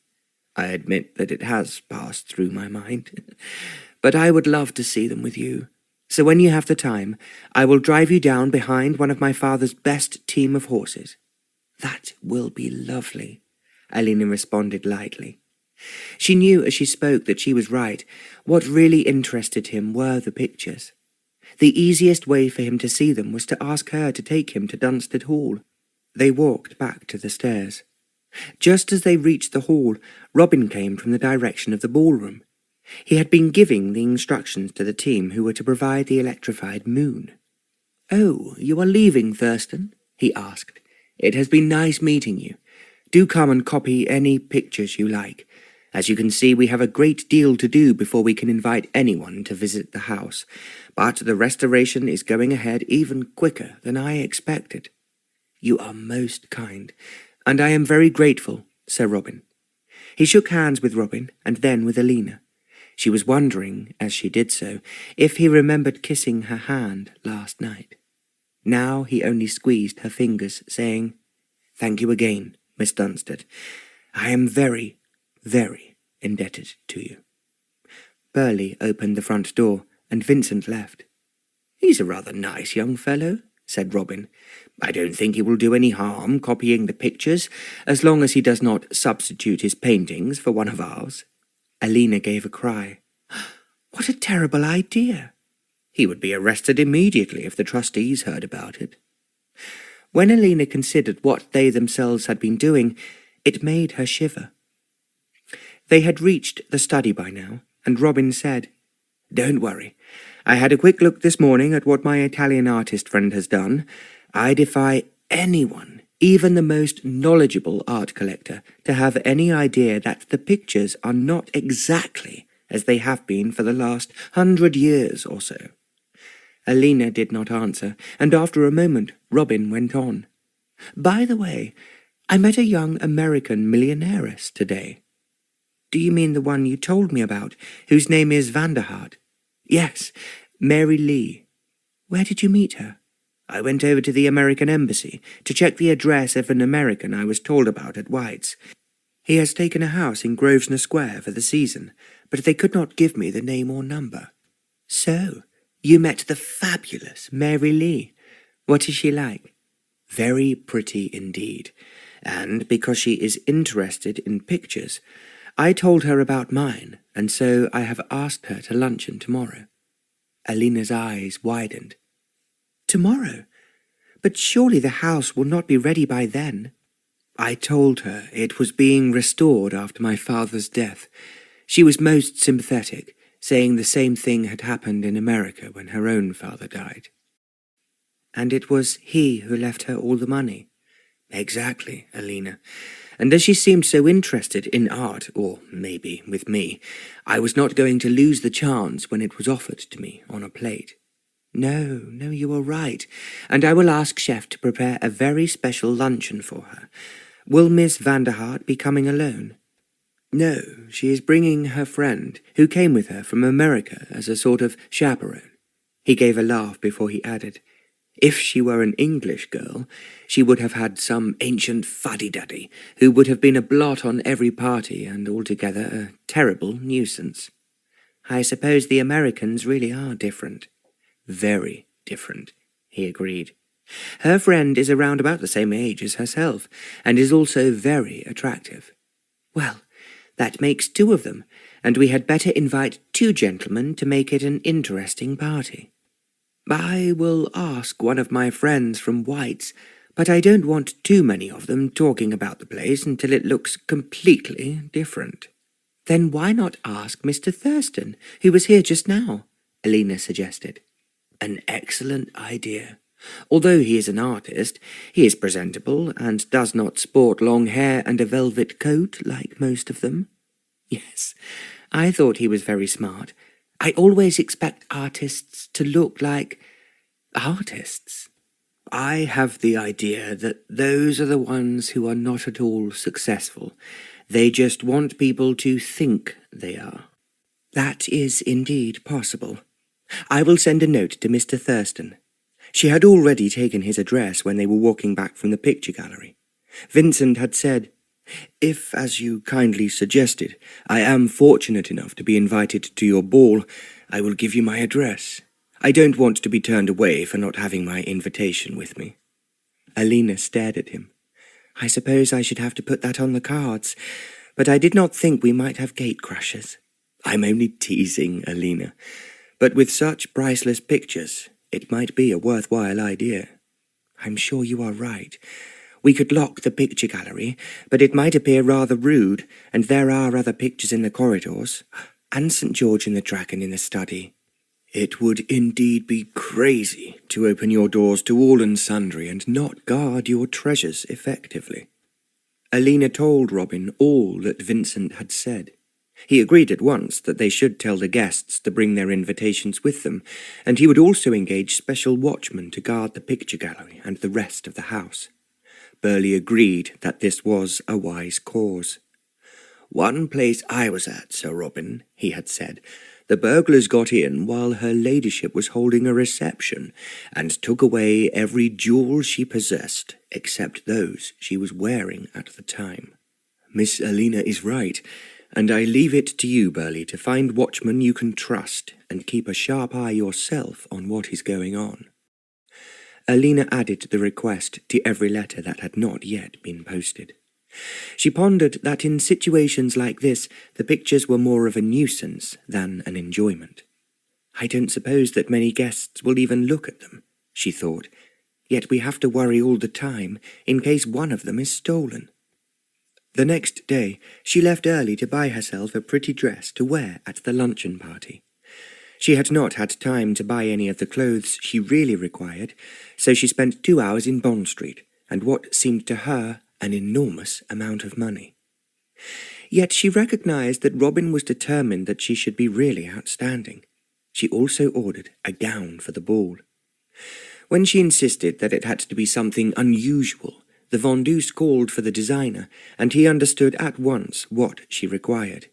A: I admit that it has passed through my mind, but I would love to see them with you. So when you have the time, I will drive you down behind one of my father's best team of horses." "That will be lovely," Alena responded lightly. She knew as she spoke that she was right. What really interested him were the pictures. The easiest way for him to see them was to ask her to take him to Dunstead Hall. They walked back to the stairs. Just as they reached the hall, Robin came from the direction of the ballroom. He had been giving the instructions to the team who were to provide the electrified moon. "Oh, you are leaving, Thurston?" he asked. "It has been nice meeting you. Do come and copy any pictures you like. As you can see, we have a great deal to do before we can invite anyone to visit the house, but the restoration is going ahead even quicker than I expected." "You are most kind, and I am very grateful, Sir Robin." He shook hands with Robin and then with Alena. She was wondering, as she did so, if he remembered kissing her hand last night. Now he only squeezed her fingers, saying, "Thank you again, Miss Dunstead. I am very, very indebted to you." Burley opened the front door, and Vincent left.
B: "He's a rather nice young fellow," said Robin. "I don't think he will do any harm copying the pictures, as long as he does not substitute his paintings for one of ours."
A: Alena gave a cry. "What a terrible idea!"
B: "He would be arrested immediately if the trustees heard about it."
A: When Alena considered what they themselves had been doing, it made her shiver. They had reached the study by now, and Robin said, "Don't worry. I had a quick look this morning at what my Italian artist friend has done. I defy anyone, even the most knowledgeable art collector, to have any idea that the pictures are not exactly as they have been for the last 100 years or so." Alena did not answer, and after a moment Robin went on. "By the way, I met a young American millionairess today." "Do you mean the one you told me about, whose name is Vanderhart?" "Yes, Mary Lee." "Where did you meet her?" "I went over to the American Embassy to check the address of an American I was told about at White's. He has taken a house in Grosvenor Square for the season, but they could not give me the name or number." "So, you met the fabulous Mary Lee. What is she like?" "Very pretty indeed, and because she is interested in pictures, I told her about mine, and so I have asked her to luncheon tomorrow." Alena's eyes widened. "Tomorrow? But surely the house will not be ready by then." "I told her it was being restored after my father's death. She was most sympathetic, saying the same thing had happened in America when her own father died." "And it was he who left her all the money?" "Exactly, Alena. And as she seemed so interested in art, or maybe with me, I was not going to lose the chance when it was offered to me on a plate." No, you are right, and I will ask Chef to prepare a very special luncheon for her. Will Miss Vanderhart be coming alone?" "No, she is bringing her friend, who came with her from America as a sort of chaperone." He gave a laugh before he added, "If she were an English girl, she would have had some ancient fuddy-duddy who would have been a blot on every party and altogether a terrible nuisance." "I suppose the Americans really are different." "Very different," he agreed. "Her friend is around about the same age as herself, and is also very attractive." "Well, that makes 2 of them, and we had better invite 2 gentlemen to make it an interesting party." "I will ask one of my friends from White's, but I don't want too many of them talking about the place until it looks completely different." "Then why not ask Mr. Thurston, who was here just now?" Alena suggested. "An excellent idea. Although he is an artist, he is presentable and does not sport long hair and a velvet coat like most of them." "Yes, I thought he was very smart. I always expect artists to look like artists." "I have the idea that those are the ones who are not at all successful. They just want people to think they are." "That is indeed possible. I will send a note to Mr. Thurston." She had already taken his address when they were walking back from the picture gallery. Vincent had said, "If, as you kindly suggested, I am fortunate enough to be invited to your ball, I will give you my address. I don't want to be turned away for not having my invitation with me." Alena stared at him. "I suppose I should have to put that on the cards, but I did not think we might have gate crashers." "I'm only teasing, Alena. But with such priceless pictures, it might be a worthwhile idea." "I'm sure you are right. We could lock the picture gallery, but it might appear rather rude, and there are other pictures in the corridors, and St. George and the Dragon in the study." "It would indeed be crazy to open your doors to all and sundry and not guard your treasures effectively." Alena told Robin all that Vincent had said. He agreed at once that they should tell the guests to bring their invitations with them, and he would also engage special watchmen to guard the picture gallery and the rest of the house. Burley agreed that this was a wise cause. "One place I was at, Sir Robin," he had said, "the burglars got in while her ladyship was holding a reception, and took away every jewel she possessed, except those she was wearing at the time." "Miss Alena is right. and I leave it to you, Burley, to find watchmen you can trust and keep a sharp eye yourself on what is going on." Alena added the request to every letter that had not yet been posted. She pondered that in situations like this, the pictures were more of a nuisance than an enjoyment. "I don't suppose that many guests will even look at them," she thought, "yet we have to worry all the time in case one of them is stolen." The next day, she left early to buy herself a pretty dress to wear at the luncheon party. She had not had time to buy any of the clothes she really required, so she spent 2 hours in Bond Street, and what seemed to her an enormous amount of money. Yet she recognized that Robin was determined that she should be really outstanding. She also ordered a gown for the ball. When she insisted that it had to be something unusual, the vendeuse called for the designer, and he understood at once what she required.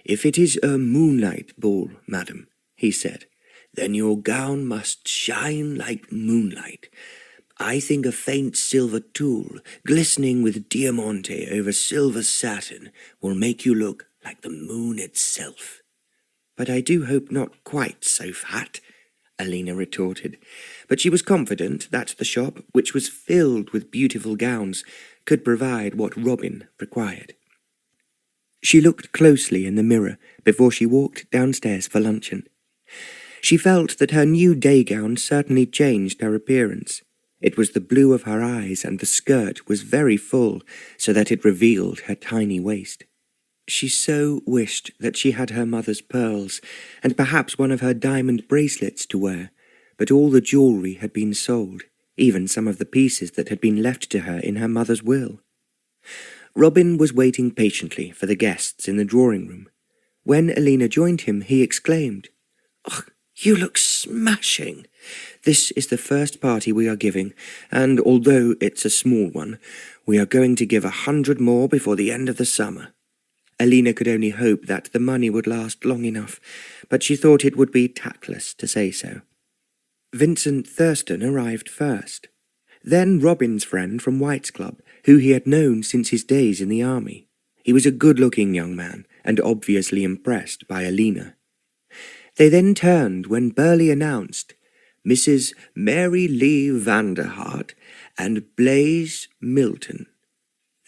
A: "If it is a moonlight ball, madam," he said, "then your gown must shine like moonlight. I think a faint silver tulle, glistening with diamante over silver satin, will make you look like the moon itself." "But I do hope not quite so fat," Alena retorted, but she was confident that the shop, which was filled with beautiful gowns, could provide what Robin required. She looked closely in the mirror before she walked downstairs for luncheon. She felt that her new day gown certainly changed her appearance. It was the blue of her eyes, and the skirt was very full, so that it revealed her tiny waist. She so wished that she had her mother's pearls, and perhaps one of her diamond bracelets to wear, but all the jewellery had been sold, even some of the pieces that had been left to her in her mother's will. Robin was waiting patiently for the guests in the drawing-room. When Alena joined him, he exclaimed, "Oh, you look smashing! This is the first party we are giving, and although it's a small one, we are going to give 100 more before the end of the summer." Alena could only hope that the money would last long enough, but she thought it would be tactless to say so. Vincent Thurston arrived first. Then Robin's friend from White's Club, who he had known since his days in the army. He was a good-looking young man, and obviously impressed by Alena. They then turned when Burley announced Mrs. Mary Lee Vanderhart and Blaise Milton.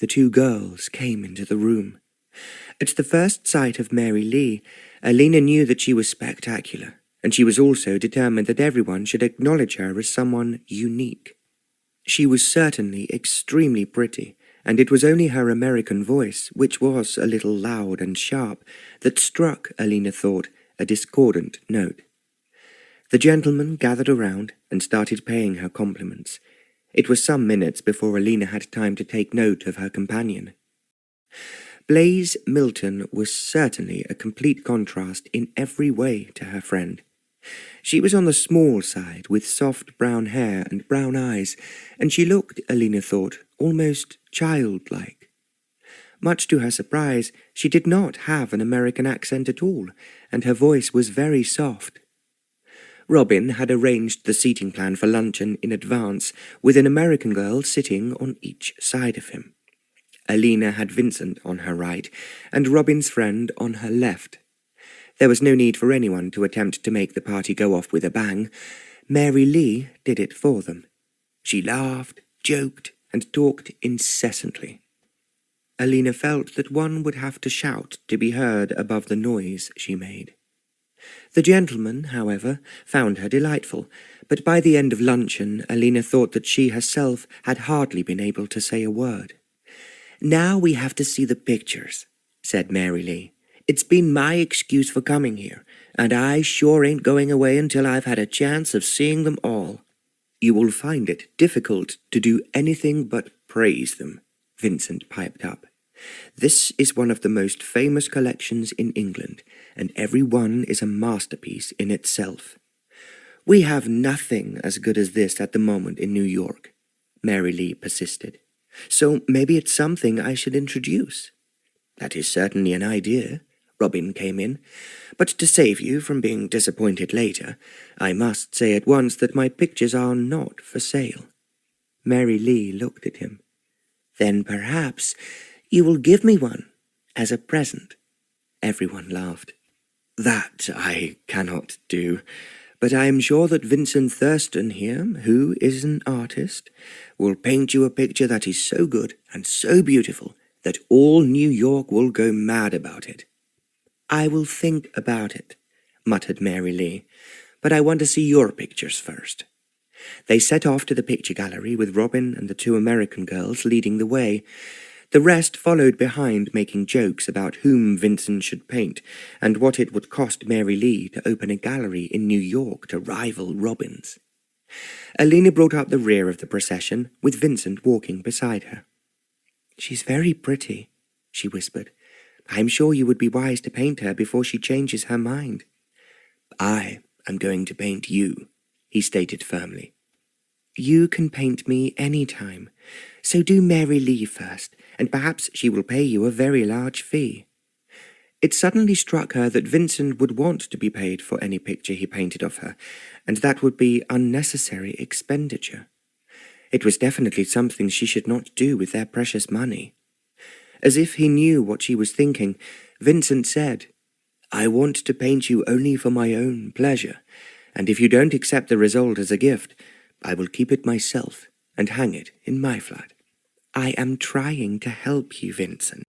A: The two girls came into the room. At the first sight of Mary Lee, Alena knew that she was spectacular, and she was also determined that everyone should acknowledge her as someone unique. She was certainly extremely pretty, and it was only her American voice, which was a little loud and sharp, that struck, Alena thought, a discordant note. The gentlemen gathered around and started paying her compliments. It was some minutes before Alena had time to take note of her companion. Blaise Milton was certainly a complete contrast in every way to her friend. She was on the small side, with soft brown hair and brown eyes, and she looked, Alena thought, almost childlike. Much to her surprise, she did not have an American accent at all, and her voice was very soft. Robin had arranged the seating plan for luncheon in advance, with an American girl sitting on each side of him. Alena had Vincent on her right, and Robin's friend on her left. There was no need for anyone to attempt to make the party go off with a bang. Mary Lee did it for them. She laughed, joked, and talked incessantly. Alena felt that one would have to shout to be heard above the noise she made. The gentlemen, however, found her delightful, but by the end of luncheon Alena thought that she herself had hardly been able to say a word. "Now we have to see the pictures," said Mary Lee. "It's been my excuse for coming here, and I sure ain't going away until I've had a chance of seeing them all." "You will find it difficult to do anything but praise them," Vincent piped up. "This is one of the most famous collections in England, and every one is a masterpiece in itself." "We have nothing as good as this at the moment in New York," Mary Lee persisted. "So maybe it's something I should introduce." "That is certainly an idea," Robin came in. "But to save you from being disappointed later, I must say at once that my pictures are not for sale." Mary Lee looked at him. "Then perhaps you will give me one,"
B: as a present. Everyone laughed. That I cannot do, but I am sure that Vincent Thurston here, who is an artist, will paint you a picture that is so good and so beautiful that all New York will go mad about it. I will think about it, muttered Mary Lee, but I want to see your pictures first. They set off to the picture gallery with Robin and the two American girls leading the way. The rest followed behind, making jokes about whom Vincent should paint and what it would cost Mary Lee to open a gallery in New York to rival Robin's. Alena brought up the rear of the procession, with Vincent walking beside her. "She's very pretty," she whispered. "I'm sure you would be wise to paint her before she changes her mind." "I am going to paint you," he stated firmly. "You can paint me any time, so do Mary Lee first, and perhaps she will pay you a very large fee." It suddenly struck her that Vincent would want to be paid for any picture he painted of her, and that would be unnecessary expenditure. It was definitely something she should not do with their precious money. As if he knew what she was thinking, Vincent said, "I want to paint you only for my own pleasure, and if you don't accept the result as a gift, I will keep it myself and hang it in my flat." "I am trying to help you, Vincent,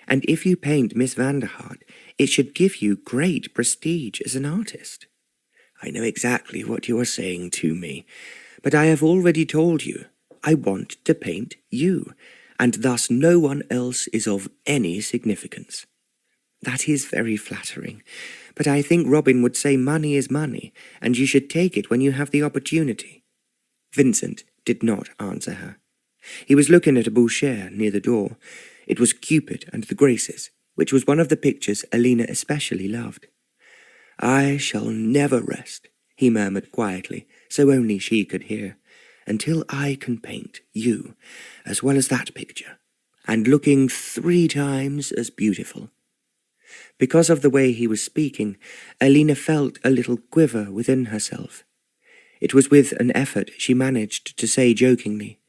B: and if you paint Miss Vanderhart, it should give you great prestige as an artist." "I know exactly what you are saying to me, but I have already told you I want to paint you, and thus no one else is of any significance." "That is very flattering, but I think Robin would say money is money, and you should take it when you have the opportunity." Vincent did not answer her. He was looking at a boucher near the door. It was Cupid and the Graces, which was one of the pictures Alena especially loved. "I shall never rest," he murmured quietly, so only she could hear, "until I can paint you, as well as that picture, and looking 3 times as beautiful." Because of the way he was speaking, Alena felt a little quiver within herself. It was with an effort she managed to say jokingly,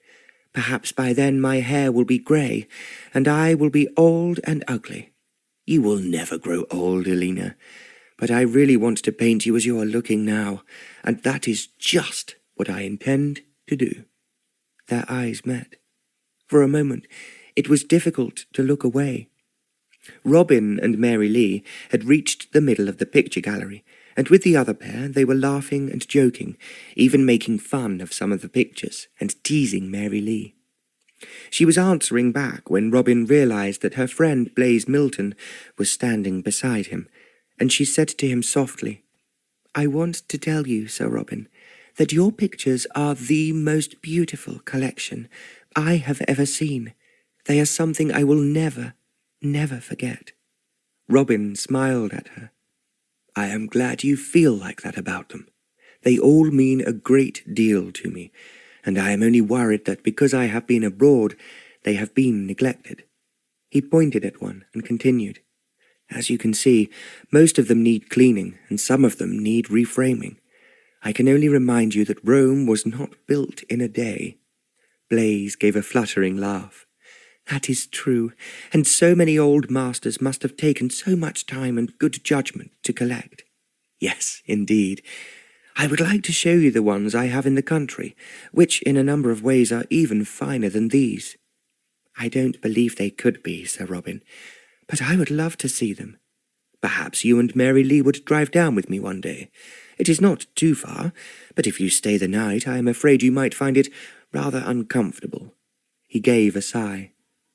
B: "Perhaps by then my hair will be grey, and I will be old and ugly." "You will never grow old, Alena, but I really want to paint you as you are looking now, and that is just what I intend to do." Their eyes met. For a moment, it was difficult to look away. Robin and Mary Lee had reached the middle of the picture gallery, and with the other pair they were laughing and joking, even making fun of some of the pictures and teasing Mary Lee. She was answering back when Robin realized that her friend Blaise Milton was standing beside him, and she said to him softly, "I want to tell you, Sir Robin, that your pictures are the most beautiful collection I have ever seen. They are something I will never, never forget." Robin smiled at her. "I am glad you feel like that about them. They all mean a great deal to me, and I am only worried that because I have been abroad, they have been neglected." He pointed at one and continued, "As you can see, most of them need cleaning, and some of them need reframing. I can only remind you that Rome was not built in a day." Blaise gave a fluttering laugh. "That is true, and so many old masters must have taken so much time and good judgment to collect." "Yes, indeed. I would like to show you the ones I have in the country, which in a number of ways are even finer than these." "I don't believe they could be, Sir Robin, but I would love to see them. Perhaps you and Mary Lee would drive down with me one day. It is not too far, but if you stay the night, I am afraid you might find it rather uncomfortable." He gave a sigh.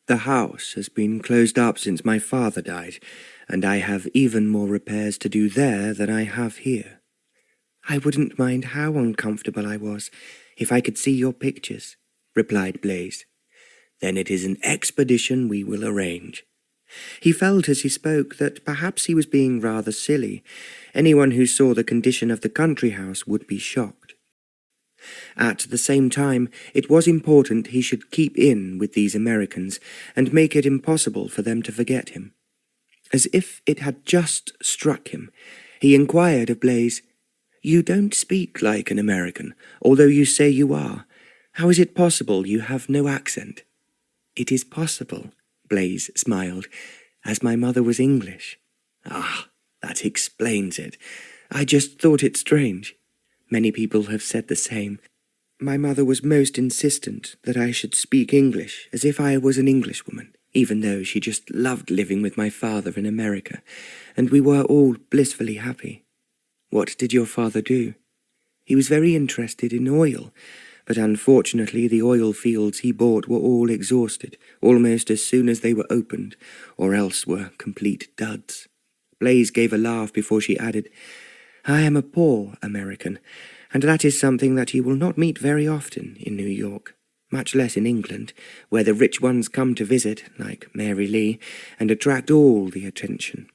B: "The house has been closed up since my father died, and I have even more repairs to do there than I have here." "I wouldn't mind how uncomfortable I was, if I could see your pictures," replied Blaise. "Then it is an expedition we will arrange." He felt as he spoke that perhaps he was being rather silly. Anyone who saw the condition of the country house would be shocked. At the same time, it was important he should keep in with these Americans and make it impossible for them to forget him. As if it had just struck him, he inquired of Blaise, "You don't speak like an American, although you say you are. How is it possible you have no accent?" "It is possible," Blaise smiled,
A: as my mother was English.
B: Ah, that explains it.
A: I just thought it strange. Many people have said the same. My mother was most insistent that I should speak English as if I was an Englishwoman, even though she just loved living with my father in America, and we were all blissfully happy. What did your father do? He was very interested in oil, but unfortunately the oil fields he bought were all exhausted, almost as soon as they were opened, or else were complete duds. Blaise gave a laugh before she added, I am a poor American, and that is something that you will not meet very often in New York, much less in England, where the rich ones come to visit, like Mary Lee, and attract all the attention.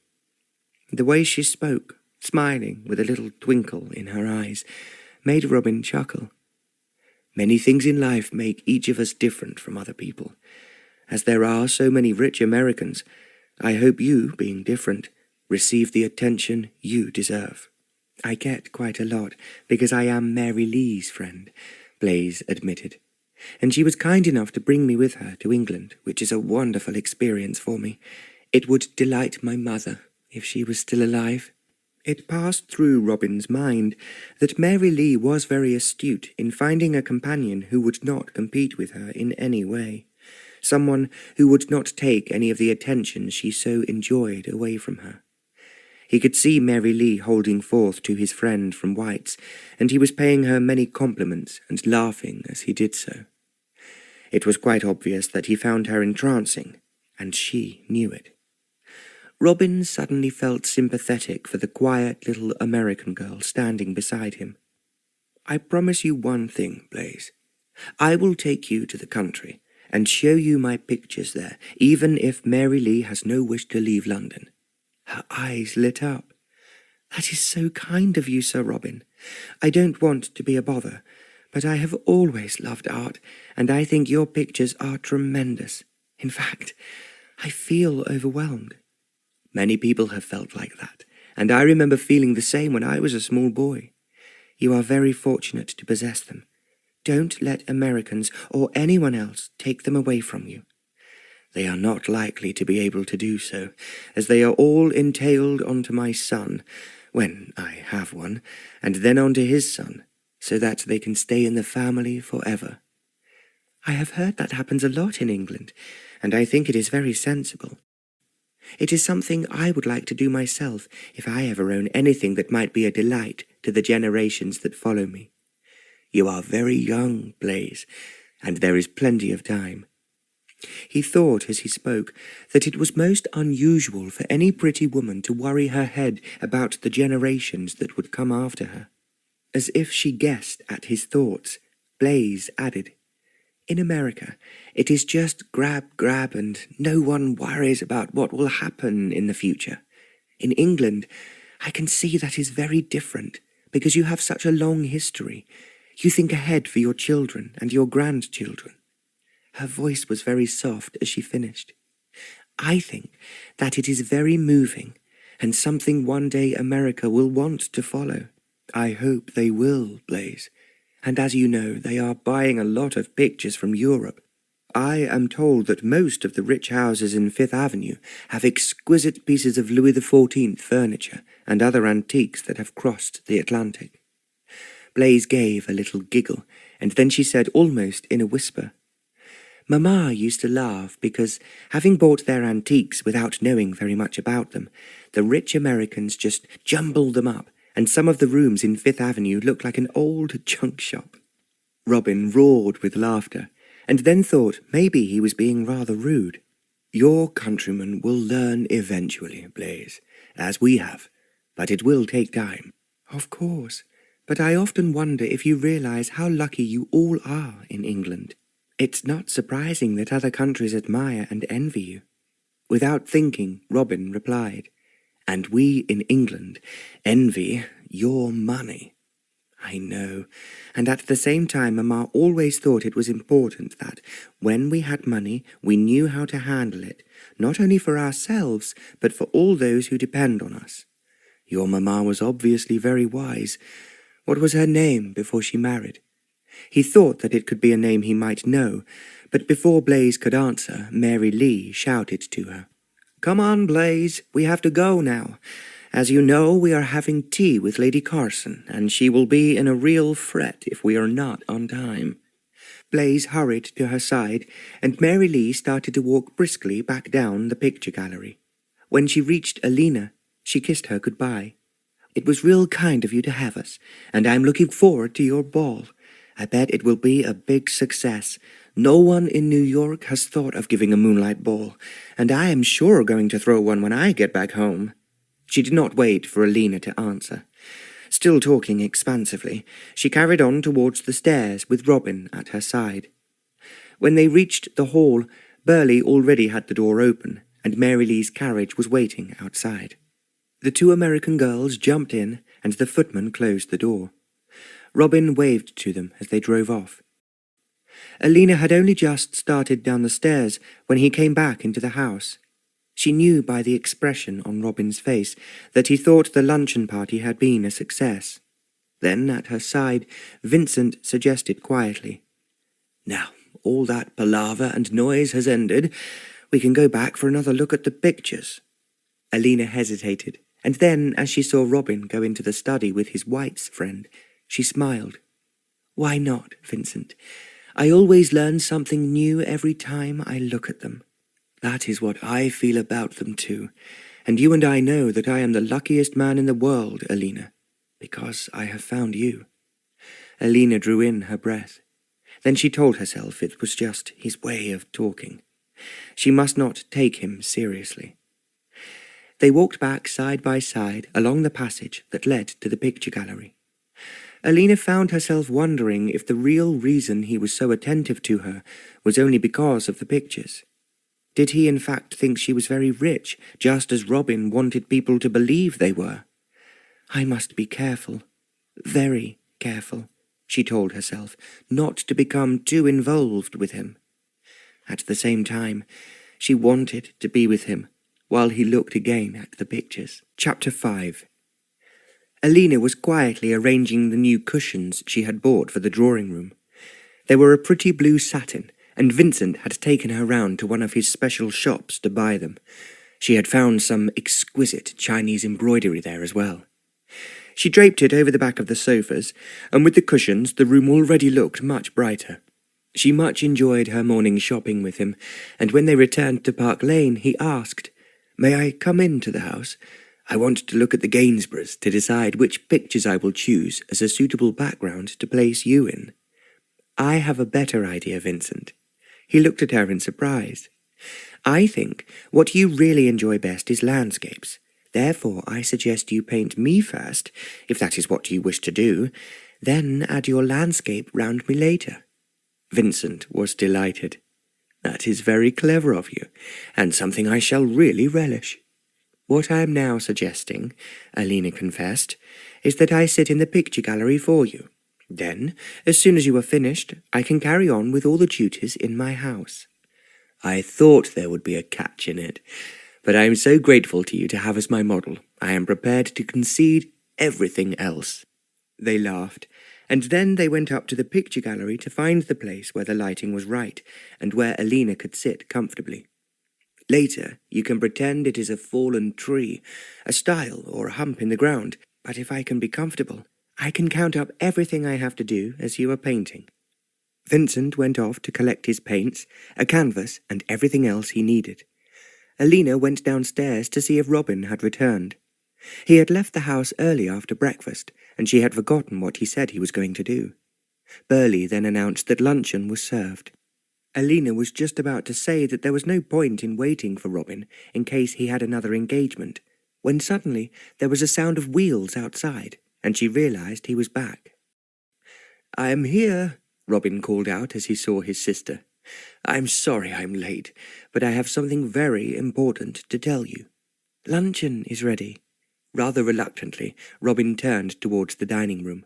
A: The way she spoke, smiling with a little twinkle in her eyes, made Robin chuckle. Many things in life make each of us different from other people. As there are so many rich Americans, I hope you, being different, receive the attention you deserve. I get quite a lot, because I am Mary Lee's friend, Blaise admitted, and she was kind enough to bring me with her to England, which is a wonderful experience for me. It would delight my mother if she was still alive. It passed through Robin's mind that Mary Lee was very astute in finding a companion who would not compete with her in any way, someone who would not take any of the attention she so enjoyed away from her. He could see Mary Lee holding forth to his friend from White's, and he was paying her many compliments and laughing as he did so. It was quite obvious that he found her entrancing, and she knew it. Robin suddenly felt sympathetic for the quiet little American girl standing beside him. I promise you one thing, Blaise. I will take you to the country and show you my pictures there, even if Mary Lee has no wish to leave London. Her eyes lit up. That is so kind of you, Sir Robin. I don't want to be a bother, but I have always loved art, and I think your pictures are tremendous. In fact, I feel overwhelmed. Many people have felt like that, and I remember feeling the same when I was a small boy. You are very fortunate to possess them. Don't let Americans or anyone else take them away from you. They are not likely to be able to do so, as they are all entailed onto my son, when I have one, and then onto his son, so that they can stay in the family forever. I have heard that happens a lot in England, and I think it is very sensible. It is something I would like to do myself if I ever own anything that might be a delight to the generations that follow me. You are very young, Blaise, and there is plenty of time. He thought as he spoke that it was most unusual for any pretty woman to worry her head about the generations that would come after her. As if she guessed at his thoughts, Blaise added, In America, it is just grab, and no one worries about what will happen in the future. In England, I can see that is very different, because you have such a long history. You think ahead for your children and your grandchildren. Her voice was very soft as she finished. I think that it is very moving, and something one day America will want to follow. I hope they will, Blaise. And as you know, they are buying a lot of pictures from Europe. I am told that most of the rich houses in Fifth Avenue have exquisite pieces of Louis XIV furniture and other antiques that have crossed the Atlantic. Blaise gave a little giggle, and then she said almost in a whisper, Mamma used to laugh because, having bought their antiques without knowing very much about them, the rich Americans just jumbled them up, and some of the rooms in Fifth Avenue looked like an old junk shop. Robin roared with laughter, and then thought maybe he was being rather rude. Your countrymen will learn eventually, Blaise, as we have, but it will take time. Of course, but I often wonder if you realize how lucky you all are in England. It's not surprising that other countries admire and envy you. Without thinking, Robin replied, And we in England envy your money. I know, and at the same time Mamma always thought it was important that, when we had money, we knew how to handle it, not only for ourselves, but for all those who depend on us. Your Mamma was obviously very wise. What was her name before she married? He thought that it could be a name he might know, but before Blaise could answer, Mary Lee shouted to her, Come on, Blaze, we have to go now. As you know, we are having tea with Lady Carson, and she will be in a real fret if we are not on time." Blaze hurried to her side, and Mary Lee started to walk briskly back down the picture gallery. When she reached Alena, she kissed her goodbye. "It was real kind of you to have us, and I'm looking forward to your ball. I bet it will be a big success. No one in New York has thought of giving a moonlight ball, and I am sure going to throw one when I get back home." She did not wait for Alena to answer. Still talking expansively, she carried on towards the stairs with Robin at her side. When they reached the hall, Burley already had the door open, and Mary Lee's carriage was waiting outside. The two American girls jumped in, and the footman closed the door. Robin waved to them as they drove off. Alena had only just started down the stairs when he came back into the house. She knew by the expression on Robin's face that he thought the luncheon party had been a success. Then, at her side, Vincent suggested quietly, "Now, all that palaver and noise has ended. We can go back for another look at the pictures." Alena hesitated, and then, as she saw Robin go into the study with his White's friend, she smiled. "Why not, Vincent? I always learn something new every time I look at them. That is what I feel about them too, and you and I know that I am the luckiest man in the world, Alena, because I have found you." Alena drew in her breath. Then she told herself it was just his way of talking. She must not take him seriously. They walked back side by side along the passage that led to the picture gallery. Alena found herself wondering if the real reason he was so attentive to her was only because of the pictures. Did he in fact think she was very rich, just as Robin wanted people to believe they were? "I must be careful, very careful," she told herself, not to become too involved with him. At the same time, she wanted to be with him while he looked again at the pictures. Chapter 5. Alena was quietly arranging the new cushions she had bought for the drawing room. They were a pretty blue satin, and Vincent had taken her round to one of his special shops to buy them. She had found some exquisite Chinese embroidery there as well. She draped it over the back of the sofas, and with the cushions the room already looked much brighter. She much enjoyed her morning shopping with him, and when they returned to Park Lane he asked, "May I come into the house? I want to look at the Gainsboroughs to decide which pictures I will choose as a suitable background to place you in." "I have a better idea, Vincent." He looked at her in surprise. "I think what you really enjoy best is landscapes. Therefore I suggest you paint me first, if that is what you wish to do, then add your landscape round me later." Vincent was delighted. "That is very clever of you, and something I shall really relish." "What I am now suggesting," Alena confessed, "is that I sit in the picture gallery for you. Then, as soon as you are finished, I can carry on with all the duties in my house." "I thought there would be a catch in it, but I am so grateful to you to have as my model, I am prepared to concede everything else." They laughed, and then they went up to the picture gallery to find the place where the lighting was right, and where Alena could sit comfortably. "Later, you can pretend it is a fallen tree, a stile or a hump in the ground, but if I can be comfortable, I can count up everything I have to do as you are painting." Vincent went off to collect his paints, a canvas, and everything else he needed. Alena went downstairs to see if Robin had returned. He had left the house early after breakfast, and she had forgotten what he said he was going to do. Burley then announced that luncheon was served. Alena was just about to say that there was no point in waiting for Robin in case he had another engagement, when suddenly there was a sound of wheels outside, and she realized he was back. "I am here," Robin called out as he saw his sister. "I'm sorry I'm late, but I have something very important to tell you." "Luncheon is ready." Rather reluctantly, Robin turned towards the dining room.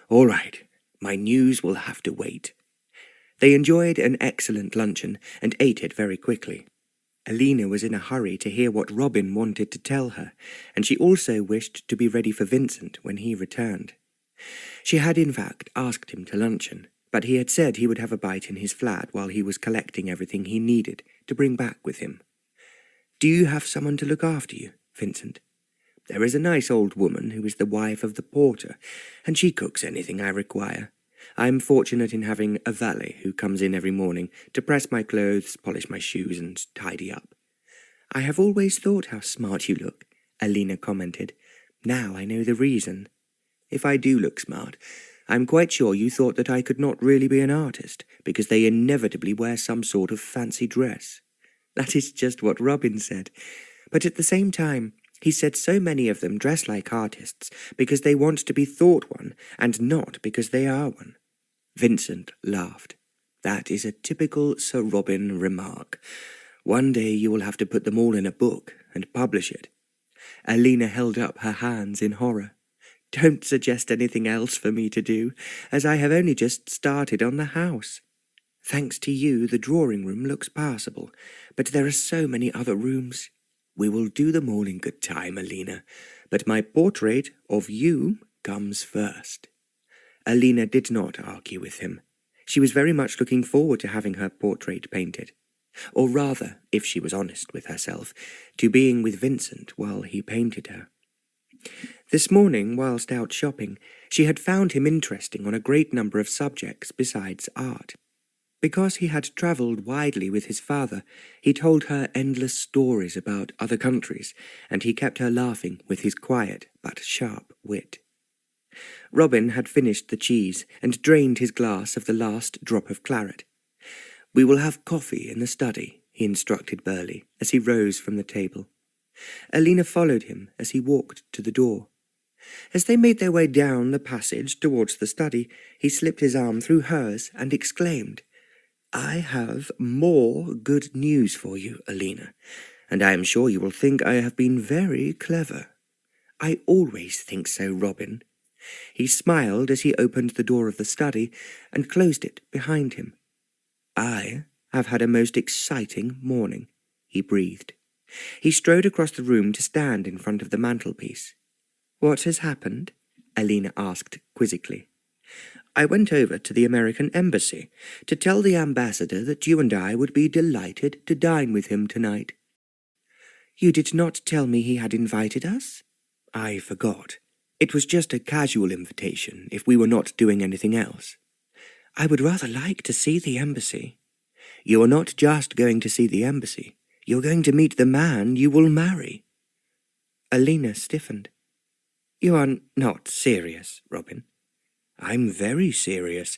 A: "All right, my news will have to wait." They enjoyed an excellent luncheon and ate it very quickly. Alena was in a hurry to hear what Robin wanted to tell her, and she also wished to be ready for Vincent when he returned. She had in fact asked him to luncheon, but he had said he would have a bite in his flat while he was collecting everything he needed to bring back with him.
B: Do you have someone to look after you, Vincent? There is a nice old woman who is the wife of the porter, and she cooks anything I require. I am fortunate in having a valet who comes in every morning to press my clothes, polish my shoes, and tidy up." "I have always thought how smart you look," Alena commented. "Now I know the reason." "If I do look smart, I'm quite sure you thought that I could not really be an artist, because they inevitably wear some sort of fancy dress." "That is just what Robin said. But at the same time, he said so many of them dress like artists because they want to be thought one, and not because they are one." Vincent laughed. "That is a typical Sir Robin remark. One day you will have to put them all in a book and publish it." Alena held up her hands in horror. "Don't suggest anything else for me to do, as I have only just started on the house. Thanks to you, the drawing-room looks passable, but there are so many other rooms." "We will do them all in good time, Alena, but my portrait of you comes first." Alena did not argue with him. She was very much looking forward to having her portrait painted. Or rather, if she was honest with herself, to being with Vincent while he painted her. This morning, whilst out shopping, she had found him interesting on a great number of subjects besides art. Because he had travelled widely with his father, he told her endless stories about other countries, and he kept her laughing with his quiet but sharp wit. Robin had finished the cheese and drained his glass of the last drop of claret. "We will have coffee in the study," he instructed Burley as he rose from the table. Alena followed him as he walked to the door. As they made their way down the passage towards the study, he slipped his arm through hers and exclaimed, "I have more good news for you, Alena, and I am sure you will think I have been very clever." "I always think so, Robin." He smiled as he opened the door of the study and closed it behind him. "I have had a most exciting morning," he breathed. He strode across the room to stand in front of the mantelpiece. "What has happened?" Alena asked quizzically. "I went over to the American Embassy to tell the ambassador that you and I would be delighted to dine with him tonight." "You did not tell me he had invited us?" "I forgot. It was just a casual invitation, if we were not doing anything else." "I would rather like to see the embassy." "You are not just going to see the embassy. You're going to meet the man you will marry." Alena stiffened. "You are not serious, Robin?" "I'm very serious.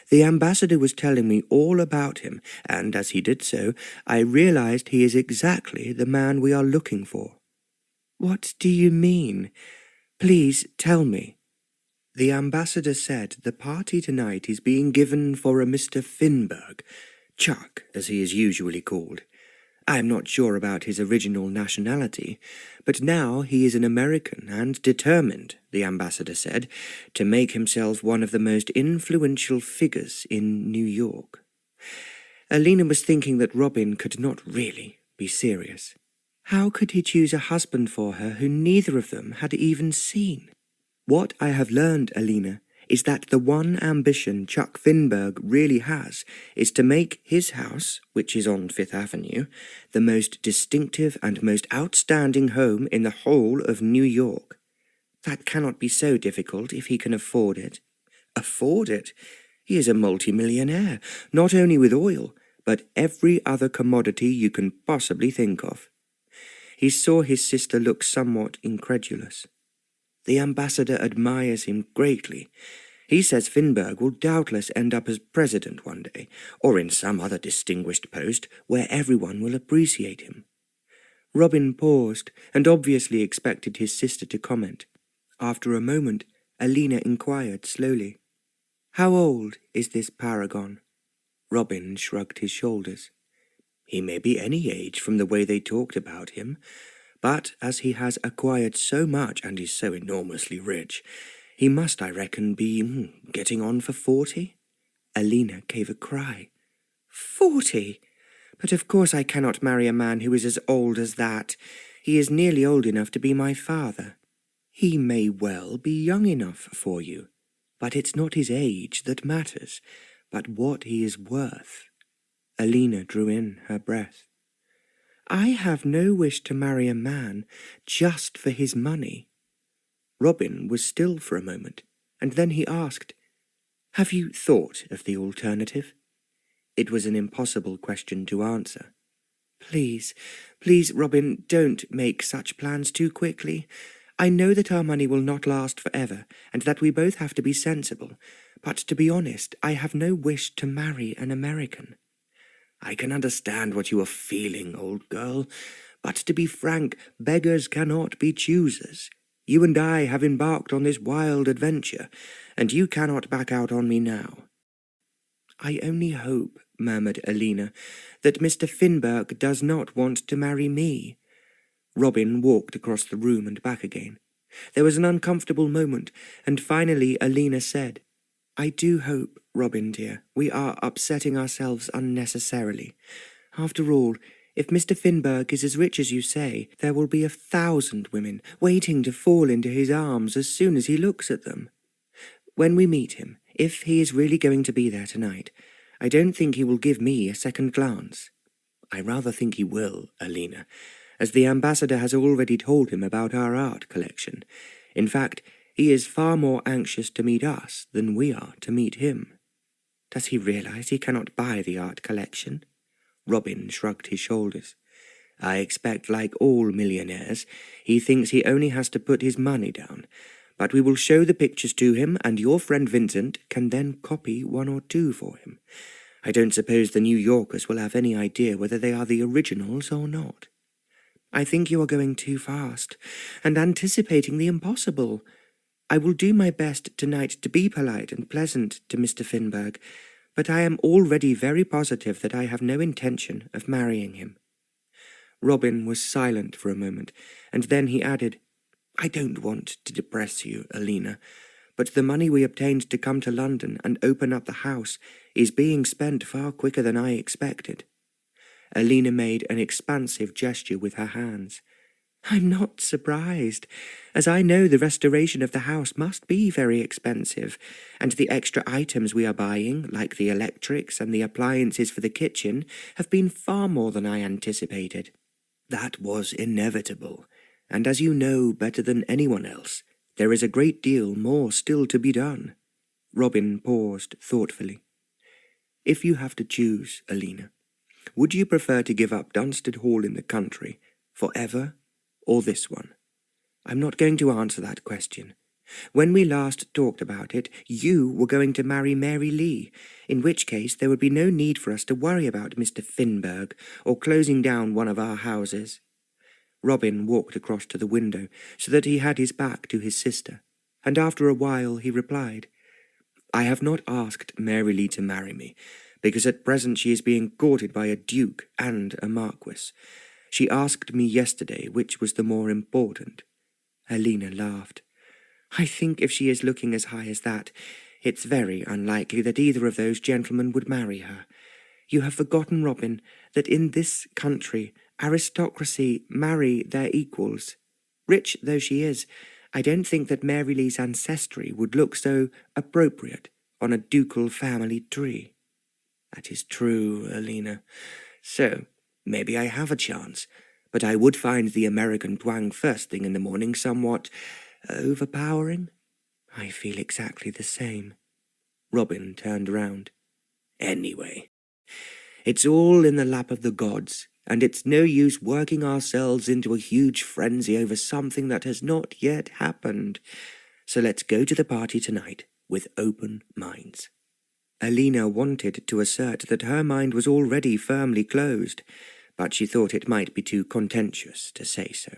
B: The ambassador was telling me all about him, and as he did so, I realized he is exactly the man we are looking for." "What do you mean? Please tell me." "The ambassador said the party tonight is being given for a Mr. Finberg, Chuck, as he is usually called. I am not sure about his original nationality, but now he is an American and determined, the ambassador said, to make himself one of the most influential figures in New York." Alena was thinking that Robin could not really be serious. How could he choose a husband for her who neither of them had even seen? "What I have learned, Alena, is that the one ambition Chuck Finberg really has is to make his house, which is on Fifth Avenue, the most distinctive and most outstanding home in the whole of New York. That cannot be so difficult if he can afford it." "Afford it? He is a multimillionaire, not only with oil, but every other commodity you can possibly think of." He saw his sister look somewhat incredulous. "The ambassador admires him greatly. He says Finberg will doubtless end up as president one day, or in some other distinguished post where everyone will appreciate him." Robin paused, and obviously expected his sister to comment. After a moment, Alena inquired slowly, "How old is this paragon?" Robin shrugged his shoulders. "He may be any age from the way they talked about him, but as he has acquired so much and is so enormously rich, he must, I reckon, be getting on for 40. Alena gave a cry. 40? But of course I cannot marry a man who is as old as that. He is nearly old enough to be my father. He may well be young enough for you, but it's not his age that matters, but what he is worth." Alena drew in her breath.
A: I have no wish to marry a man just for his money." Robin was still for a moment, and then he asked, "Have you thought of the alternative?" It was an impossible question to answer. "Please, please, Robin, don't make such plans too quickly. I know that our money will not last forever, and that we both have to be sensible, but to be honest, I have no wish to marry an American."
B: "I can understand what you are feeling, old girl, but to be frank, beggars cannot be choosers. You and I have embarked on this wild adventure, and you cannot back out on me now."
A: "I only hope," murmured Alena, "that Mr. Finberg does not want to marry me." Robin walked across the room and back again. There was an uncomfortable moment, and finally Alena said, "I do hope, Robin dear, we are upsetting ourselves unnecessarily. After all, if Mr. Finberg is as rich as you say, there will be 1,000 women waiting to fall into his arms as soon as he looks at them. When we meet him, if he is really going to be there tonight, I don't think he will give me a second glance."
B: "I rather think he will, Alena, as the ambassador has already told him about our art collection. In fact, he is far more anxious to meet us than we are to meet him."
A: "Does he realize he cannot buy the art collection?"
B: Robin shrugged his shoulders. "I expect, like all millionaires, he thinks he only has to put his money down. But we will show the pictures to him, and your friend Vincent can then copy one or two for him. I don't suppose the New Yorkers will have any idea whether they are the originals or not."
A: "I think you are going too fast, and anticipating the impossible. I will do my best tonight to be polite and pleasant to Mr. Finberg, but I am already very positive that I have no intention of marrying him." Robin was silent for a moment, and then he added, "I don't want to depress you, Alena, but the money we obtained to come to London and open up the house is being spent far quicker than I expected." Alena made an expansive gesture with her hands. "I'm not surprised, as I know the restoration of the house must be very expensive, and the extra items we are buying, like the electrics and the appliances for the kitchen, have been far more than I anticipated."
B: "That was inevitable, and as you know better than anyone else, there is a great deal more still to be done."
A: Robin paused thoughtfully. "If you have to choose, Alena, would you prefer to give up Dunstead Hall in the country forever, or this one?" "I'm not going to answer that question. When we last talked about it, you were going to marry Mary Lee, in which case there would be no need for us to worry about Mr. Finberg or closing down one of our houses." Robin walked across to the window so that he had his back to his sister, and after a while he replied, "I have not asked Mary Lee to marry me, because at present she is being courted by a duke and a marquis. She asked me yesterday which was the more important." Alena laughed. "I think if she is looking as high as that, it's very unlikely that either of those gentlemen would marry her. You have forgotten, Robin, that in this country aristocracy marry their equals. Rich though she is, I don't think that Mary Lee's ancestry would look so appropriate on a ducal family tree."
B: "That is true, Alena. So, maybe I have a chance, but I would find the American twang first thing in the morning somewhat overpowering."
A: "I feel exactly the same."
B: Robin turned round. "Anyway, it's all in the lap of the gods, and it's no use working ourselves into a huge frenzy over something that has not yet happened. So let's go to the party tonight with open minds."
A: Alena wanted to assert that her mind was already firmly closed, but she thought it might be too contentious to say so.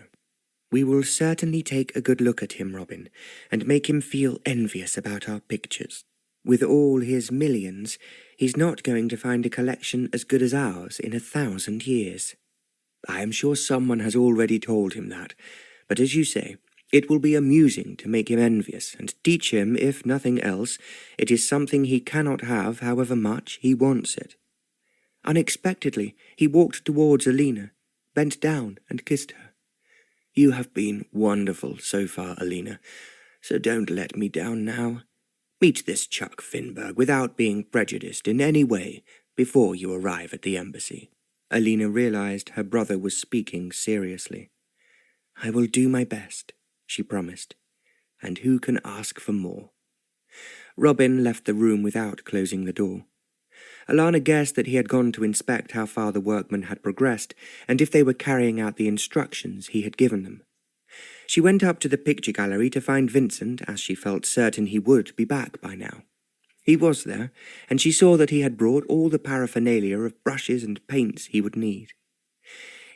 A: "We will certainly take a good look at him, Robin, and make him feel envious about our pictures. With all his millions, he's not going to find a collection as good as ours in 1,000 years."
B: "I am sure someone has already told him that, but as you say, it will be amusing to make him envious and teach him, if nothing else, it is something he cannot have however much he wants it."
A: Unexpectedly, he walked towards Alena, bent down and kissed her.
B: "You have been wonderful so far, Alena, so don't let me down now. Meet this Chuck Finberg without being prejudiced in any way before you arrive at the embassy.
A: Alena realized her brother was speaking seriously. "I will do my best," she promised. "And who can ask for more?" Robin left the room without closing the door. Alena guessed that he had gone to inspect how far the workmen had progressed and if they were carrying out the instructions he had given them. She went up to the picture gallery to find Vincent, as she felt certain he would be back by now. He was there, and she saw that he had brought all the paraphernalia of brushes and paints he would need.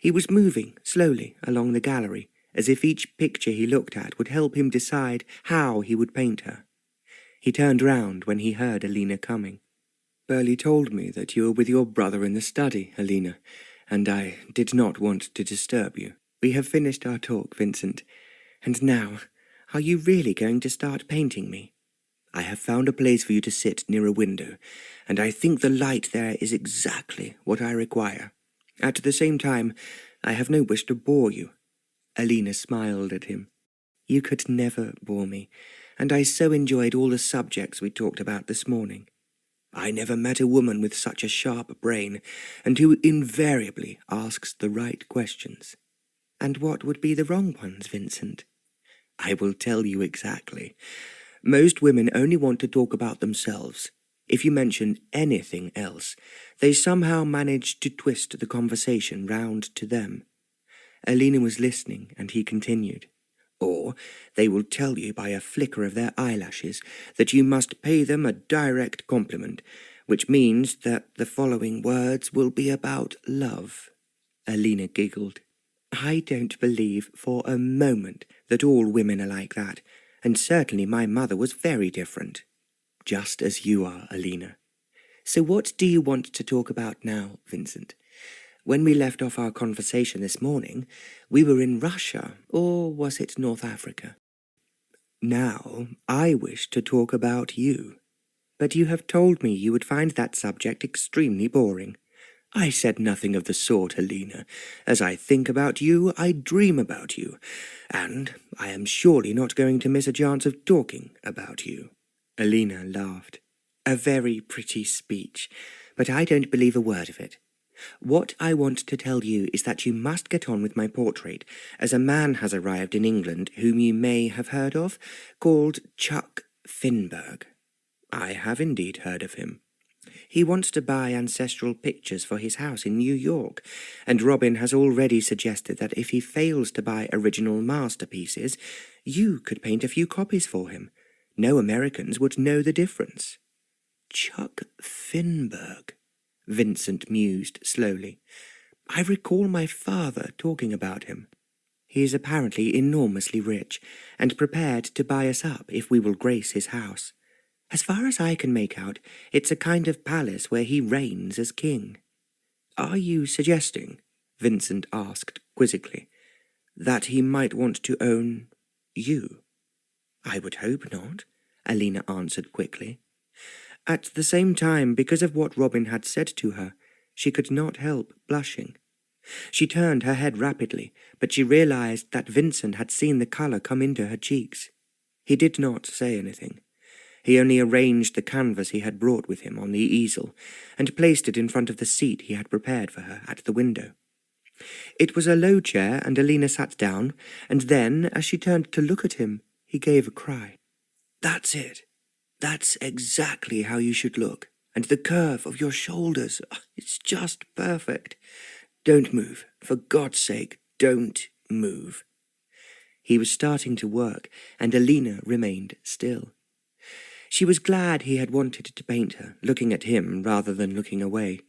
A: He was moving slowly along the gallery, as if each picture he looked at would help him decide how he would paint her. He turned round when he heard Alena coming. "Burley told me that you were with your brother in the study, Alena, and I did not want to disturb you. We have finished our talk, Vincent, and now, are you really going to start painting me? I have found a place for you to sit near a window, and I think the light there is exactly what I require. At the same time, I have no wish to bore you." Alena smiled at him. "You could never bore me, and I so enjoyed all the subjects we talked about this morning. I never met a woman with such a sharp brain, and who invariably asks the right questions." "And what would be the wrong ones, Vincent?" "I will tell you exactly. Most women only want to talk about themselves. If you mention anything else, they somehow manage to twist the conversation round to them." Alena was listening, and he continued. "Or they will tell you by a flicker of their eyelashes that you must pay them a direct compliment, which means that the following words will be about love." Alena giggled. "I don't believe for a moment that all women are like that, and certainly my mother was very different." "Just as you are, Alena. So what do you want to talk about now, Vincent? When we left off our conversation this morning, we were in Russia, or was it North Africa? Now I wish to talk about you. But you have told me you would find that subject extremely boring." "I said nothing of the sort, Alena. As I think about you, I dream about you, and I am surely not going to miss a chance of talking about you." Alena laughed. "A very pretty speech, but I don't believe a word of it. What I want to tell you is that you must get on with my portrait, as a man has arrived in England whom you may have heard of, called Chuck Finberg." "I have indeed heard of him." "He wants to buy ancestral pictures for his house in New York, and Robin has already suggested that if he fails to buy original masterpieces, you could paint a few copies for him. No Americans would know the difference." "Chuck Finberg," Vincent mused slowly. "I recall my father talking about him. He is apparently enormously rich, and prepared to buy us up if we will grace his house. As far as I can make out, it's a kind of palace where he reigns as king." "Are you suggesting," Vincent asked quizzically, "that he might want to own you?" "I would hope not," Alena answered quickly. At the same time, because of what Robin had said to her, she could not help blushing. She turned her head rapidly, but she realized that Vincent had seen the colour come into her cheeks. He did not say anything. He only arranged the canvas he had brought with him on the easel, and placed it in front of the seat he had prepared for her at the window. It was a low chair, and Alena sat down, and then, as she turned to look at him, he gave a cry. "That's it. That's exactly how you should look, and the curve of your shoulders, it's just perfect. Don't move. For God's sake, don't move." He was starting to work, and Alena remained still. She was glad he had wanted to paint her, looking at him rather than looking away.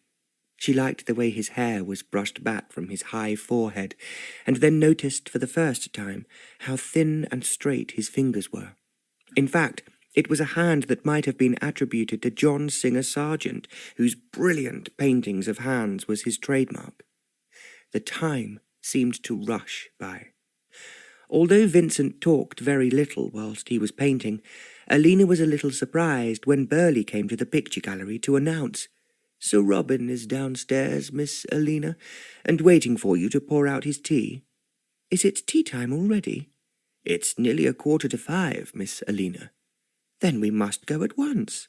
A: She liked the way his hair was brushed back from his high forehead, and then noticed for the first time how thin and straight his fingers were. In fact, it was a hand that might have been attributed to John Singer Sargent, whose brilliant paintings of hands was his trademark. The time seemed to rush by. Although Vincent talked very little whilst he was painting, Alena was a little surprised when Burley came to the picture gallery to announce, "Sir Robin is downstairs, Miss Alena, and waiting for you to pour out his tea." "Is it tea time already?" "It's nearly 5:15, Miss Alena." "Then we must go at once."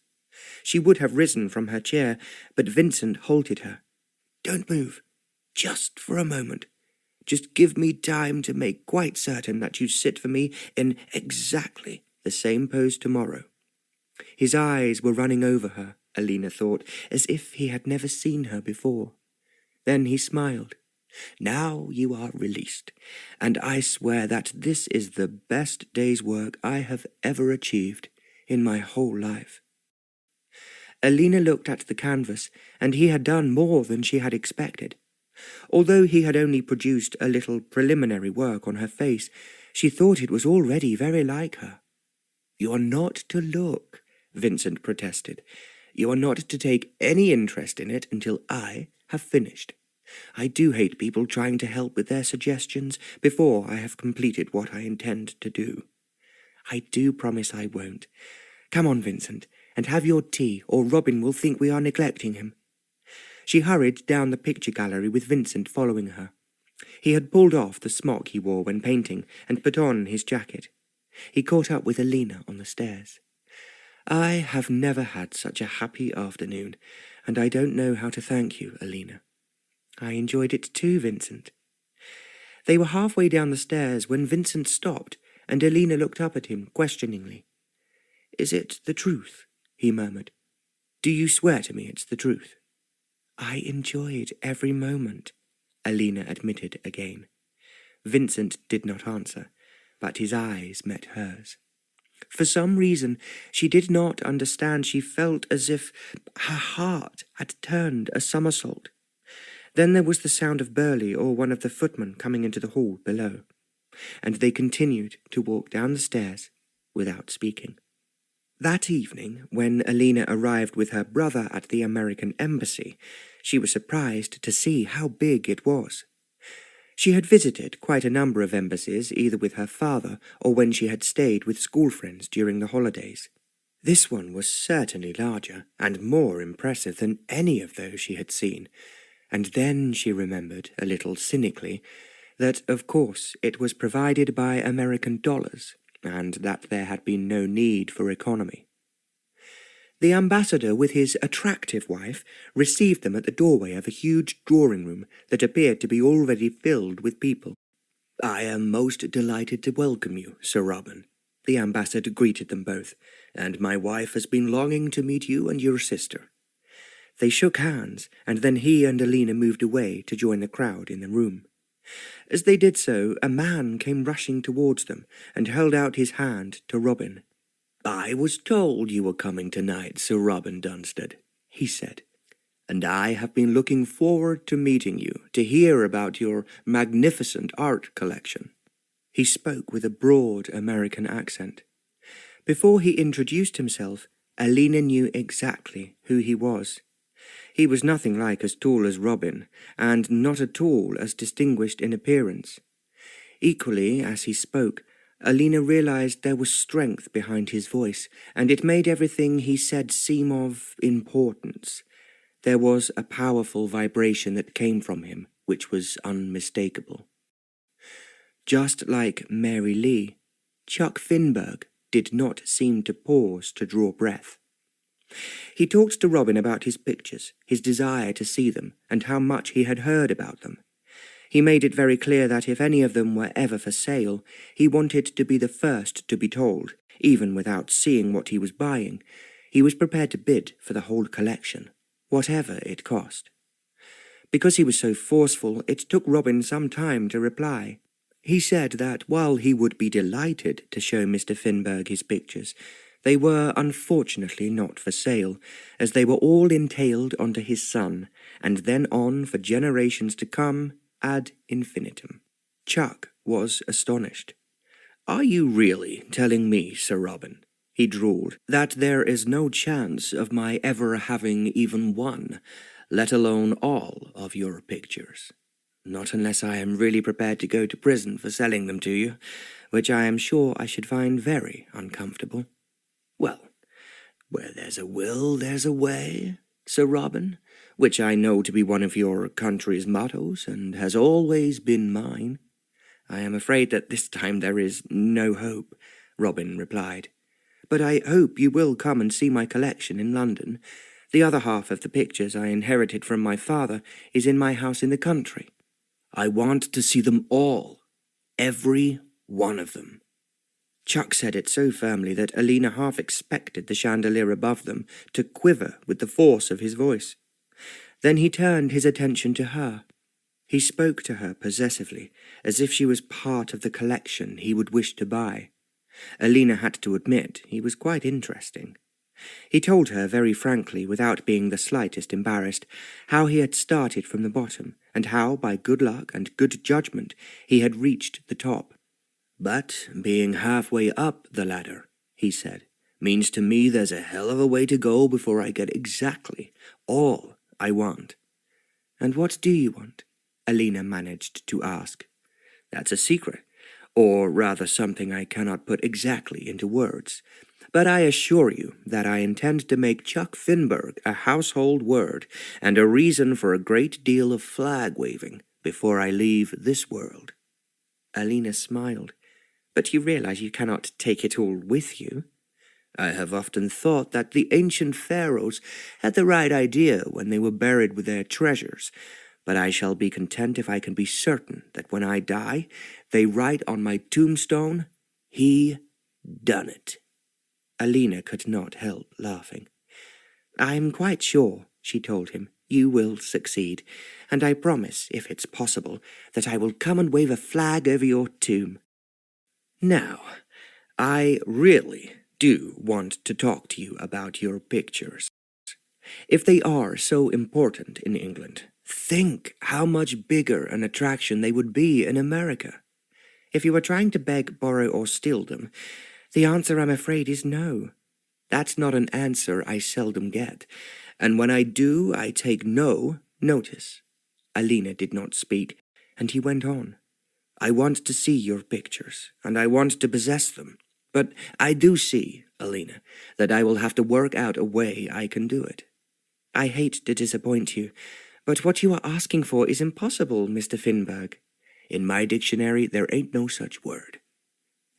A: She would have risen from her chair, but Vincent halted her. "Don't move.
B: just for a moment. Just give me time to make quite certain that you sit for me in exactly the same pose tomorrow."
A: His eyes were running over her, Alena thought, as if he had never seen her before. Then he smiled.
B: "Now you are released, and I swear that this is the best day's work I have ever achieved in my whole life."
A: Alena looked at the canvas, and he had done more than she had expected. Although he had only produced a little preliminary work on her face, she thought it was already very like her.
B: "You are not to look," Vincent protested. "You are not to take any interest in it until I have finished. I do hate people trying to help with their suggestions before I have completed what I intend to do."
A: "I do promise I won't. Come on, Vincent, and have your tea, or Robin will think we are neglecting him." She hurried down the picture gallery with Vincent following her. He had pulled off the smock he wore when painting and put on his jacket. He caught up with Alena on the stairs. "I have never had such a happy afternoon, and I don't know how to thank you, Alena." "I enjoyed it too, Vincent." They were halfway down the stairs when Vincent stopped, and Alena looked up at him questioningly. "Is it the truth?" he murmured. "Do you swear to me it's the truth?" "I enjoyed every moment," Alena admitted again. Vincent did not answer, but his eyes met hers. For some reason she did not understand. She felt as if her heart had turned a somersault. Then there was the sound of Burley or one of the footmen coming into the hall below, and they continued to walk down the stairs without speaking. That evening, when Alena arrived with her brother at the American embassy, she was surprised to see how big it was. She had visited quite a number of embassies, either with her father or when she had stayed with school friends during the holidays. This one was certainly larger and more impressive than any of those she had seen, and then she remembered, a little cynically, that of course it was provided by American dollars, and that there had been no need for economy. The ambassador with his attractive wife received them at the doorway of a huge drawing room that appeared to be already filled with people.
B: "I am most delighted to welcome you, Sir Robin," the ambassador greeted them both, "and my wife has been longing to meet you and your sister."
A: They shook hands, and then he and Alena moved away to join the crowd in the room. As they did so, a man came rushing towards them and held out his hand to Robin.
B: "I was told you were coming tonight, Sir Robin Dunstead," he said, "and I have been looking forward to meeting you to hear about your magnificent art collection."
A: He spoke with a broad American accent. Before he introduced himself, Alena knew exactly who he was. He was nothing like as tall as Robin, and not at all as distinguished in appearance. Equally, as he spoke, Alena realized there was strength behind his voice, and it made everything he said seem of importance. There was a powerful vibration that came from him, which was unmistakable. Just like Mary Lee, Chuck Finberg did not seem to pause to draw breath. He talked to Robin about his pictures, his desire to see them, and how much he had heard about them. He made it very clear that if any of them were ever for sale, he wanted to be the first to be told, even without seeing what he was buying. He was prepared to bid for the whole collection, whatever it cost. Because he was so forceful, it took Robin some time to reply. He said that while he would be delighted to show Mr. Finberg his pictures, they were unfortunately not for sale, as they were all entailed onto his son, and then on for generations to come ad infinitum. Chuck was astonished.
B: "Are you really telling me, Sir Robin," he drawled, "that there is no chance of my ever having even one, let alone all, of your pictures?"
A: "Not unless I am really prepared to go to prison for selling them to you, which I am sure I should find very uncomfortable."
B: "Well, where there's a will, there's a way, Sir Robin, which I know to be one of your country's mottos, and has always been mine."
A: "I am afraid that this time there is no hope," Robin replied. "But I hope you will come and see my collection in London. The other half of the pictures I inherited from my father is in my house in the country.
B: I want to see them all. Every one of them.
A: Chuck said it so firmly that Alena half expected the chandelier above them to quiver with the force of his voice. Then he turned his attention to her. He spoke to her possessively, as if she was part of the collection he would wish to buy. Alena had to admit he was quite interesting. He told her very frankly, without being the slightest embarrassed, how he had started from the bottom, and how, by good luck and good judgment, he had reached the top.
B: But being halfway up the ladder, he said, means to me there's a hell of a way to go before I get exactly all I want.
A: And what do you want? Alena managed to ask.
B: That's a secret, or rather something I cannot put exactly into words. But I assure you that I intend to make Chuck Finberg a household word and a reason for a great deal of flag-waving before I leave this world.
A: Alena smiled. But you realize you cannot take it all with you?
B: I have often thought that the ancient pharaohs had the right idea when they were buried with their treasures, but I shall be content if I can be certain that when I die, they write on my tombstone, "He done it."
A: Alena could not help laughing. "I'm quite sure," she told him, "you will succeed, and I promise, if it's possible, that I will come and wave a flag over your tomb."
B: Now, I really do want to talk to you about your pictures. If they are so important in England, think how much bigger an attraction they would be in America.
A: If you were trying to beg, borrow, or steal them, the answer, I'm afraid, is no. That's not an answer I seldom get, and when I do, I take no notice. Alena did not speak, and he went on. I want to see your pictures, and I want to possess them. But I do see, Alena, that I will have to work out a way I can do it. I hate to disappoint you, but what you are asking for is impossible, Mr. Finberg.
B: In my dictionary, there ain't no such word.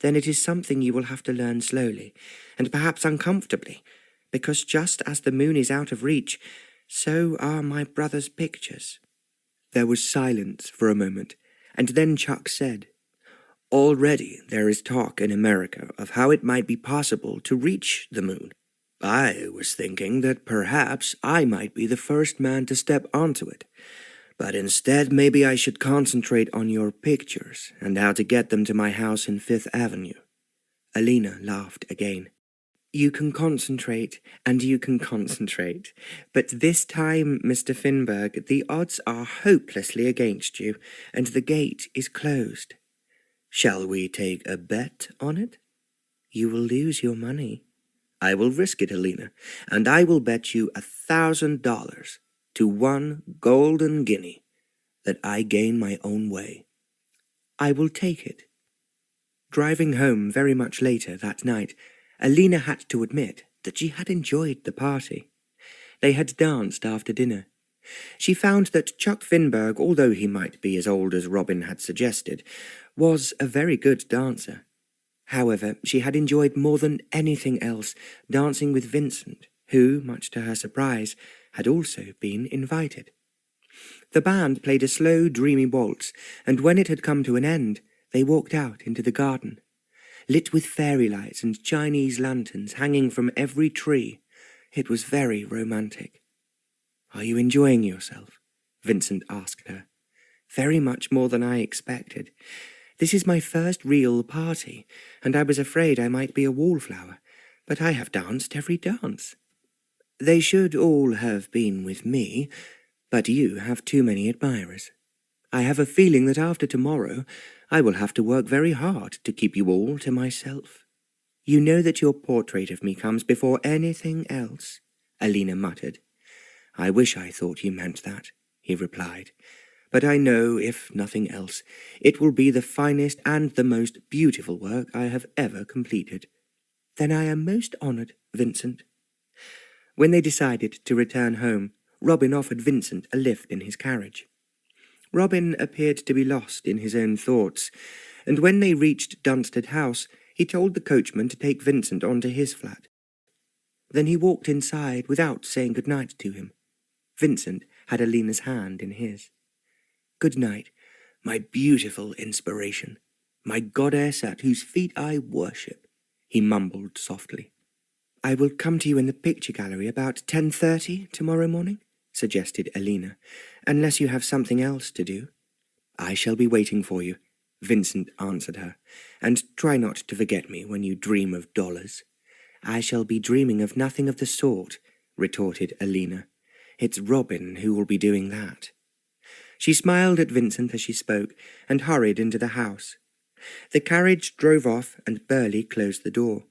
A: Then it is something you will have to learn slowly, and perhaps uncomfortably, because just as the moon is out of reach, so are my brother's pictures. There was silence for a moment, and then Chuck said,
B: Already there is talk in America of how it might be possible to reach the moon. I was thinking that perhaps I might be the first man to step onto it. But instead, maybe I should concentrate on your pictures and how to get them to my house in Fifth Avenue.
A: Alena laughed again. You can concentrate, and you can concentrate. But this time, Mr. Finberg, the odds are hopelessly against you, and the gate is closed.
B: Shall we take a bet on it?
A: You will lose your money.
B: I will risk it, Alena, and I will bet you $1,000 to 1 golden guinea that I gain my own way.
A: I will take it. Driving home very much later that night, Alena had to admit that she had enjoyed the party. They had danced after dinner. She found that Chuck Finberg, although he might be as old as Robin had suggested, was a very good dancer. However, she had enjoyed more than anything else dancing with Vincent, who, much to her surprise, had also been invited. The band played a slow, dreamy waltz, and when it had come to an end, they walked out into the garden. Lit with fairy lights and Chinese lanterns hanging from every tree, it was very romantic. Are you enjoying yourself? Vincent asked her. Very much more than I expected. This is my first real party, and I was afraid I might be a wallflower, but I have danced every dance. They should all have been with me, but you have too many admirers. I have a feeling that after tomorrow I will have to work very hard to keep you all to myself. You know that your portrait of me comes before anything else, Alena muttered. I wish I thought you meant that, he replied. But I know, if nothing else, it will be the finest and the most beautiful work I have ever completed. Then I am most honoured, Vincent. When they decided to return home, Robin offered Vincent a lift in his carriage. Robin appeared to be lost in his own thoughts, and when they reached Dunstead House, he told the coachman to take Vincent on to his flat. Then he walked inside without saying good night to him. Vincent had Alena's hand in his. "Good night, my beautiful inspiration, my goddess at whose feet I worship," he mumbled softly. "I will come to you in the picture gallery about 10:30 tomorrow morning," suggested Alena, "unless you have something else to do." "I shall be waiting for you," Vincent answered her, "and try not to forget me when you dream of dollars." "I shall be dreaming of nothing of the sort," retorted Alena. "It's Robin who will be doing that." She smiled at Vincent as she spoke and hurried into the house. The carriage drove off and Burley closed the door.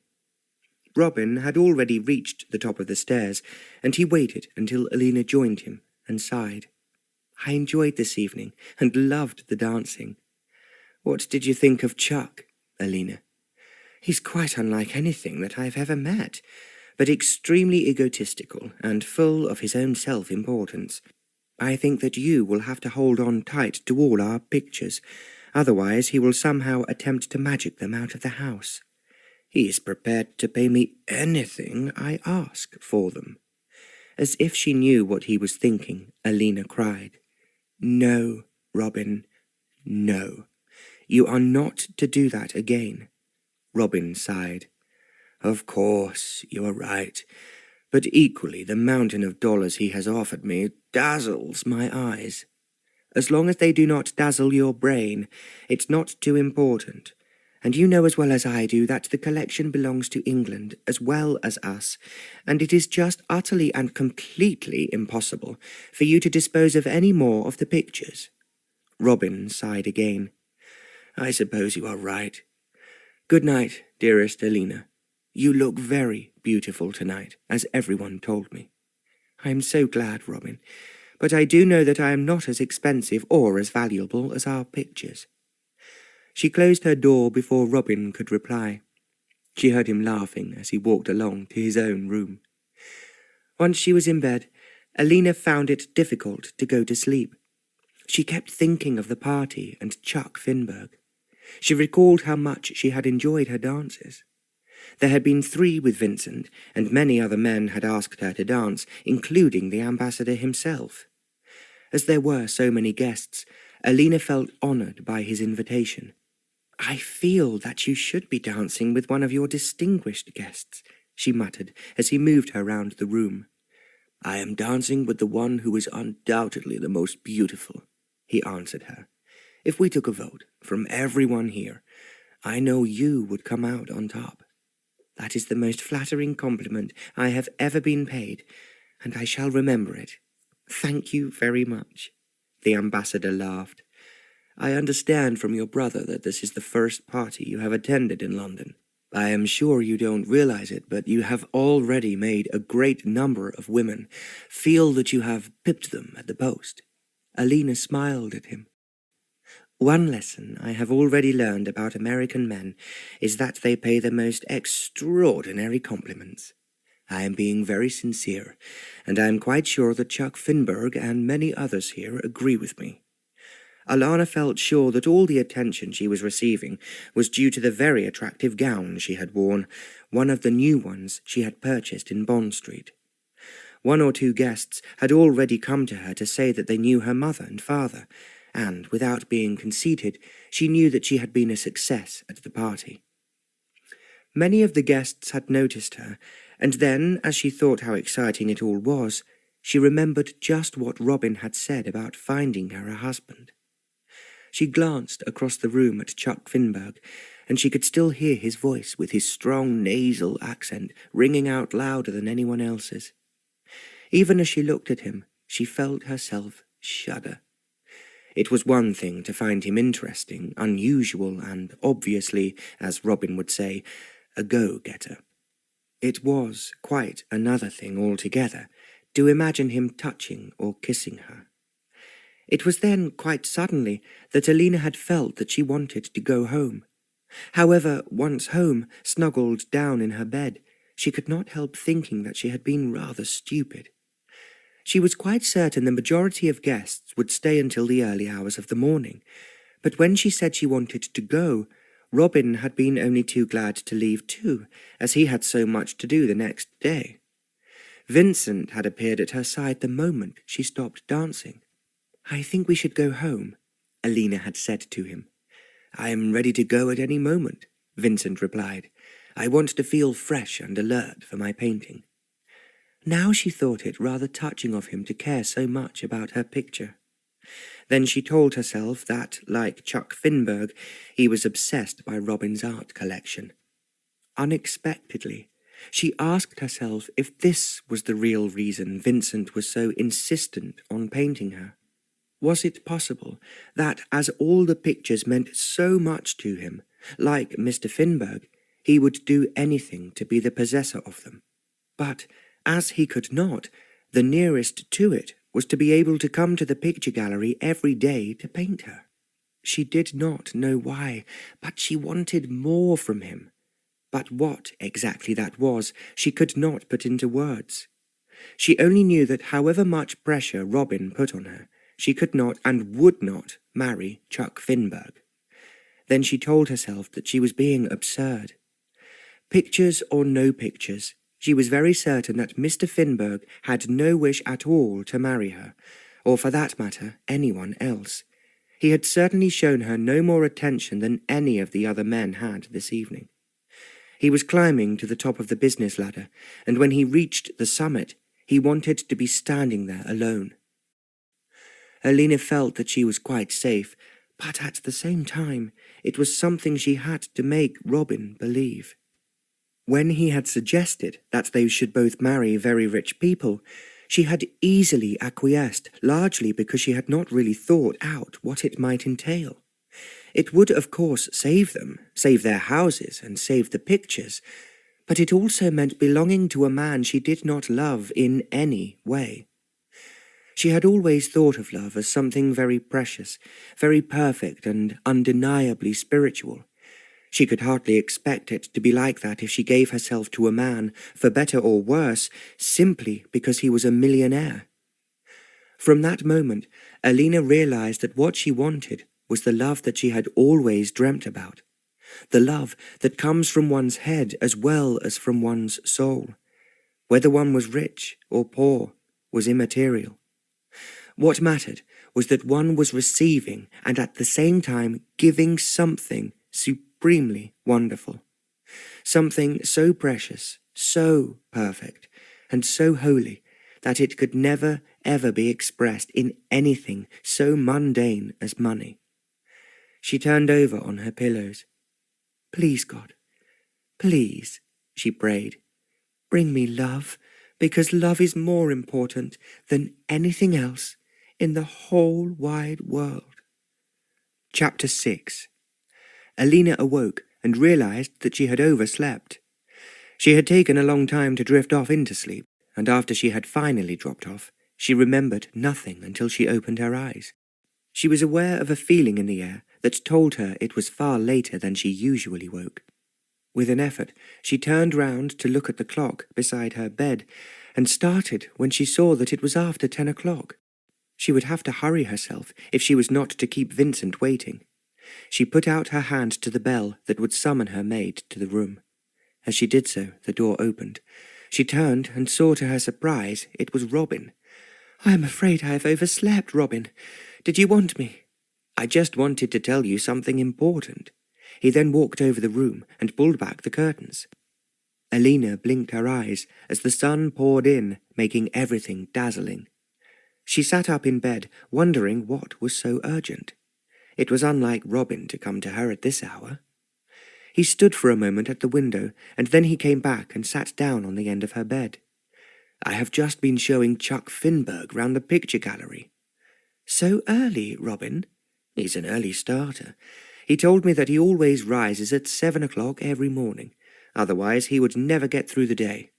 A: Robin had already reached the top of the stairs, and he waited until Alena joined him and sighed. "I enjoyed this evening and loved the dancing." "What did you think of Chuck, Alena?" "He's quite unlike anything that I've ever met, but extremely egotistical and full of his own self-importance. I think that you will have to hold on tight to all our pictures, otherwise he will somehow attempt to magic them out of the house. He is prepared to pay me anything I ask for them." As if she knew what he was thinking, Alena cried, "No, Robin, no. You are not to do that again." Robin sighed. "Of course, you are right, but equally the mountain of dollars he has offered me dazzles my eyes. As long as they do not dazzle your brain, it's not too important. And you know as well as I do that the collection belongs to England as well as us, and it is just utterly and completely impossible for you to dispose of any more of the pictures." Robin sighed again. "I suppose you are right. Good night, dearest Alena. You look very beautiful tonight, as everyone told me." "I am so glad, Robin, but I do know that I am not as expensive or as valuable as our pictures." She closed her door before Robin could reply. She heard him laughing as he walked along to his own room. Once she was in bed, Alena found it difficult to go to sleep. She kept thinking of the party and Chuck Finberg. She recalled how much she had enjoyed her dances. There had been 3 with Vincent, and many other men had asked her to dance, including the ambassador himself. As there were so many guests, Alena felt honoured by his invitation. "I feel that you should be dancing with one of your distinguished guests," she muttered as he moved her round the room. "I am dancing with the one who is undoubtedly the most beautiful," he answered her. "If we took a vote from everyone here, I know you would come out on top." "That is the most flattering compliment I have ever been paid, and I shall remember it. Thank you very much." The ambassador laughed. "I understand from your brother that this is the first party you have attended in London. I am sure you don't realize it, but you have already made a great number of women feel that you have pipped them at the post." Alena smiled at him. "One lesson I have already learned about American men is that they pay the most extraordinary compliments. I am being very sincere, and I am quite sure that Chuck Finberg and many others here agree with me." Alena felt sure that all the attention she was receiving was due to the very attractive gown she had worn, one of the new ones she had purchased in Bond Street. 1 or 2 guests had already come to her to say that they knew her mother and father, and, without being conceited, she knew that she had been a success at the party. Many of the guests had noticed her, and then, as she thought how exciting it all was, she remembered just what Robin had said about finding her a husband. She glanced across the room at Chuck Finberg, and she could still hear his voice with his strong nasal accent ringing out louder than anyone else's. Even as she looked at him, she felt herself shudder. It was one thing to find him interesting, unusual, and obviously, as Robin would say, a go-getter. It was quite another thing altogether to imagine him touching or kissing her. It was then, quite suddenly, that Alena had felt that she wanted to go home. However, once home, snuggled down in her bed, she could not help thinking that she had been rather stupid. She was quite certain the majority of guests would stay until the early hours of the morning, but when she said she wanted to go, Robin had been only too glad to leave too, as he had so much to do the next day. Vincent had appeared at her side the moment she stopped dancing. "I think we should go home," Alena had said to him. "I am ready to go at any moment," Vincent replied. "I want to feel fresh and alert for my painting." Now she thought it rather touching of him to care so much about her picture. Then she told herself that, like Chuck Finberg, he was obsessed by Robin's art collection. Unexpectedly, she asked herself if this was the real reason Vincent was so insistent on painting her. Was it possible that, as all the pictures meant so much to him, like Mr. Finberg, he would do anything to be the possessor of them? But, as he could not, the nearest to it was to be able to come to the picture gallery every day to paint her. She did not know why, but she wanted more from him. But what exactly that was, she could not put into words. She only knew that however much pressure Robin put on her, she could not and would not marry Chuck Finberg. Then she told herself that she was being absurd. Pictures or no pictures, she was very certain that Mr. Finberg had no wish at all to marry her, or for that matter, anyone else. He had certainly shown her no more attention than any of the other men had this evening. He was climbing to the top of the business ladder, and when he reached the summit, he wanted to be standing there alone. Alena felt that she was quite safe, but at the same time, it was something she had to make Robin believe. When he had suggested that they should both marry very rich people, she had easily acquiesced, largely because she had not really thought out what it might entail. It would, of course, save them, save their houses, and save the pictures, but it also meant belonging to a man she did not love in any way. She had always thought of love as something very precious, very perfect and undeniably spiritual. She could hardly expect it to be like that if she gave herself to a man, for better or worse, simply because he was a millionaire. From that moment, Alena realized that what she wanted was the love that she had always dreamt about, the love that comes from one's head as well as from one's soul. Whether one was rich or poor was immaterial. What mattered was that one was receiving and at the same time giving something supremely wonderful, something so precious, so perfect, and so holy that it could never ever be expressed in anything so mundane as money. She turned over on her pillows. "Please, God, please," she prayed, "bring me love, because love is more important than anything else in the whole wide world." Chapter 6. Alena awoke and realized that she had overslept. She had taken a long time to drift off into sleep, and after she had finally dropped off, she remembered nothing until she opened her eyes. She was aware of a feeling in the air that told her it was far later than she usually woke. With an effort, she turned round to look at the clock beside her bed, and started when she saw that it was after 10 o'clock. She would have to hurry herself if she was not to keep Vincent waiting. She put out her hand to the bell that would summon her maid to the room. As she did so, the door opened. She turned and saw to her surprise it was Robin. "I am afraid I have overslept, Robin. Did you want me?" "I just wanted to tell you something important." He then walked over the room and pulled back the curtains. Alena blinked her eyes as the sun poured in, making everything dazzling. She sat up in bed, wondering what was so urgent. It was unlike Robin to come to her at this hour. He stood for a moment at the window, and then he came back and sat down on the end of her bed. "I have just been showing Chuck Finberg round the picture gallery." "So early, Robin?" "He's an early starter. He told me that he always rises at 7 o'clock every morning. Otherwise he would never get through the day.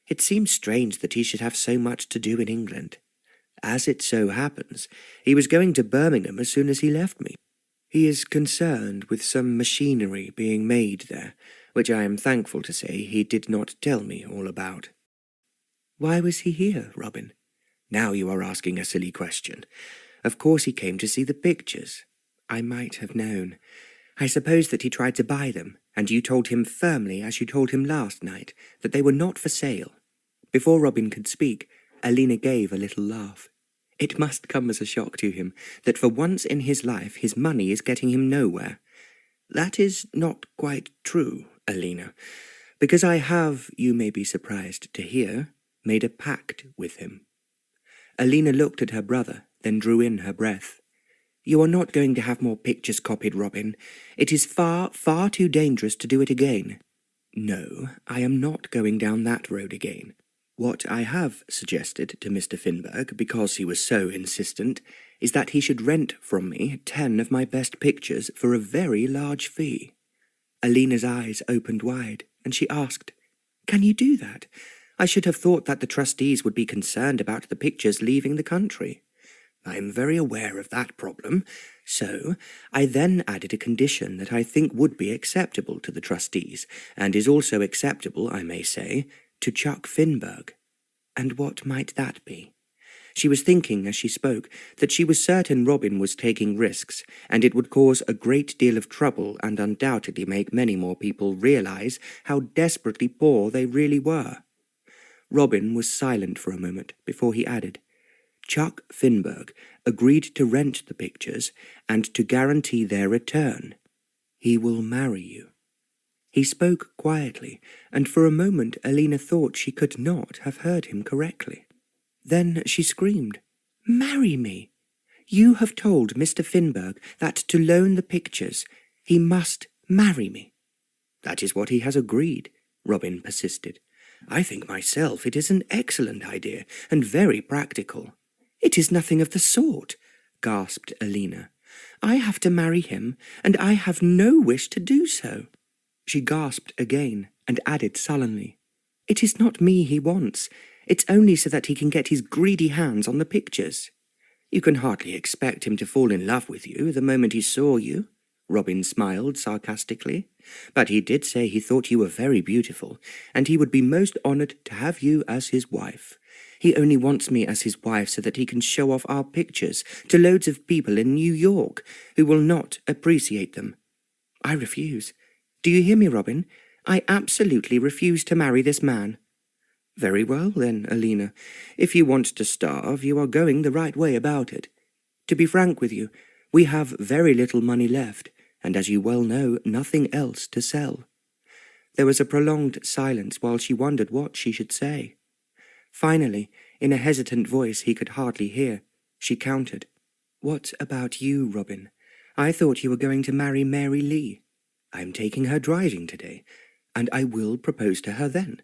A: It seemed strange that he should have so much to do in England. As it so happens, he was going to Birmingham as soon as he left me. He is concerned with some machinery being made there, which I am thankful to say he did not tell me all about." "Why was he here, Robin?" "Now you are asking a silly question. Of course he came to see the pictures." "I might have known. I suppose that he tried to buy them, and you told him firmly, as you told him last night, that they were not for sale." Before Robin could speak, Alena gave a little laugh. It must come as a shock to him that for once in his life his money is getting him nowhere. That is not quite true, Alena, because I have, you may be surprised to hear, made a pact with him. Alena looked at her brother, then drew in her breath. You are not going to have more pictures copied, Robin. It is far, far too dangerous to do it again. No, I am not going down that road again. What I have suggested to Mr. Finberg, because he was so insistent, is that he should rent from me 10 of my best pictures for a very large fee. Alena's eyes opened wide, and she asked, Can you do that? I should have thought that the trustees would be concerned about the pictures leaving the country. I am very aware of that problem, so I then added a condition that I think would be acceptable to the trustees, and is also acceptable, I may say, to Chuck Finberg. And what might that be? She was thinking as she spoke that she was certain Robin was taking risks, and it would cause a great deal of trouble and undoubtedly make many more people realize how desperately poor they really were. Robin was silent for a moment before he added, Chuck Finberg agreed to rent the pictures and to guarantee their return. He will marry you. He spoke quietly, and for a moment Alena thought she could not have heard him correctly. Then she screamed, Marry me! You have told Mr. Finberg that to loan the pictures, he must marry me. That is what he has agreed, Robin persisted. I think myself it is an excellent idea, and very practical. It is nothing of the sort, gasped Alena. I have to marry him, and I have no wish to do so. She gasped again, and added sullenly, It is not me he wants. It's only so that he can get his greedy hands on the pictures. You can hardly expect him to fall in love with you the moment he saw you. Robin smiled sarcastically. But he did say he thought you were very beautiful, and he would be most honoured to have you as his wife. He only wants me as his wife so that he can show off our pictures to loads of people in New York who will not appreciate them. I refuse. Do you hear me, Robin? I absolutely refuse to marry this man. Very well, then, Alena. If you want to starve, you are going the right way about it. To be frank with you, we have very little money left, and as you well know, nothing else to sell. There was a prolonged silence while she wondered what she should say. Finally, in a hesitant voice he could hardly hear, she countered, What about you, Robin? I thought you were going to marry Mary Lee. I am taking her driving today, and I will propose to her then.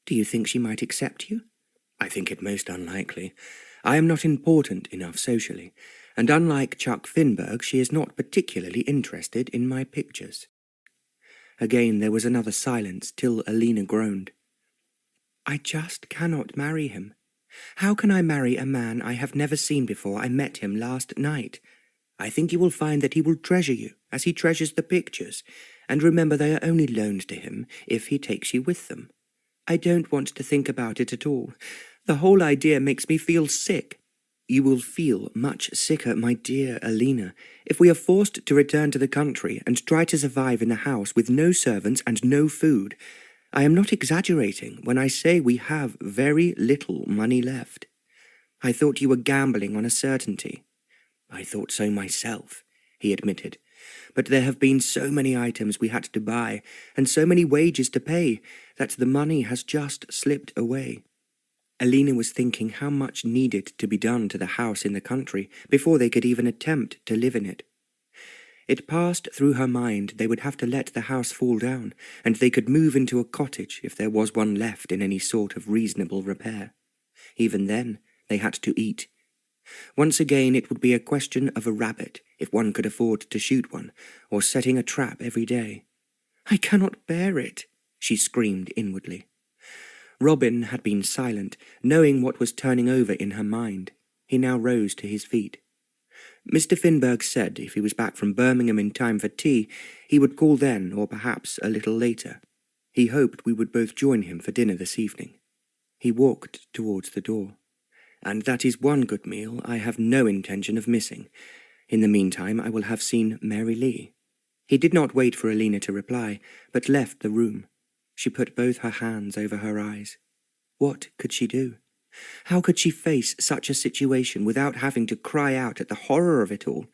A: Do you think she might accept you? I think it most unlikely. I am not important enough socially, and unlike Chuck Finberg, she is not particularly interested in my pictures. Again there was another silence, till Alena groaned. I just cannot marry him. How can I marry a man I have never seen before I met him last night? I think you will find that he will treasure you, as he treasures the pictures, and remember they are only loaned to him if he takes you with them. I don't want to think about it at all. The whole idea makes me feel sick. You will feel much sicker, my dear Alena, if we are forced to return to the country and try to survive in a house with no servants and no food. I am not exaggerating when I say we have very little money left. I thought you were gambling on a certainty. I thought so myself, he admitted. But there have been so many items we had to buy, and so many wages to pay, that the money has just slipped away. Alena was thinking how much needed to be done to the house in the country before they could even attempt to live in it. It passed through her mind they would have to let the house fall down, and they could move into a cottage if there was one left in any sort of reasonable repair. Even then, they had to eat. Once again it would be a question of a rabbit, if one could afford to shoot one, or setting a trap every day. I cannot bear it, she screamed inwardly. Robin had been silent, knowing what was turning over in her mind. He now rose to his feet. Mr. Finberg said if he was back from Birmingham in time for tea, he would call then, or perhaps a little later. He hoped we would both join him for dinner this evening. He walked towards the door. And that is one good meal I have no intention of missing. In the meantime, I will have seen Mary Lee. He did not wait for Alena to reply, but left the room. She put both her hands over her eyes. What could she do? How could she face such a situation without having to cry out at the horror of it all?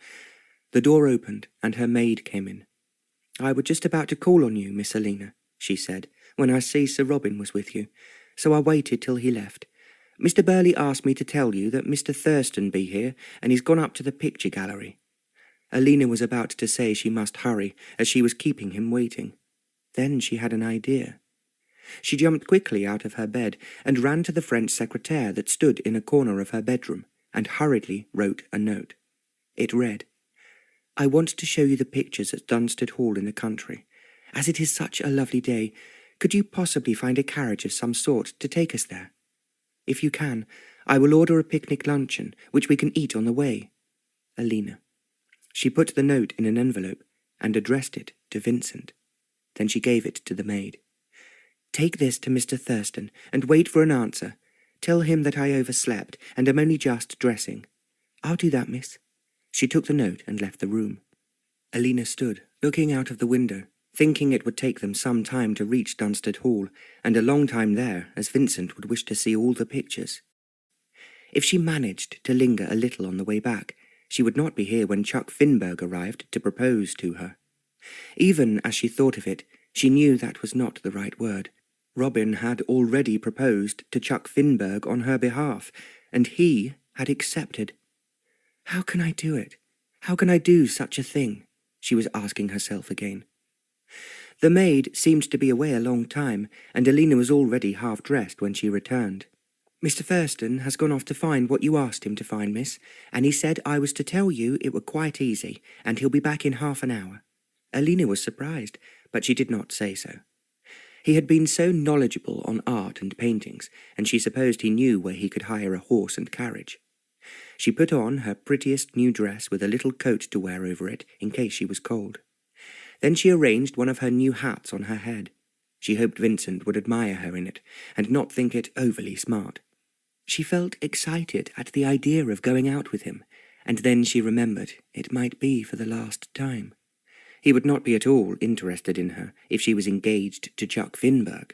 A: The door opened, and her maid came in. "I was just about to call on you, Miss Alena," she said, "when I see Sir Robin was with you, so I waited till he left. Mr. Burley asked me to tell you that Mr. Thurston be here, and he's gone up to the picture gallery." Alena was about to say she must hurry, as she was keeping him waiting. Then she had an idea. She jumped quickly out of her bed and ran to the French secretaire that stood in a corner of her bedroom, and hurriedly wrote a note. It read, "I want to show you the pictures at Dunstead Hall in the country. As it is such a lovely day, could you possibly find a carriage of some sort to take us there? If you can, I will order a picnic luncheon, which we can eat on the way. Alena." She put the note in an envelope and addressed it to Vincent. Then she gave it to the maid. "Take this to Mr. Thurston and wait for an answer. Tell him that I overslept and am only just dressing." "I'll do that, miss." She took the note and left the room. Alena stood, looking out of the window, thinking it would take them some time to reach Dunstead Hall, and a long time there, as Vincent would wish to see all the pictures. If she managed to linger a little on the way back, she would not be here when Chuck Finberg arrived to propose to her. Even as she thought of it, she knew that was not the right word. Robin had already proposed to Chuck Finberg on her behalf, and he had accepted. "How can I do it? How can I do such a thing?" she was asking herself again. The maid seemed to be away a long time, and Alena was already half-dressed when she returned. "Mr. Thurston has gone off to find what you asked him to find, miss, and he said I was to tell you it were quite easy, and he'll be back in half an hour." Alena was surprised, but she did not say so. He had been so knowledgeable on art and paintings, and she supposed he knew where he could hire a horse and carriage. She put on her prettiest new dress with a little coat to wear over it in case she was cold. Then she arranged one of her new hats on her head. She hoped Vincent would admire her in it, and not think it overly smart. She felt excited at the idea of going out with him, and then she remembered it might be for the last time. He would not be at all interested in her if she was engaged to Chuck Finberg,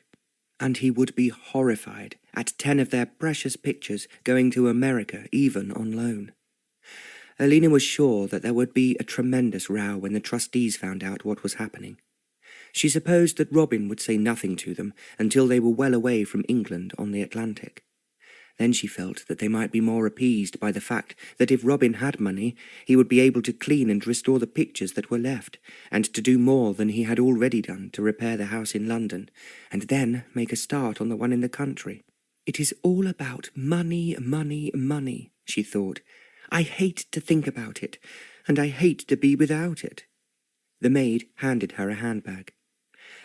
A: and he would be horrified at 10 of their precious pictures going to America even on loan. Alena was sure that there would be a tremendous row when the trustees found out what was happening. She supposed that Robin would say nothing to them until they were well away from England on the Atlantic. Then she felt that they might be more appeased by the fact that if Robin had money, he would be able to clean and restore the pictures that were left, and to do more than he had already done to repair the house in London, and then make a start on the one in the country. "It is all about money, money, money," she thought. "I hate to think about it, and I hate to be without it." The maid handed her a handbag.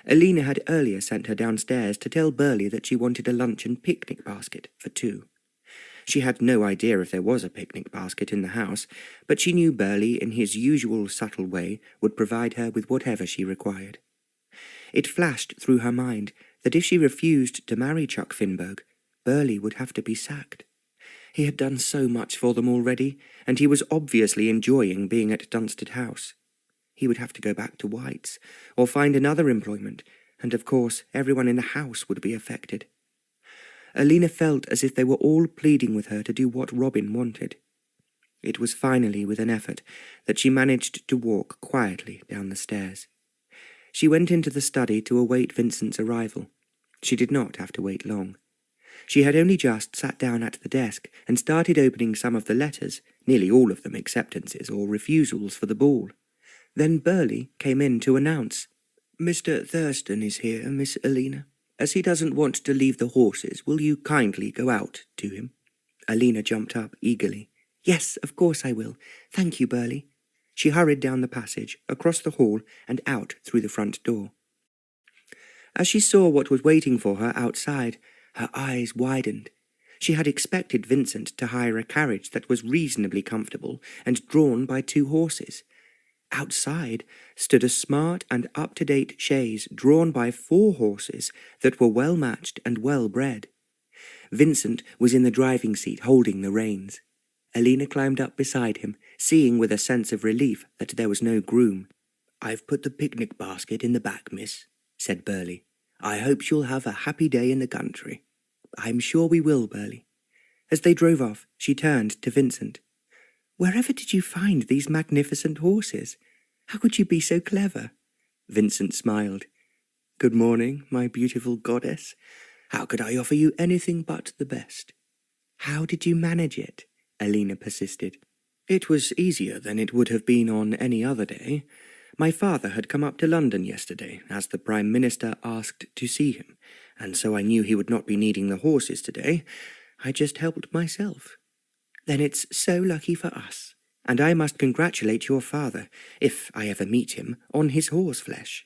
A: Alena had earlier sent her downstairs to tell Burley that she wanted a luncheon picnic basket for 2. She had no idea if there was a picnic basket in the house, but she knew Burley, in his usual subtle way, would provide her with whatever she required. It flashed through her mind that if she refused to marry Chuck Finberg, Burley would have to be sacked. He had done so much for them already, and he was obviously enjoying being at Dunstead House. He would have to go back to White's, or find another employment, and of course everyone in the house would be affected. Alena felt as if they were all pleading with her to do what Robin wanted. It was finally with an effort that she managed to walk quietly down the stairs. She went into the study to await Vincent's arrival. She did not have to wait long. She had only just sat down at the desk and started opening some of the letters, nearly all of them acceptances or refusals for the ball. Then Burley came in to announce, "Mr. Thurston is here, Miss Alena. As he doesn't want to leave the horses, will you kindly go out to him?" Alena jumped up eagerly. "Yes, of course I will. Thank you, Burley." She hurried down the passage, across the hall, and out through the front door. As she saw what was waiting for her outside, her eyes widened. She had expected Vincent to hire a carriage that was reasonably comfortable and drawn by 2 horses. Outside stood a smart and up-to-date chaise drawn by 4 horses that were well-matched and well-bred. Vincent was in the driving seat holding the reins. Alena climbed up beside him, seeing with a sense of relief that there was no groom. "I've put the picnic basket in the back, miss," said Burley. "I hope you'll have a happy day in the country." I'm sure we will, Burley." As they drove off, she turned to Vincent. "Wherever did you find these magnificent horses? How could you be so clever?" Vincent smiled. "Good morning, my beautiful goddess. How could I offer you anything but the best?" "How did you manage it?" Alena persisted. "It was easier than it would have been on any other day. My father had come up to London yesterday, as the Prime Minister asked to see him, and so I knew he would not be needing the horses today. I just helped myself." "Then it's so lucky for us, and I must congratulate your father, if I ever meet him, on his horseflesh.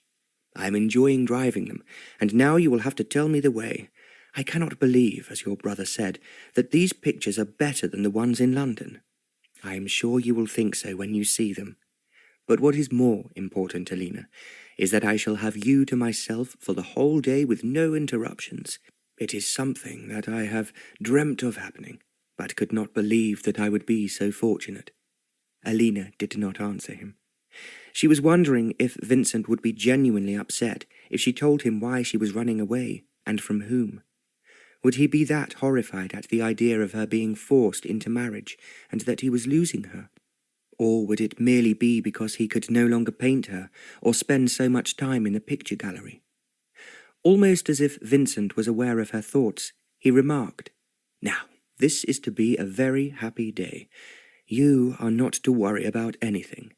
A: I'm enjoying driving them, and now you will have to tell me the way. I cannot believe, as your brother said, that these pictures are better than the ones in London. I am sure you will think so when you see them. But what is more important, Alena, is that I shall have you to myself for the whole day with no interruptions. It is something that I have dreamt of happening, but could not believe that I would be so fortunate." Alena did not answer him. She was wondering if Vincent would be genuinely upset if she told him why she was running away, and from whom. Would he be that horrified at the idea of her being forced into marriage, and that he was losing her? Or would it merely be because he could no longer paint her, or spend so much time in the picture gallery? Almost as if Vincent was aware of her thoughts, he remarked, "Now, this is to be a very happy day. You are not to worry about anything."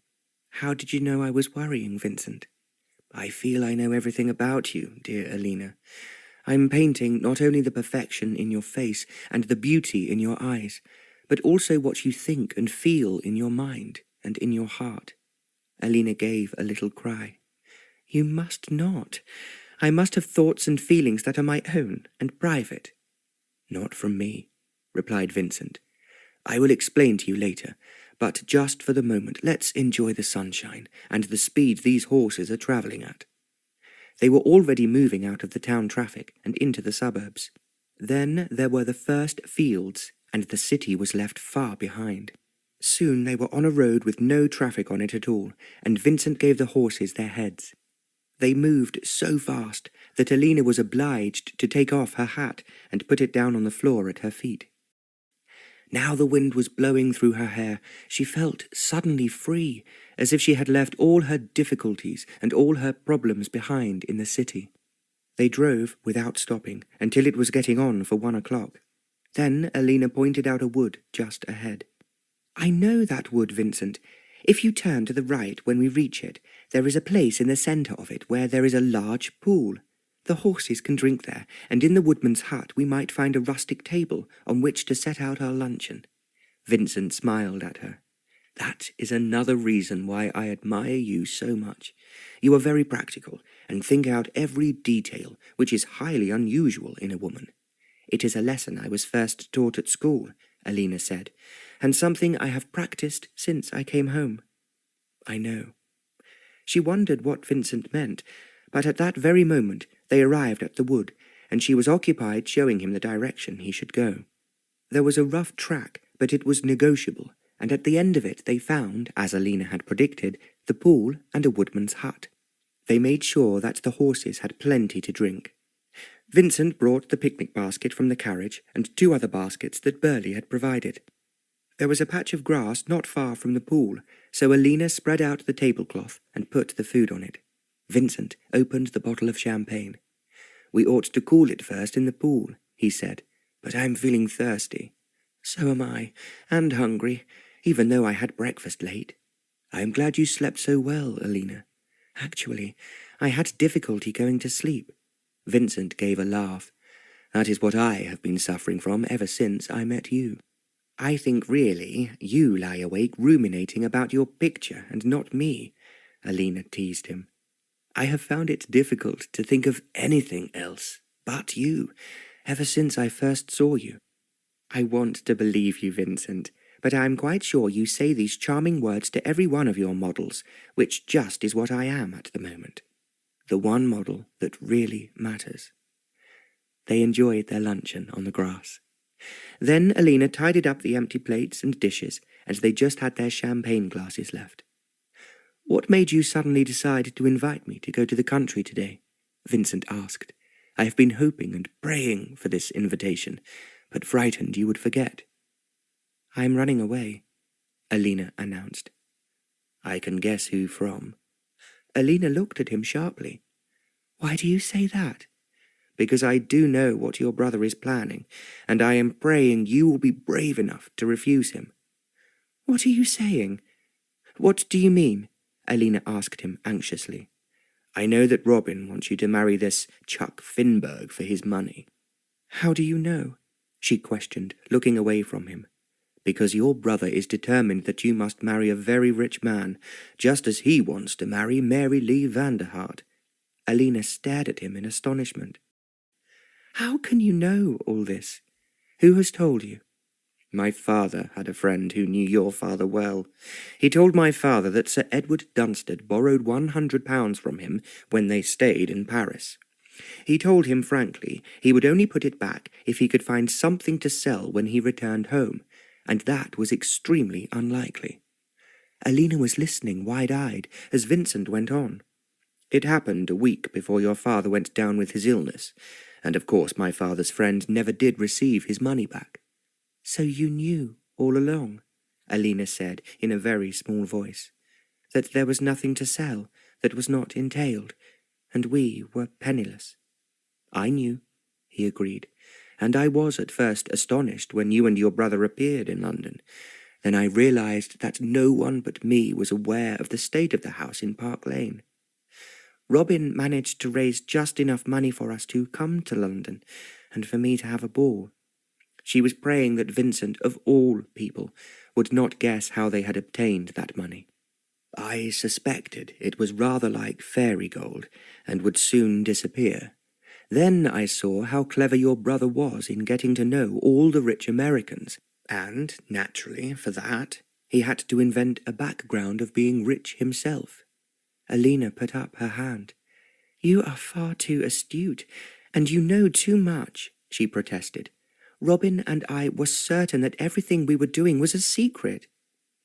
A: "How did you know I was worrying, Vincent?" "I feel I know everything about you, dear Alena. I'm painting not only the perfection in your face and the beauty in your eyes, but also what you think and feel in your mind and in your heart." Alena gave a little cry. "You must not. I must have thoughts and feelings that are my own and private." "Not from me," replied Vincent. "I will explain to you later, but just for the moment let's enjoy the sunshine and the speed these horses are travelling at." They were already moving out of the town traffic and into the suburbs. Then there were the first fields, and the city was left far behind. Soon they were on a road with no traffic on it at all, and Vincent gave the horses their heads. They moved so fast that Alena was obliged to take off her hat and put it down on the floor at her feet. Now the wind was blowing through her hair. She felt suddenly free, as if she had left all her difficulties and all her problems behind in the city. They drove without stopping until it was getting on for 1 o'clock. Then Alena pointed out a wood just ahead. "I know that wood, Vincent. If you turn to the right when we reach it, there is a place in the centre of it where there is a large pool. The horses can drink there, and in the woodman's hut we might find a rustic table on which to set out our luncheon." Vincent smiled at her. "That is another reason why I admire you so much. You are very practical, and think out every detail, which is highly unusual in a woman." "It is a lesson I was first taught at school," Alena said, "and something I have practiced since I came home." "I know." She wondered what Vincent meant, but at that very moment they arrived at the wood, and she was occupied showing him the direction he should go. There was a rough track, but it was negotiable, and at the end of it they found, as Alena had predicted, the pool and a woodman's hut. They made sure that the horses had plenty to drink. Vincent brought the picnic basket from the carriage and 2 other baskets that Burley had provided. There was a patch of grass not far from the pool, so Alena spread out the tablecloth and put the food on it. Vincent opened the bottle of champagne. "We ought to cool it first in the pool," he said, "but I'm feeling thirsty." "So am I, and hungry, even though I had breakfast late." "I am glad you slept so well, Alena." "Actually, I had difficulty going to sleep." Vincent gave a laugh. "That is what I have been suffering from ever since I met you." "I think really you lie awake ruminating about your picture and not me," Alena teased him. "I have found it difficult to think of anything else but you, ever since I first saw you." "I want to believe you, Vincent, but I am quite sure you say these charming words to every one of your models, which just is what I am at the moment. The one model that really matters." They enjoyed their luncheon on the grass. Then Alena tidied up the empty plates and dishes, and they just had their champagne glasses left. "What made you suddenly decide to invite me to go to the country today?" Vincent asked.
B: I have been hoping and praying for this invitation, but frightened you would forget."
A: "I am running away," Alena announced.
B: "I can guess who from."
A: Alena looked at him sharply. "Why do you say that?"
B: "Because I do know what your brother is planning, and I am praying you will be brave enough to refuse him."
A: "What are you saying? What do you mean?" Alena asked him anxiously.
B: "I know that Robin wants you to marry this Chuck Finberg for his money."
A: "How do you know?" she questioned, looking away from him.
B: "Because your brother is determined that you must marry a very rich man, just as he wants to marry Mary Lee Vanderhart."
A: Alena stared at him in astonishment. "How can you know all this? Who has told you?"
B: "My father had a friend who knew your father well. He told my father that Sir Edward Dunstead borrowed £100 from him when they stayed in Paris. He told him frankly he would only put it back if he could find something to sell when he returned home, and that was extremely unlikely."
A: Alena was listening wide-eyed as Vincent went on.
B: "It happened a week before your father went down with his illness, and of course my father's friend never did receive his money back."
A: "So you knew all along," Alena said in a very small voice, "that there was nothing to sell that was not entailed, and we were penniless."
B: "I knew," he agreed, "and I was at first astonished when you and your brother appeared in London. Then I realized that no one but me was aware of the state of the house in Park Lane.
A: Robin managed to raise just enough money for us to come to London, and for me to have a ball. She was praying that Vincent, of all people, would not guess how they had obtained that money.
B: I suspected it was rather like fairy gold, and would soon disappear. Then I saw how clever your brother was in getting to know all the rich Americans, and, naturally, for that, he had to invent a background of being rich himself."
A: Alena put up her hand. "You are far too astute, and you know too much," she protested. "Robin and I were certain that everything we were doing was a secret."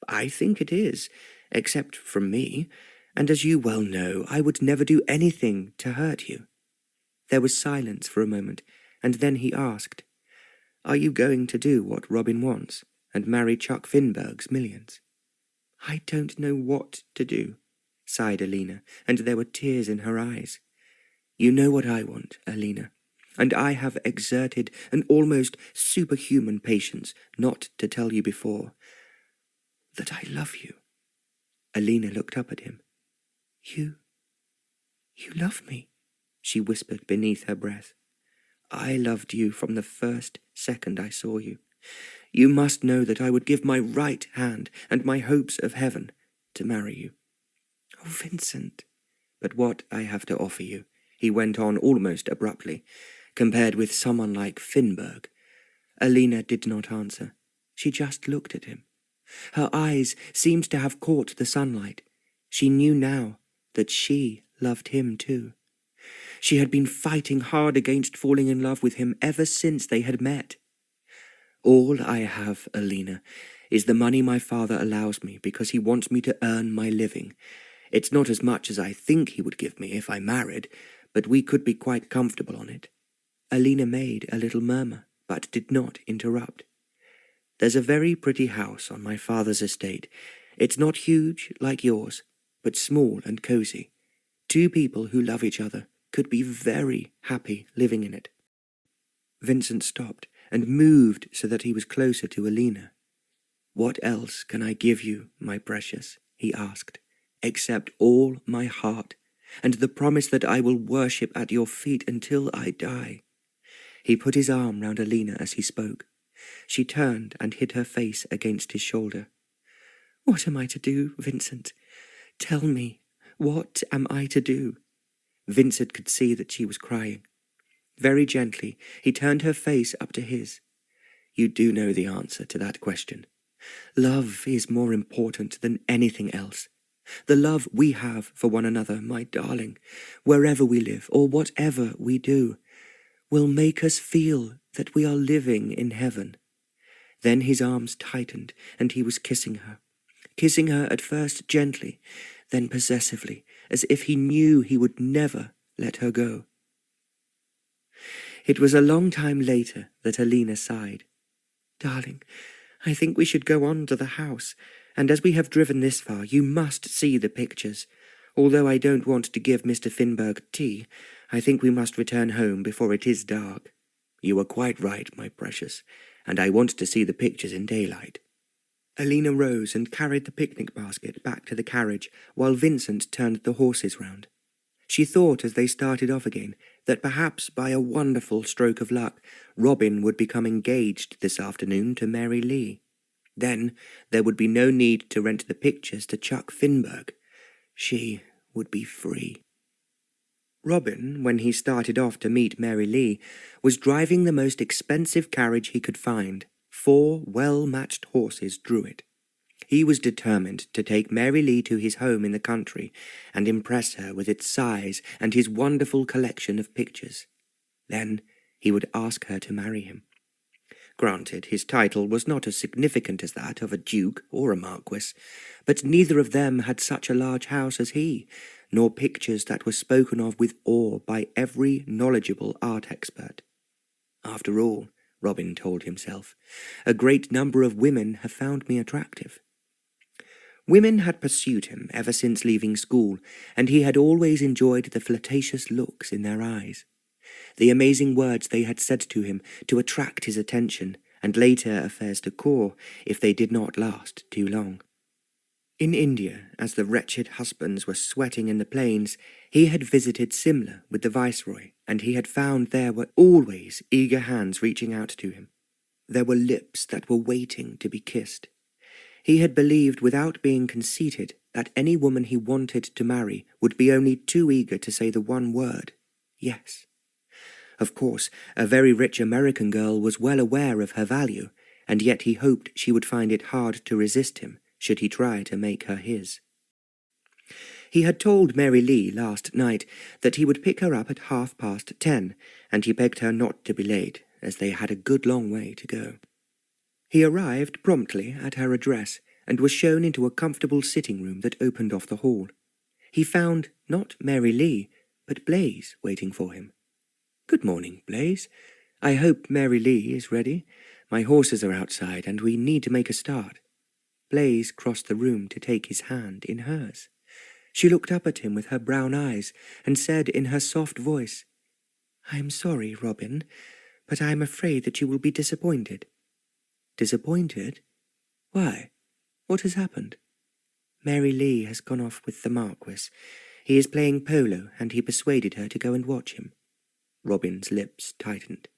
B: "I think it is, except from me, and as you well know, I would never do anything to hurt you."
A: There was silence for a moment, and then he asked,
B: "Are you going to do what Robin wants, and marry Chuck Finberg's millions?"
A: "I don't know what to do," sighed Alena, and there were tears in her eyes. "You know what I want, Alena, and I have exerted an almost superhuman patience not to tell you before that I love you." Alena looked up at him. You love me," she whispered beneath her breath. "I loved you from the first second I saw you. You must know that I would give my right hand and my hopes of heaven to marry you." "Oh, Vincent."
B: "But what I have to offer you," he went on almost abruptly, "compared with someone like Finberg."
A: Alena did not answer. She just looked at him. Her eyes seemed to have caught the sunlight. She knew now that she loved him too. She had been fighting hard against falling in love with him ever since they had met.
B: "All I have, Alena, is the money my father allows me because he wants me to earn my living. It's not as much as I think he would give me if I married, but we could be quite comfortable on it."
A: Alena made a little murmur, but did not interrupt.
B: "There's a very pretty house on my father's estate. It's not huge like yours, but small and cozy. 2 people who love each other could be very happy living in it."
A: Vincent stopped and moved so that he was closer to Alena.
B: "What else can I give you, my precious?" he asked, "except all my heart, and the promise that I will worship at your feet until I die."
A: He put his arm round Alena as he spoke. She turned and hid her face against his shoulder. "What am I to do, Vincent? Tell me, what am I to do?" Vincent could see that she was crying. Very gently, he turned her face up to his.
B: "You do know the answer to that question.
A: Love is more important than anything else. The love we have for one another, my darling, wherever we live or whatever we do, will make us feel that we are living in heaven." Then his arms tightened and he was kissing her at first gently, then possessively, as if he knew he would never let her go. It was a long time later that Alena sighed. "Darling, I think we should go on to the house, and as we have driven this far, you must see the pictures. Although I don't want to give Mr. Finberg tea, I think we must return home before it is dark."
B: "You are quite right, my precious, and I want to see the pictures in daylight."
A: Alena rose and carried the picnic basket back to the carriage, while Vincent turned the horses round. She thought as they started off again that perhaps by a wonderful stroke of luck, Robin would become engaged this afternoon to Mary Lee. Then there would be no need to rent the pictures to Chuck Finberg. She would be free. Robin, when he started off to meet Mary Lee, was driving the most expensive carriage he could find. 4 well-matched horses drew it. He was determined to take Mary Lee to his home in the country and impress her with its size and his wonderful collection of pictures. Then he would ask her to marry him. Granted, his title was not as significant as that of a duke or a marquis, but neither of them had such a large house as he, nor pictures that were spoken of with awe by every knowledgeable art expert. After all, Robin told himself, a great number of women have found me attractive. Women had pursued him ever since leaving school, and he had always enjoyed the flirtatious looks in their eyes, the amazing words they had said to him to attract his attention, and later affairs de cour if they did not last too long. In India, as the wretched husbands were sweating in the plains, he had visited Simla with the viceroy, and he had found there were always eager hands reaching out to him. There were lips that were waiting to be kissed. He had believed without being conceited that any woman he wanted to marry would be only too eager to say the one word, yes. Of course, a very rich American girl was well aware of her value, and yet he hoped she would find it hard to resist him should he try to make her his. He had told Mary Lee last night that he would pick her up at 10:30, and he begged her not to be late, as they had a good long way to go. He arrived promptly at her address and was shown into a comfortable sitting room that opened off the hall. He found not Mary Lee, but Blaise waiting for him. "Good morning, Blaise. I hope Mary Lee is ready. My horses are outside, and we need to make a start." Blaise crossed the room to take his hand in hers. She looked up at him with her brown eyes and said in her soft voice, "I am sorry, Robin, but I am afraid that you will be disappointed." "Disappointed? Why? What has happened?" "Mary Lee has gone off with the Marquis. He is playing polo, and he persuaded her to go and watch him." Robin's lips tightened.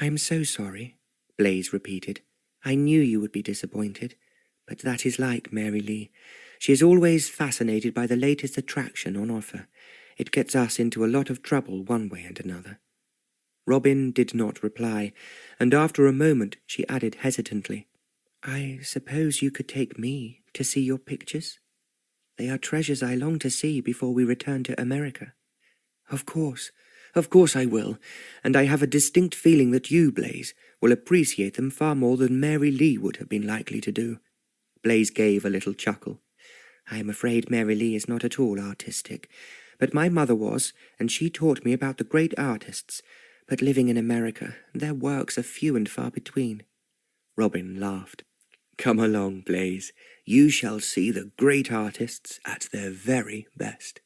A: "I am so sorry," Blaise repeated. "I knew you would be disappointed, but that is like Mary Lee. She is always fascinated by the latest attraction on offer. It gets us into a lot of trouble one way and another." Robin did not reply, and after a moment she added hesitantly, "I suppose you could take me to see your pictures? They are treasures I long to see before we return to America." Of course I will, and I have a distinct feeling that you, Blaise, will appreciate them far more than Mary Lee would have been likely to do." Blaise gave a little chuckle. "I am afraid Mary Lee is not at all artistic, but my mother was, and she taught me about the great artists. But living in America, their works are few and far between." Robin laughed. "Come along, Blaise. You shall see the great artists at their very best."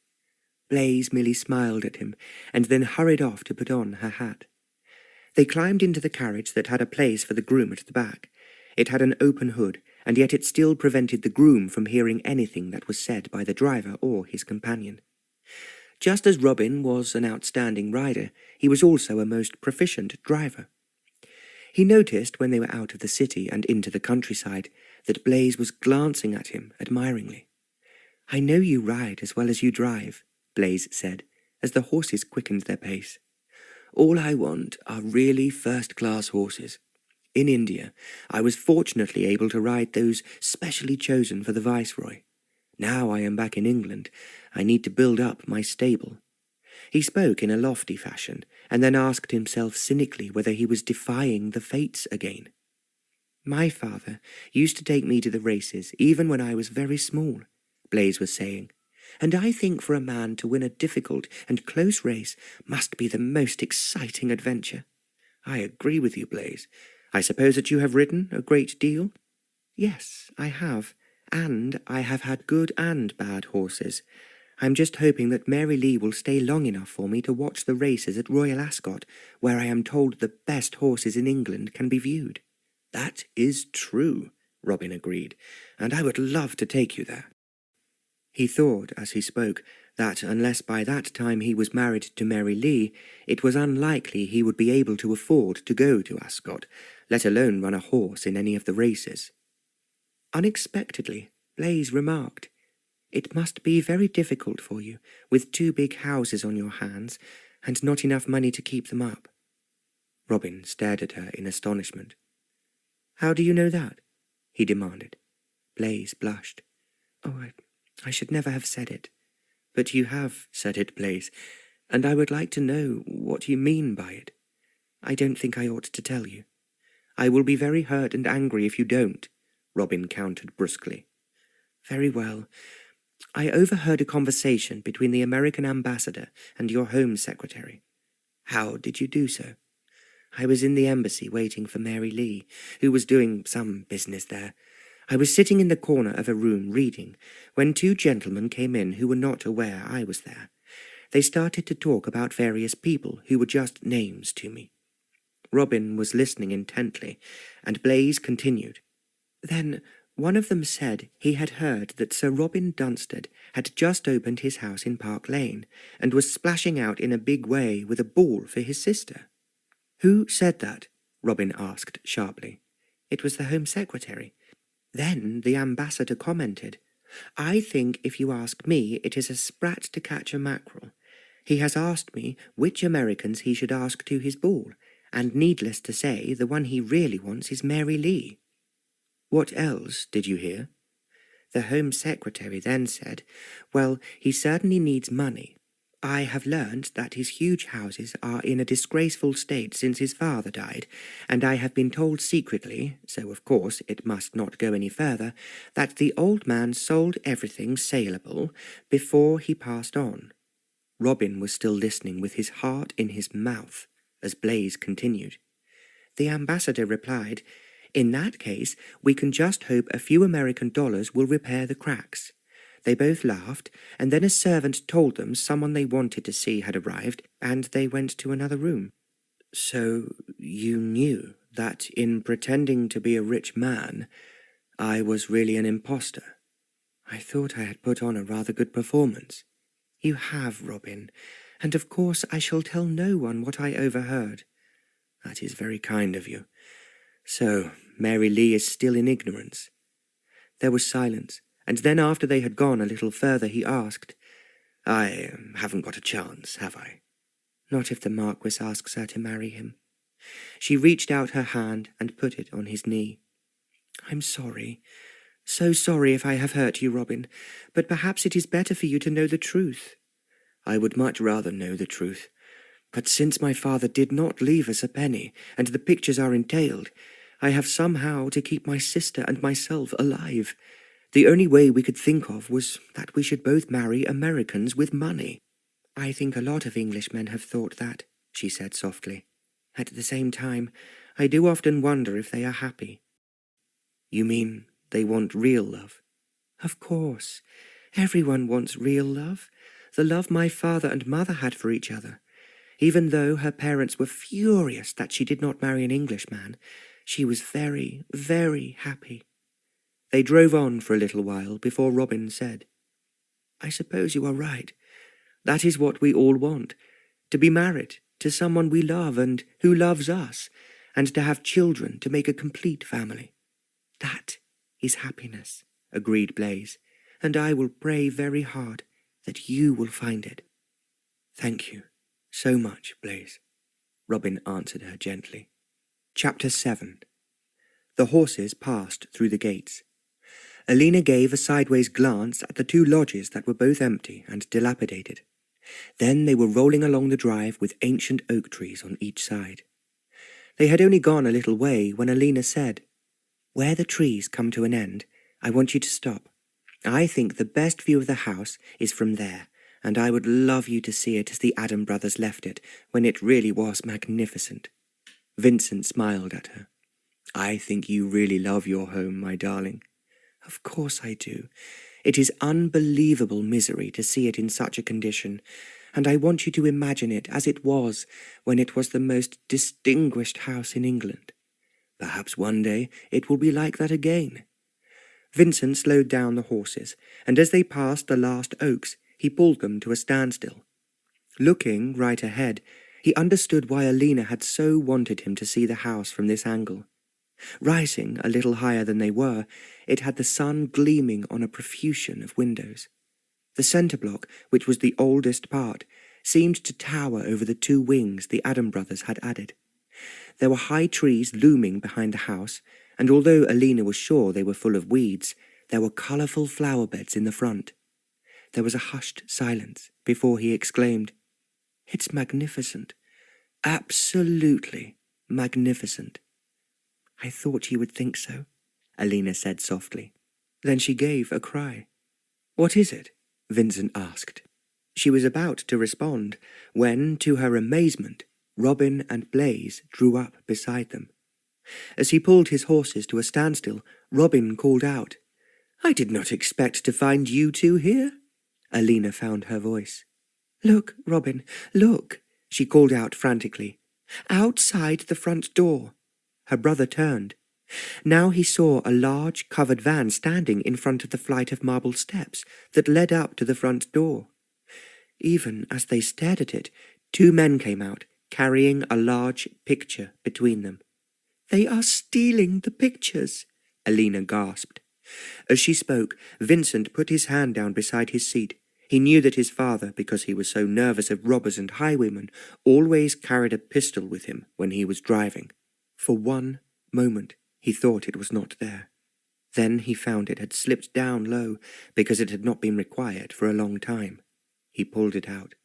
A: Blaise merely smiled at him, and then hurried off to put on her hat. They climbed into the carriage that had a place for the groom at the back. It had an open hood, and yet it still prevented the groom from hearing anything that was said by the driver or his companion. Just as Robin was an outstanding rider, he was also a most proficient driver. He noticed when they were out of the city and into the countryside that Blaise was glancing at him admiringly. "I know you ride as well as you drive," Blaise said, as the horses quickened their pace. "All I want are really first-class horses. In India, I was fortunately able to ride those specially chosen for the viceroy. Now I am back in England, I need to build up my stable." He spoke in a lofty fashion, and then asked himself cynically whether he was defying the fates again. "My father used to take me to the races even when I was very small," Blaise was saying. and I think for a man to win a difficult and close race must be the most exciting adventure."
B: "I agree with you, Blaise. I suppose that you have ridden a great deal?"
A: "Yes, I have, and I have had good and bad horses. I'm just hoping that Mary Lee will stay long enough for me to watch the races at Royal Ascot, where I am told the best horses in England can be viewed."
B: "That is true," Robin agreed, "and I would love to take you there."
A: He thought, as he spoke, that unless by that time he was married to Mary Lee, it was unlikely he would be able to afford to go to Ascot, let alone run a horse in any of the races. Unexpectedly, Blaise remarked, "It must be very difficult for you, with 2 big houses on your hands, and not enough money to keep them up." Robin stared at her in astonishment. "How do you know that?" he demanded. Blaise blushed. "Oh, I should never have said it. But you have said it, Blaise, and I would like to know what you mean by it. I don't think I ought to tell you." "I will be very hurt and angry if you don't," Robin countered brusquely. "Very well. I overheard a conversation between the American ambassador and your Home Secretary." "How did you do so?" "I was in the embassy waiting for Mary Lee, who was doing some business there. I was sitting in the corner of a room reading, when 2 gentlemen came in who were not aware I was there. They started to talk about various people who were just names to me." Robin was listening intently, and Blaise continued. "Then one of them said he had heard that Sir Robin Dunstead had just opened his house in Park Lane, and was splashing out in a big way with a ball for his sister." "Who said that?" Robin asked sharply. "It was the Home Secretary. Then the ambassador commented, 'I think if you ask me, it is a sprat to catch a mackerel. He has asked me which Americans he should ask to his ball, and needless to say, the one he really wants is Mary Lee.'" "What else did you hear?" "The Home Secretary then said, 'Well, he certainly needs money. I have learned that his huge houses are in a disgraceful state since his father died, and I have been told secretly, so of course it must not go any further, that the old man sold everything saleable before he passed on.'" Robin was still listening with his heart in his mouth as Blaise continued. "The ambassador replied, 'In that case, we can just hope a few American dollars will repair the cracks.' They both laughed, and then a servant told them someone they wanted to see had arrived, and they went to another room." "So you knew that in pretending to be a rich man, I was really an impostor? I thought I had put on a rather good performance." "You have, Robin, and of course I shall tell no one what I overheard." "That is very kind of you. So Mary Lee is still in ignorance." There was silence, and then after they had gone a little further he asked, "I haven't got a chance, have I?" "Not if the Marquis asks her to marry him." She reached out her hand and put it on his knee. "I'm sorry, so sorry if I have hurt you, Robin, but perhaps it is better for you to know the truth." "I would much rather know the truth. But since my father did not leave us a penny, and the pictures are entailed, I have somehow to keep my sister and myself alive. The only way we could think of was that we should both marry Americans with money." "I think a lot of Englishmen have thought that," she said softly. "At the same time, I do often wonder if they are happy." "You mean they want real love?" "Of course. Everyone wants real love. The love my father and mother had for each other. Even though her parents were furious that she did not marry an Englishman, she was very, very happy." They drove on for a little while before Robin said, "I suppose you are right. That is what we all want, to be married to someone we love and who loves us, and to have children to make a complete family." "That is happiness," agreed Blaise, "and I will pray very hard that you will find it." "Thank you so much, Blaise," Robin answered her gently. Chapter 7. The horses passed through the gates. Alena gave a sideways glance at the 2 lodges that were both empty and dilapidated. Then they were rolling along the drive with ancient oak trees on each side. They had only gone a little way when Alena said, "Where the trees come to an end, I want you to stop. I think the best view of the house is from there, and I would love you to see it as the Adam brothers left it, when it really was magnificent." Vincent smiled at her. "I think you really love your home, my darling." "Of course I do. It is unbelievable misery to see it in such a condition, and I want you to imagine it as it was when it was the most distinguished house in England. Perhaps one day it will be like that again." Vincent slowed down the horses, and as they passed the last oaks, he pulled them to a standstill. Looking right ahead, he understood why Alena had so wanted him to see the house from this angle. Rising a little higher than they were, it had the sun gleaming on a profusion of windows. The centre block, which was the oldest part, seemed to tower over the two wings the Adam brothers had added. There were high trees looming behind the house, and although Alena was sure they were full of weeds, there were colourful flower beds in the front. There was a hushed silence before he exclaimed, "It's magnificent. Absolutely magnificent." "I thought you would think so," Alena said softly. Then she gave a cry. "What is it?" Vincent asked. She was about to respond when, to her amazement, Robin and Blaze drew up beside them. As he pulled his horses to a standstill, Robin called out, "I did not expect to find you two here." Alena found her voice. "Look, Robin, look," she called out frantically. "Outside the front door." Her brother turned. Now he saw a large covered van standing in front of the flight of marble steps that led up to the front door. Even as they stared at it, two men came out, carrying a large picture between them. "They are stealing the pictures," Alena gasped. As she spoke, Vincent put his hand down beside his seat. He knew that his father, because he was so nervous of robbers and highwaymen, always carried a pistol with him when he was driving. For one moment, he thought it was not there. Then he found it had slipped down low because it had not been required for a long time. He pulled it out.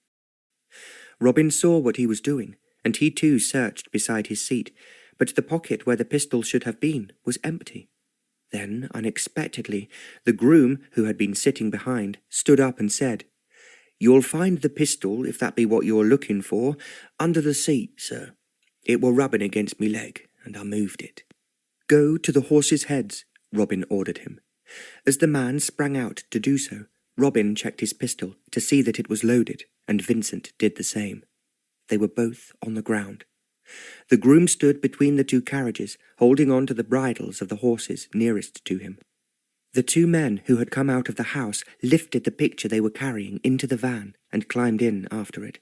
A: Robin saw what he was doing, and he too searched beside his seat, but the pocket where the pistol should have been was empty. Then, unexpectedly, the groom, who had been sitting behind, stood up and said, "You'll find the pistol, if that be what you're looking for, under the seat, sir. It were rubbing against me leg, and I moved it." "Go to the horses' heads," Robin ordered him. As the man sprang out to do so, Robin checked his pistol to see that it was loaded, and Vincent did the same. They were both on the ground. The groom stood between the two carriages, holding on to the bridles of the horses nearest to him. The two men who had come out of the house lifted the picture they were carrying into the van and climbed in after it.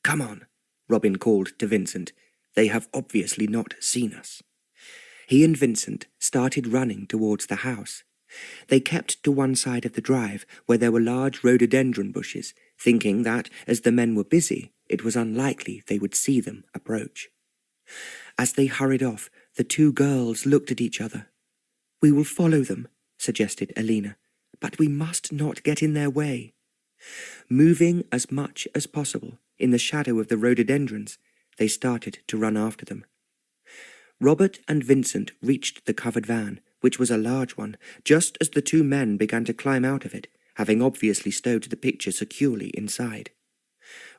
A: "Come on," Robin called to Vincent. "They have obviously not seen us." He and Vincent started running towards the house. They kept to one side of the drive where there were large rhododendron bushes, thinking that, as the men were busy, it was unlikely they would see them approach. As they hurried off, the two girls looked at each other. "We will follow them," suggested Alena, "but we must not get in their way." Moving as much as possible in the shadow of the rhododendrons, they started to run after them. Robert and Vincent reached the covered van, which was a large one, just as the two men began to climb out of it, having obviously stowed the picture securely inside.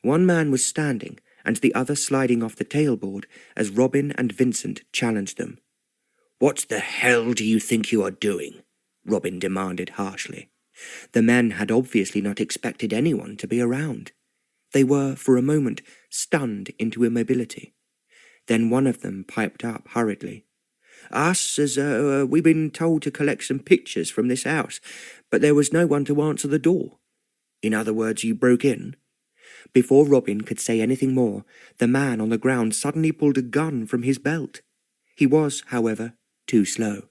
A: One man was standing, and the other sliding off the tailboard as Robin and Vincent challenged them. "What the hell do you think you are doing?" Robin demanded harshly. The men had obviously not expected anyone to be around. They were, for a moment, stunned into immobility. Then one of them piped up hurriedly. "Us, we've been told to collect some pictures from this house, but there was no one to answer the door. In other words, you broke in?" Before Robin could say anything more, the man on the ground suddenly pulled a gun from his belt. He was, however, too slow.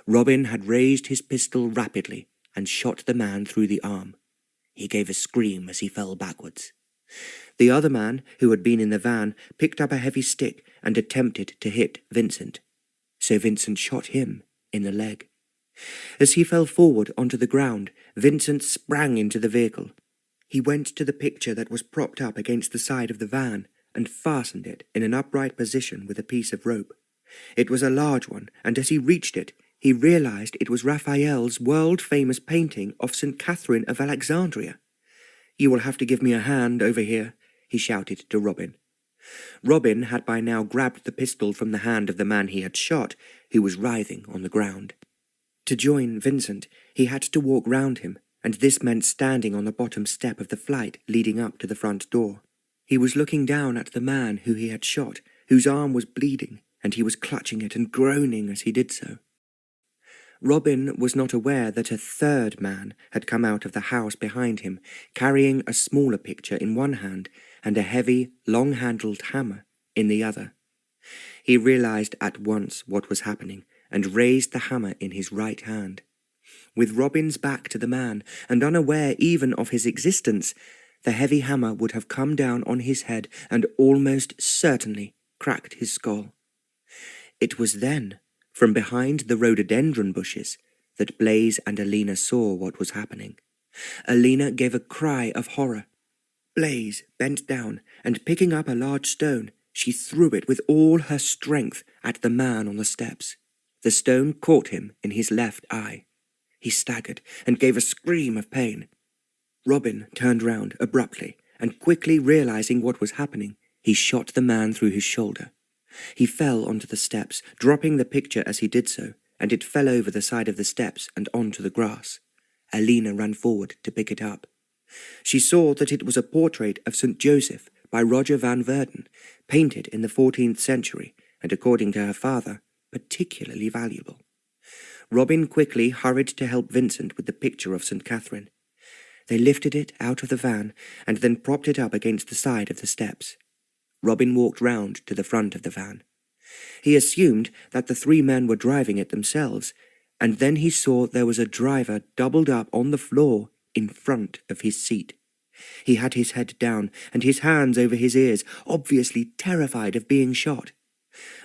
A: Robin had raised his pistol rapidly and shot the man through the arm. He gave a scream as he fell backwards. The other man, who had been in the van, picked up a heavy stick and attempted to hit Vincent. So Vincent shot him in the leg. As he fell forward onto the ground, Vincent sprang into the vehicle. He went to the picture that was propped up against the side of the van and fastened it in an upright position with a piece of rope. It was a large one, and as he reached it, He realized it was Raphael's world-famous painting of St. Catherine of Alexandria. "You will have to give me a hand over here," he shouted to Robin. Robin had by now grabbed the pistol from the hand of the man he had shot, who was writhing on the ground. To join Vincent, he had to walk round him, and this meant standing on the bottom step of the flight leading up to the front door. He was looking down at the man who he had shot, whose arm was bleeding, and he was clutching it and groaning as he did so. Robin was not aware that a third man had come out of the house behind him, carrying a smaller picture in one hand and a heavy, long-handled hammer in the other. He realized at once what was happening and raised the hammer in his right hand. With Robin's back to the man, and unaware even of his existence, the heavy hammer would have come down on his head and almost certainly cracked his skull. It was then, from behind the rhododendron bushes, that Blaze and Alena saw what was happening. Alena gave a cry of horror. Blaze bent down, and picking up a large stone, she threw it with all her strength at the man on the steps. The stone caught him in his left eye. He staggered and gave a scream of pain. Robin turned round abruptly, and quickly realizing what was happening, he shot the man through his shoulder. He fell onto the steps, dropping the picture as he did so, and it fell over the side of the steps and onto the grass. Alena ran forward to pick it up. She saw that it was a portrait of St. Joseph by Roger van Verden, painted in the 14th century, and according to her father, particularly valuable. Robin quickly hurried to help Vincent with the picture of St. Catherine. They lifted it out of the van and then propped it up against the side of the steps. Robin walked round to the front of the van. He assumed that the three men were driving it themselves, and then he saw there was a driver doubled up on the floor in front of his seat. He had his head down and his hands over his ears, obviously terrified of being shot.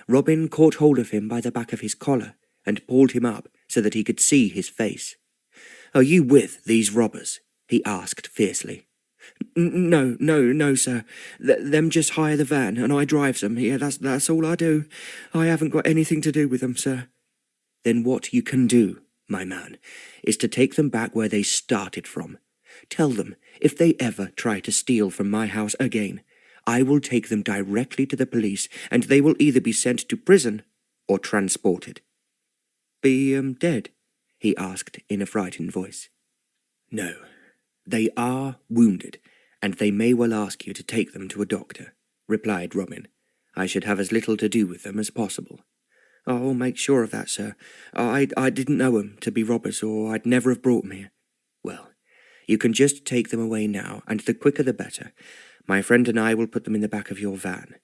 A: Robin caught hold of him by the back of his collar and pulled him up so that he could see his face. "Are you with these robbers?" he asked fiercely. No, sir. Them just hire the van, and I drives them. Yeah, that's all I do. I haven't got anything to do with them, sir." "Then what you can do, my man, is to take them back where they started from. Tell them, if they ever try to steal from my house again, I will take them directly to the police, and they will either be sent to prison or transported." "Be dead?" he asked in a frightened voice. "No. They are wounded, and they may well ask you to take them to a doctor," replied Robin. "I should have as little to do with them as possible." "I'll make sure of that, sir. I didn't know 'em to be robbers, or I'd never have brought 'em here." "Well, you can just take them away now, and the quicker the better. My friend and I will put them in the back of your van."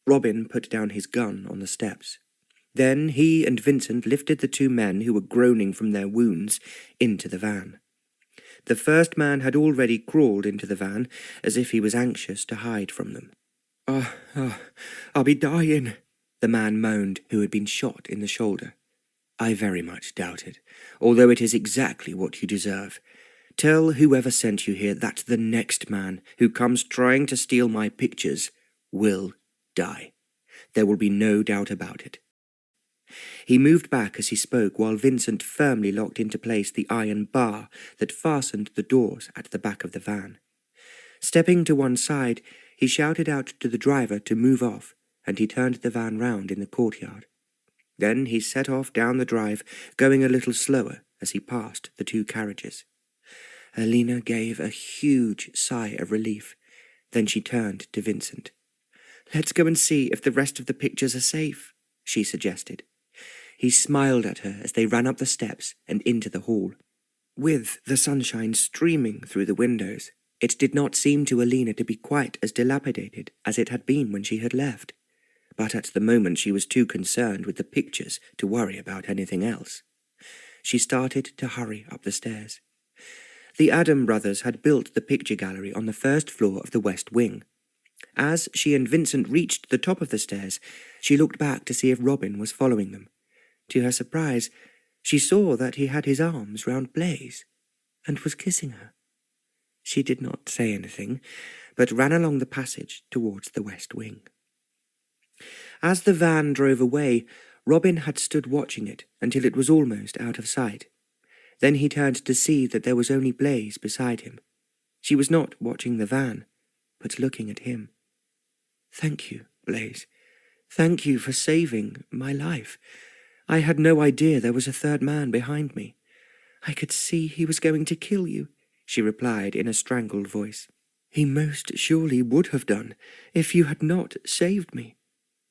A: Robin put down his gun on the steps. Then he and Vincent lifted the two men who were groaning from their wounds into the van. The first man had already crawled into the van, as if he was anxious to hide from them. I'll be dying," the man moaned who had been shot in the shoulder. "I very much doubt it, although it is exactly what you deserve. Tell whoever sent you here that the next man who comes trying to steal my pictures will die. There will be no doubt about it." He moved back as he spoke, while Vincent firmly locked into place the iron bar that fastened the doors at the back of the van. Stepping to one side, he shouted out to the driver to move off, and he turned the van round in the courtyard. Then he set off down the drive, going a little slower as he passed the two carriages. Alena gave a huge sigh of relief. Then she turned to Vincent. "Let's go and see if the rest of the pictures are safe," she suggested. He smiled at her as they ran up the steps and into the hall. With the sunshine streaming through the windows, it did not seem to Alena to be quite as dilapidated as it had been when she had left. But at the moment she was too concerned with the pictures to worry about anything else. She started to hurry up the stairs. The Adam brothers had built the picture gallery on the first floor of the west wing. As she and Vincent reached the top of the stairs, she looked back to see if Robin was following them. To her surprise, she saw that he had his arms round Blaze and was kissing her. She did not say anything, but ran along the passage towards the west wing. As the van drove away, Robin had stood watching it until it was almost out of sight. Then he turned to see that there was only Blaise beside him. She was not watching the van, but looking at him. "Thank you, Blaise. Thank you for saving my life. I had no idea there was a third man behind me. I could see he was going to kill you," she replied in a strangled voice. "He most surely would have done if you had not saved me."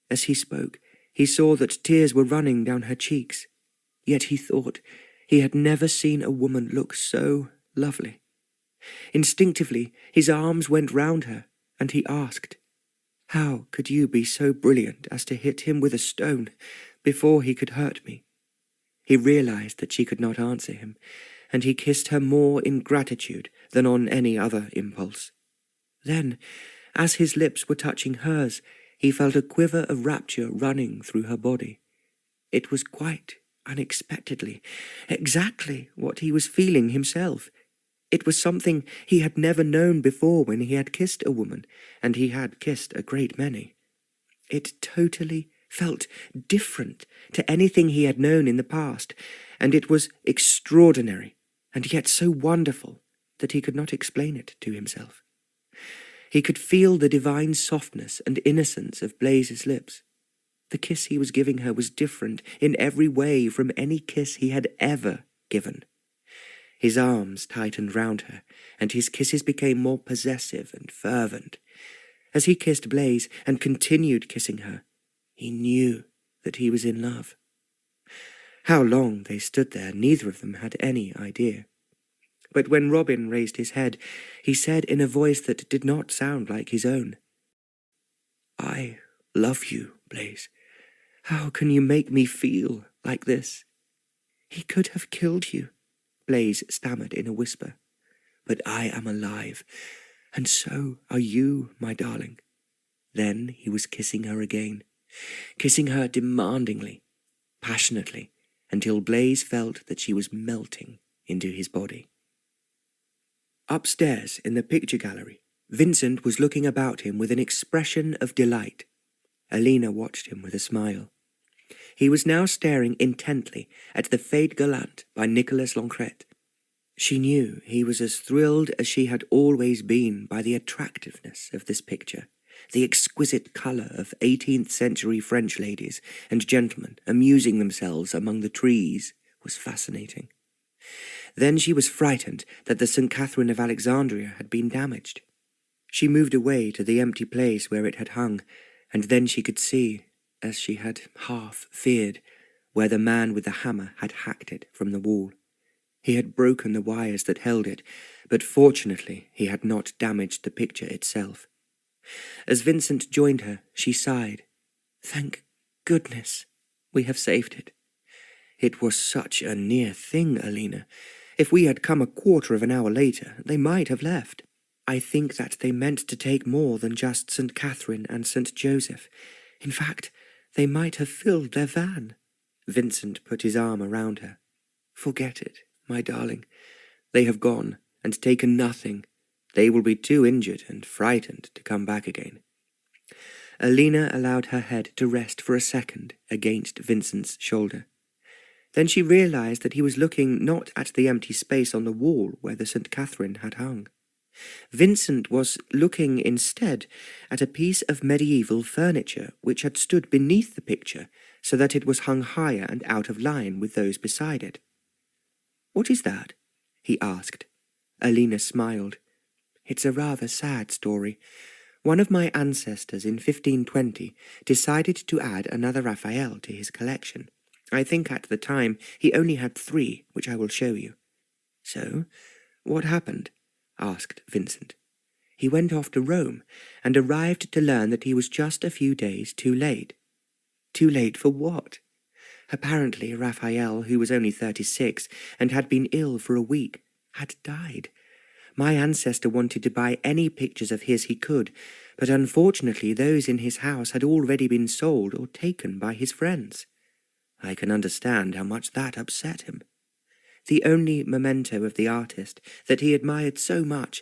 A: As he spoke, he saw that tears were running down her cheeks, yet he thought he had never seen a woman look so lovely. Instinctively, his arms went round her, and he asked, "How could you be so brilliant as to hit him with a stone before he could hurt me?" He realized that she could not answer him, and he kissed her more in gratitude than on any other impulse. Then, as his lips were touching hers, he felt a quiver of rapture running through her body. It was quite unexpectedly exactly what he was feeling himself. It was something he had never known before when he had kissed a woman, and he had kissed a great many. It totally felt different to anything he had known in the past, and it was extraordinary, and yet so wonderful that he could not explain it to himself. He could feel the divine softness and innocence of Blaise's lips. The kiss he was giving her was different in every way from any kiss he had ever given. His arms tightened round her, and his kisses became more possessive and fervent. As he kissed Blaise and continued kissing her, he knew that he was in love. How long they stood there, neither of them had any idea. But when Robin raised his head, he said in a voice that did not sound like his own, "I love you, Blaise. How can you make me feel like this?" "He could have killed you," Blaise stammered in a whisper. "But I am alive, and so are you, my darling." Then he was kissing her again, kissing her demandingly, passionately, until Blaise felt that she was melting into his body. Upstairs in the picture gallery, Vincent was looking about him with an expression of delight. Alena watched him with a smile. He was now staring intently at the Fade Gallant by Nicolas Lancret. She knew he was as thrilled as she had always been by the attractiveness of this picture. The exquisite colour of 18th century French ladies and gentlemen amusing themselves among the trees was fascinating. Then she was frightened that the St. Catherine of Alexandria had been damaged. She moved away to the empty place where it had hung, and then she could see, as she had half feared, where the man with the hammer had hacked it from the wall. He had broken the wires that held it, but fortunately he had not damaged the picture itself. As Vincent joined her, she sighed. "Thank goodness, we have saved it. It was such a near thing, Alena. If we had come a quarter of an hour later, they might have left. I think that they meant to take more than just St. Catherine and St. Joseph. In fact, they might have filled their van." Vincent put his arm around her. "Forget it, my darling. They have gone and taken nothing. They will be too injured and frightened to come back again." Alena allowed her head to rest for a second against Vincent's shoulder. Then she realized that he was looking not at the empty space on the wall where the St. Catherine had hung. Vincent was looking instead at a piece of medieval furniture which had stood beneath the picture so that it was hung higher and out of line with those beside it. "What is that?" he asked. Alena smiled. "It's a rather sad story. One of my ancestors in 1520 decided to add another Raphael to his collection. I think at the time he only had 3, which I will show you." "So, what happened?" asked Vincent. "He went off to Rome and arrived to learn that he was just a few days too late." "Too late for what?" "Apparently Raphael, who was only 36 and had been ill for a week, had died. My ancestor wanted to buy any pictures of his he could, but unfortunately those in his house had already been sold or taken by his friends. I can understand how much that upset him. The only memento of the artist that he admired so much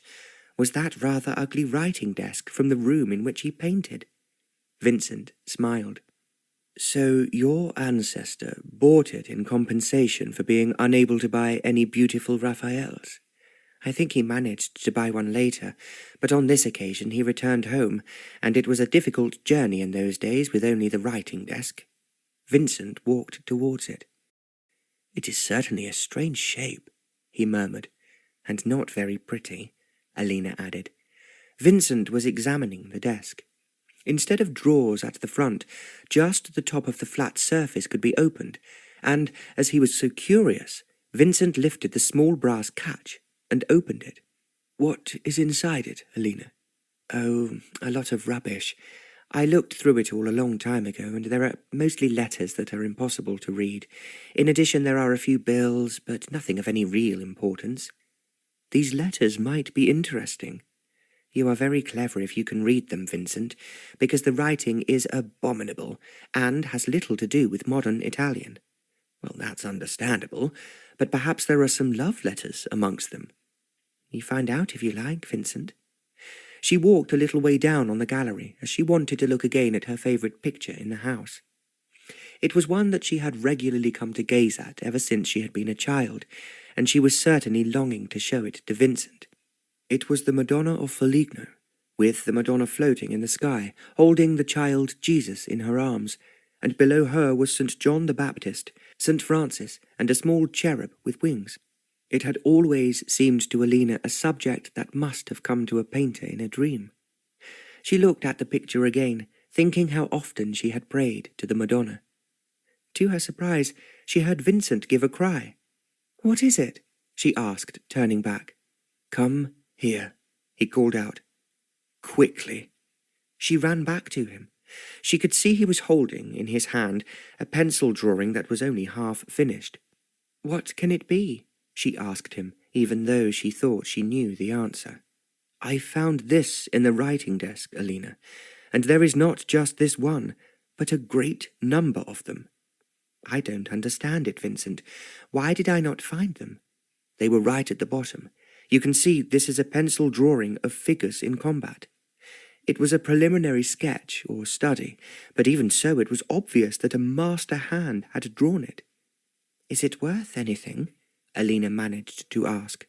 A: was that rather ugly writing desk from the room in which he painted." Vincent smiled. So your ancestor bought it in compensation for being unable to buy any beautiful Raphaels? I think he managed to buy one later, but on this occasion he returned home, and it was a difficult journey in those days with only the writing desk. Vincent walked towards it. It is certainly a strange shape, he murmured. And not very pretty, Alena added. Vincent was examining the desk. Instead of drawers at the front, just the top of the flat surface could be opened, and, as he was so curious, Vincent lifted the small brass catch and opened it. What is inside it, Alena? Oh, a lot of rubbish. I looked through it all a long time ago, and there are mostly letters that are impossible to read. In addition, there are a few bills, but nothing of any real importance. These letters might be interesting. You are very clever if you can read them, Vincent, because the writing is abominable, and has little to do with modern Italian. Well, that's understandable, but perhaps there are some love letters amongst them. You find out if you like, Vincent. She walked a little way down on the gallery, as she wanted to look again at her favourite picture in the house. It was one that she had regularly come to gaze at ever since she had been a child, and she was certainly longing to show it to Vincent. It was the Madonna of Foligno, with the Madonna floating in the sky, holding the child Jesus in her arms, and below her was St. John the Baptist, St. Francis, and a small cherub with wings. It had always seemed to Alena a subject that must have come to a painter in a dream. She looked at the picture again, thinking how often she had prayed to the Madonna. To her surprise, she heard Vincent give a cry. "What is it?" she asked, turning back. "Come here," he called out. "Quickly." She ran back to him. She could see he was holding in his hand a pencil drawing that was only half finished. "What can it be?" she asked him, even though she thought she knew the answer. "I found this in the writing desk, Alena, and there is not just this one, but a great number of them." "I don't understand it, Vincent. Why did I not find them?" "They were right at the bottom. You can see this is a pencil drawing of figures in combat. It was a preliminary sketch or study, but even so it was obvious that a master hand had drawn it." "Is it worth anything?" Alena managed to ask.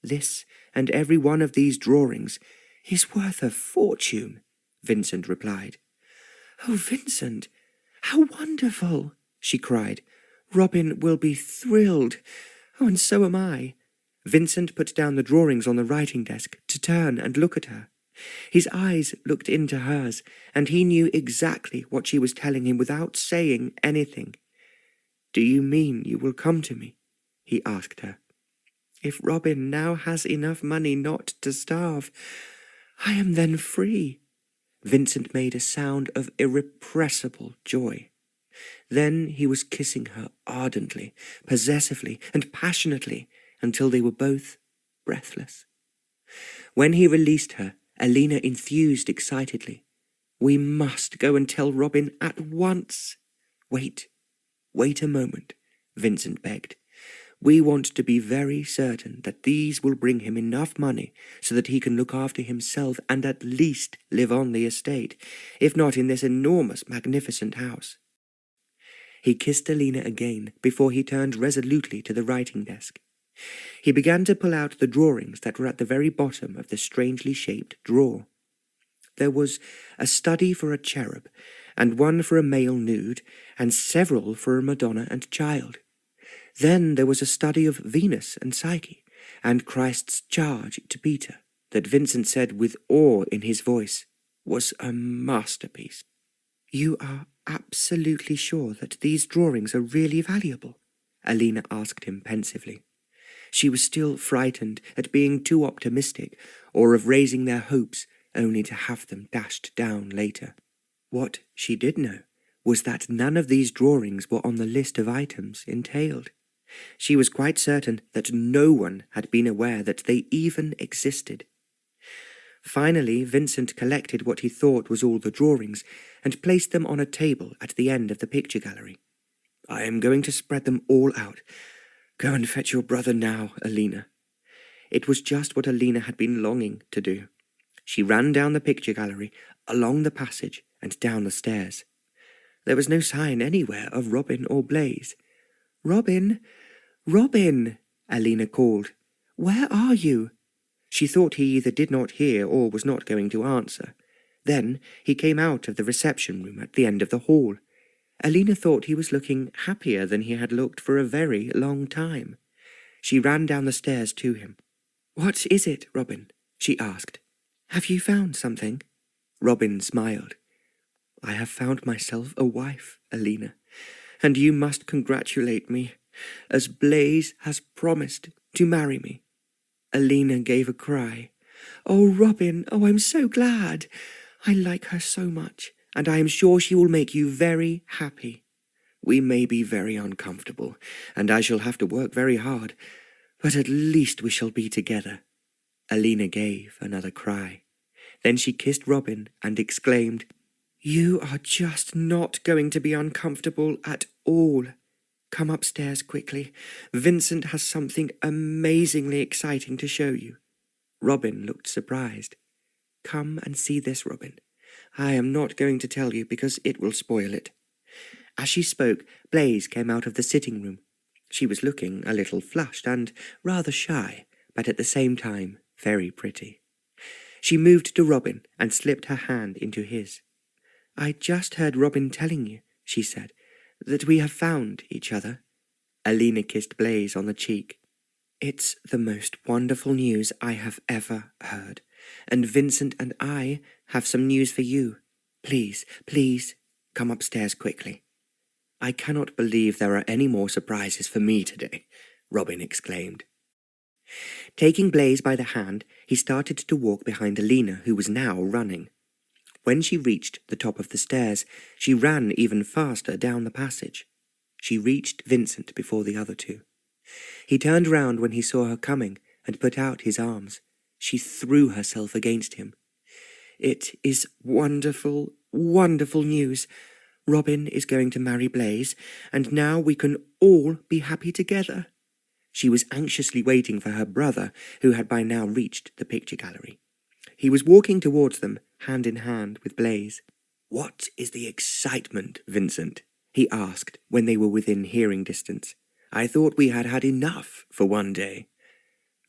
A: "This and every one of these drawings is worth a fortune," Vincent replied. "Oh, Vincent, how wonderful!" she cried. "Robin will be thrilled. Oh, and so am I." Vincent put down the drawings on the writing desk to turn and look at her. His eyes looked into hers, and he knew exactly what she was telling him without saying anything. "Do you mean you will come to me?" he asked her. "If Robin now has enough money not to starve, I am then free." Vincent made a sound of irrepressible joy. Then he was kissing her ardently, possessively, and passionately, until they were both breathless. When he released her, Alena enthused excitedly. "We must go and tell Robin at once." Wait a moment," Vincent begged. "We want to be very certain that these will bring him enough money so that he can look after himself and at least live on the estate, if not in this enormous, magnificent house." He kissed Alena again before he turned resolutely to the writing desk. He began to pull out the drawings that were at the very bottom of the strangely shaped drawer. There was a study for a cherub, and one for a male nude, and several for a Madonna and child. Then there was a study of Venus and Psyche, and Christ's charge to Peter, that Vincent said with awe in his voice was a masterpiece. "You are absolutely sure that these drawings are really valuable?" Alena asked him pensively. She was still frightened at being too optimistic, or of raising their hopes only to have them dashed down later. What she did know was that none of these drawings were on the list of items entailed. She was quite certain that no one had been aware that they even existed. Finally, Vincent collected what he thought was all the drawings and placed them on a table at the end of the picture gallery. "I am going to spread them all out. Go and fetch your brother now, Alena." It was just what Alena had been longing to do. She ran down the picture gallery, along the passage, and down the stairs. There was no sign anywhere of Robin or Blaze. "Robin! Robin!" Alena called. "Where are you?" She thought he either did not hear or was not going to answer. Then he came out of the reception room at the end of the hall. Alena thought he was looking happier than he had looked for a very long time. She ran down the stairs to him. "What is it, Robin?" she asked. "Have you found something?" Robin smiled. "I have found myself a wife, Alena, and you must congratulate me, as Blaze has promised to marry me." Alena gave a cry. "Oh, Robin, oh, I'm so glad. I like her so much, and I am sure she will make you very happy." "We may be very uncomfortable, and I shall have to work very hard, but at least we shall be together." Alena gave another cry. Then she kissed Robin and exclaimed, "You are just not going to be uncomfortable at all. Come upstairs quickly. Vincent has something amazingly exciting to show you." Robin looked surprised. "Come and see this, Robin. I am not going to tell you because it will spoil it." As she spoke, Blaze came out of the sitting room. She was looking a little flushed and rather shy, but at the same time very pretty. She moved to Robin and slipped her hand into his. "I just heard Robin telling you," she said, "that we have found each other." Alena kissed Blaze on the cheek. "It's the most wonderful news I have ever heard, and Vincent and I have some news for you. Please, please, come upstairs quickly." "I cannot believe there are any more surprises for me today," Robin exclaimed. Taking Blaze by the hand, he started to walk behind Alena, who was now running. When she reached the top of the stairs, she ran even faster down the passage. She reached Vincent before the other two. He turned round when he saw her coming and put out his arms. She threw herself against him. "It is wonderful, wonderful news. Robin is going to marry Blaze, and now we can all be happy together." She was anxiously waiting for her brother, who had by now reached the picture gallery. He was walking towards them, hand in hand with Blaze. "What is the excitement, Vincent?" he asked when they were within hearing distance. "I thought we had had enough for one day."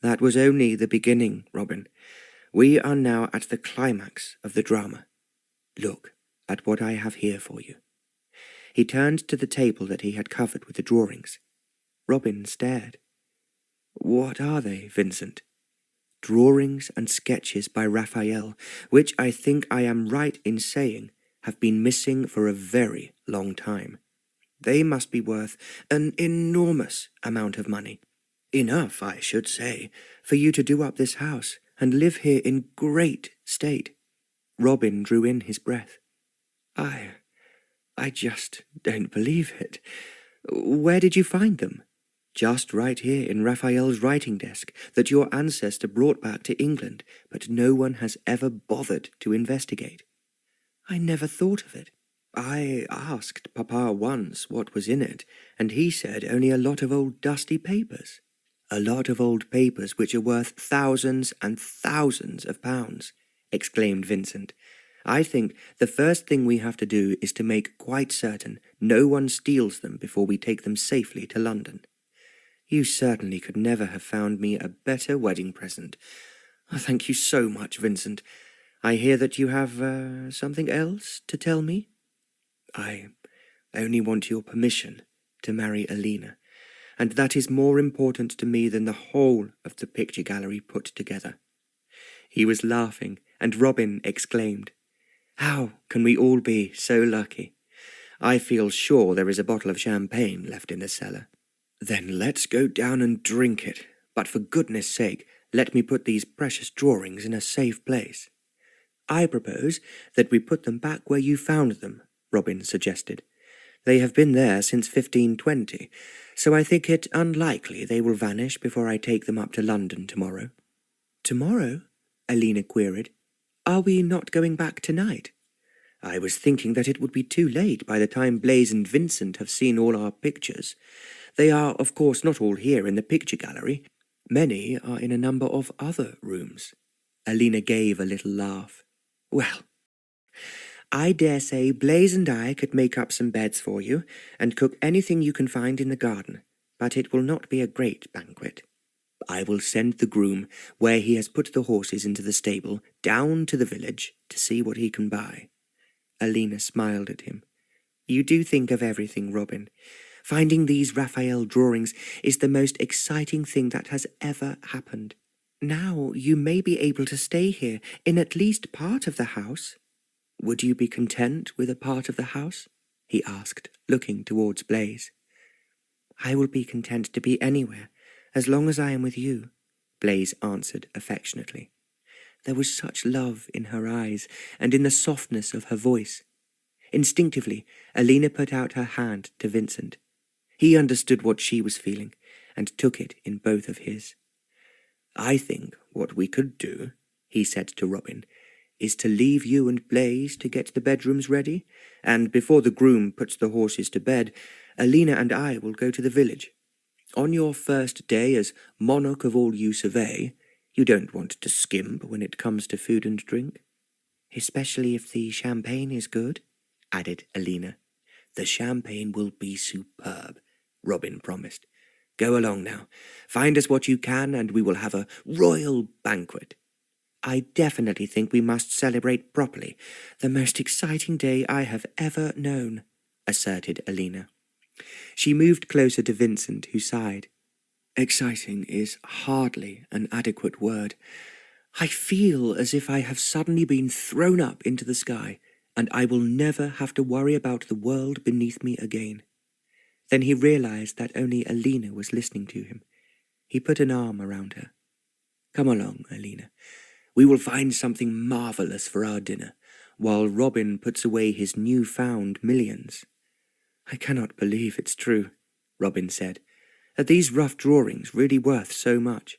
A: "That was only the beginning, Robin. We are now at the climax of the drama. Look at what I have here for you." He turned to the table that he had covered with the drawings. Robin stared. "What are they, Vincent?" "Drawings and sketches by Raphael, which I think I am right in saying have been missing for a very long time. They must be worth an enormous amount of money. Enough, I should say, for you to do up this house and live here in great state." Robin drew in his breath. I just don't believe it. Where did you find them?" "Just right here in Raphael's writing desk that your ancestor brought back to England, but no one has ever bothered to investigate." "I never thought of it." "I asked Papa once what was in it, and he said only a lot of old dusty papers." "A lot of old papers which are worth thousands and thousands of pounds," exclaimed Vincent. "I think the first thing we have to do is to make quite certain no one steals them before we take them safely to London." "You certainly could never have found me a better wedding present. Thank you so much, Vincent. I hear that you have something else to tell me?" "I only want your permission to marry Alena, and that is more important to me than the whole of the picture gallery put together." He was laughing, and Robin exclaimed, "How can we all be so lucky? I feel sure there is a bottle of champagne left in the cellar." "Then let's go down and drink it, but for goodness sake, let me put these precious drawings in a safe place." "I propose that we put them back where you found them," Robin suggested. "They have been there since 1520, so I think it unlikely they will vanish before I take them up to London tomorrow." "Tomorrow?" Alena queried. "Are we not going back tonight?" "I was thinking that it would be too late by the time Blaze and Vincent have seen all our pictures. They are, of course, not all here in the picture gallery. Many are in a number of other rooms." Alena gave a little laugh. "Well, I dare say Blaze and I could make up some beds for you, and cook anything you can find in the garden, but it will not be a great banquet. I will send the groom, where he has put the horses into the stable, down to the village to see what he can buy." Alena smiled at him. "You do think of everything, Robin. Finding these Raphael drawings is the most exciting thing that has ever happened. Now you may be able to stay here in at least part of the house." "Would you be content with a part of the house?" he asked, looking towards Blaze. "I will be content to be anywhere, as long as I am with you," Blaze answered affectionately. There was such love in her eyes and in the softness of her voice. Instinctively, Alena put out her hand to Vincent. He understood what she was feeling and took it in both of his. "I think what we could do," he said to Robin, "is to leave you and Blaze to get the bedrooms ready, and before the groom puts the horses to bed, Alena and I will go to the village. On your first day as monarch of all you survey, you don't want to skimp when it comes to food and drink." "Especially if the champagne is good," added Alena.
B: "The champagne will be superb," Robin promised. "Go along now. Find us what you can, and we will have a royal banquet."
A: "I definitely think we must celebrate properly. The most exciting day I have ever known," asserted Alena. She moved closer to Vincent, who sighed. "Exciting is hardly an adequate word. I feel as if I have suddenly been thrown up into the sky, and I will never have to worry about the world beneath me again." Then he realized that only Alena was listening to him. He put an arm around her. "Come along, Alena. We will find something marvellous for our dinner, while Robin puts away his new-found millions." "I cannot believe it's true," Robin said. "Are these rough drawings really worth so much?"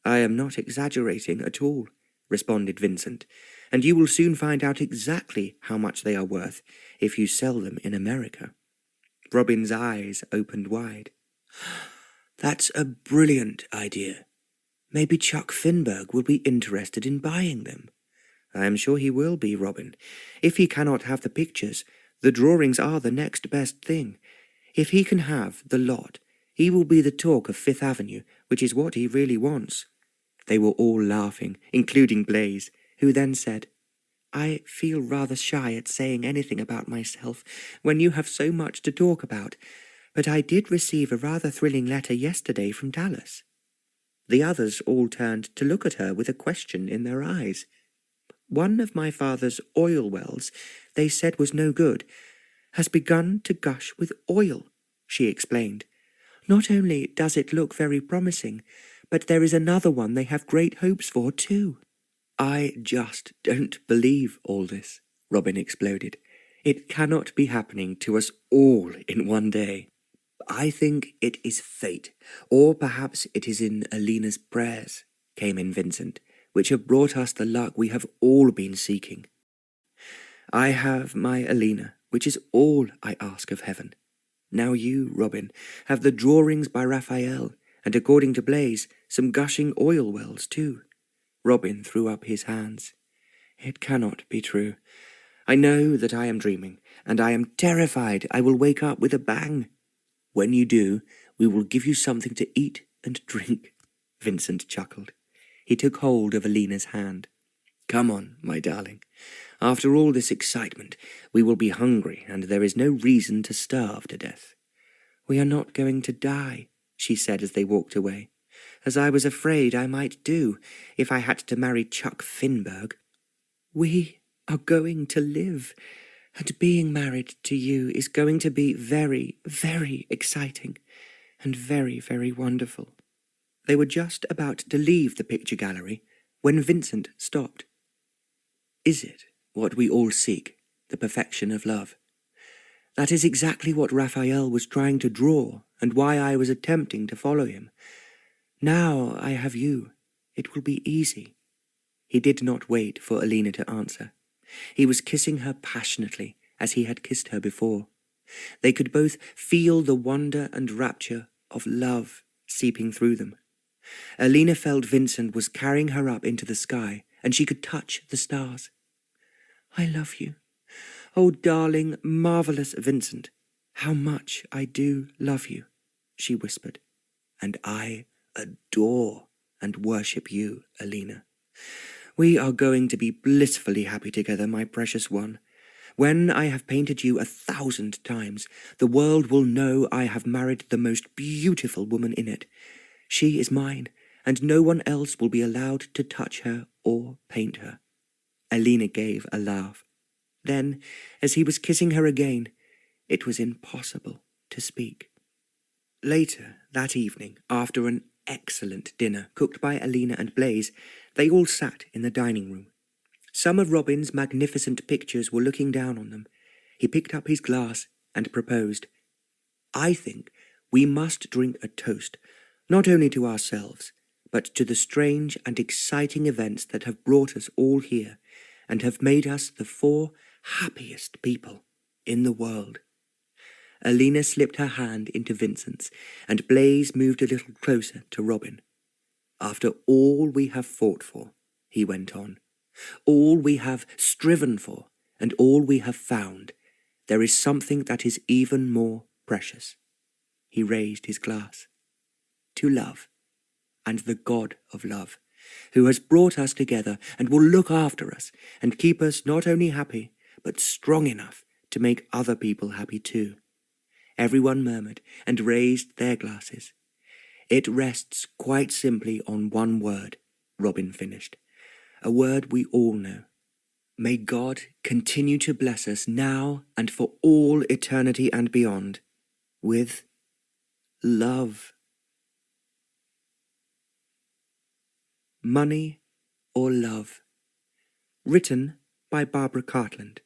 A: "I am not exaggerating at all," responded Vincent, "and you will soon find out exactly how much they are worth if you sell them in America." Robin's eyes opened wide. "That's a brilliant idea. Maybe Chuck Finberg will be interested in buying them." "I am sure he will be, Robin. If he cannot have the pictures, the drawings are the next best thing. If he can have the lot, he will be the talk of Fifth Avenue, which is what he really wants." They were all laughing, including Blaze, who then said, "I feel rather shy at saying anything about myself when you have so much to talk about, but I did receive a rather thrilling letter yesterday from Dallas." The others all turned to look at her with a question in their eyes. "One of my father's oil wells, they said was no good, has begun to gush with oil," she explained. "Not only does it look very promising, but there is another one they have great hopes for too." "I just don't believe all this," Robin exploded. "It cannot be happening to us all in one day."
B: "I think it is fate, or perhaps it is in Alena's prayers," came in Vincent, "which have brought us the luck we have all been seeking."
A: "I have my Alena, which is all I ask of heaven. Now you, Robin, have the drawings by Raphael, and according to Blaze, some gushing oil wells too." Robin threw up his hands. "It cannot be true. I know that I am dreaming, and I am terrified I will wake up with a bang."
B: "When you do, we will give you something to eat and drink," Vincent chuckled. He took hold of Alena's hand. "Come on, my darling. After all this excitement, we will be hungry, and there is no reason to starve to death."
A: "We are not going to die," she said as they walked away, "as I was afraid I might do if I had to marry Chuck Finberg. We are going to live, and being married to you is going to be very, very exciting and very, very wonderful." They were just about to leave the picture gallery when Vincent stopped.
B: "Is it what we all seek, the perfection of love?"
A: "That is exactly what Raphael was trying to draw, and why I was attempting to follow him. Now I have you. It will be easy." He did not wait for Alena to answer. He was kissing her passionately, as he had kissed her before. They could both feel the wonder and rapture of love seeping through them. Alena felt Vincent was carrying her up into the sky, and she could touch the stars. "I love you. Oh, darling, marvellous Vincent, how much I do love you, she whispered.
B: And I adore and worship you, Alena.
A: We are going to be blissfully happy together, my precious one. When I have painted you 1,000 times, the world will know I have married the most beautiful woman in it. She is mine, and no one else will be allowed to touch her or paint her. Alena gave a laugh. Then, as he was kissing her again, it was impossible to speak. Later that evening, after an excellent dinner cooked by Alena and Blaise, they all sat in the dining room. Some of Robin's magnificent pictures were looking down on them. He picked up his glass and proposed, "I think we must drink a toast, not only to ourselves, but to the strange and exciting events that have brought us all here and have made us the 4 happiest people in the world." Alena slipped her hand into Vincent's, and Blaise moved a little closer to Robin. "After all we have fought for," he went on, "all we have striven for, and all we have found, there is something that is even more precious." He raised his glass. "To love, and the God of love, who has brought us together and will look after us and keep us not only happy, but strong enough to make other people happy too." Everyone murmured and raised their glasses. "It rests quite simply on one word," Robin finished, "a word we all know. May God continue to bless us now and for all eternity and beyond, with love." Money or Love. Written by Barbara Cartland.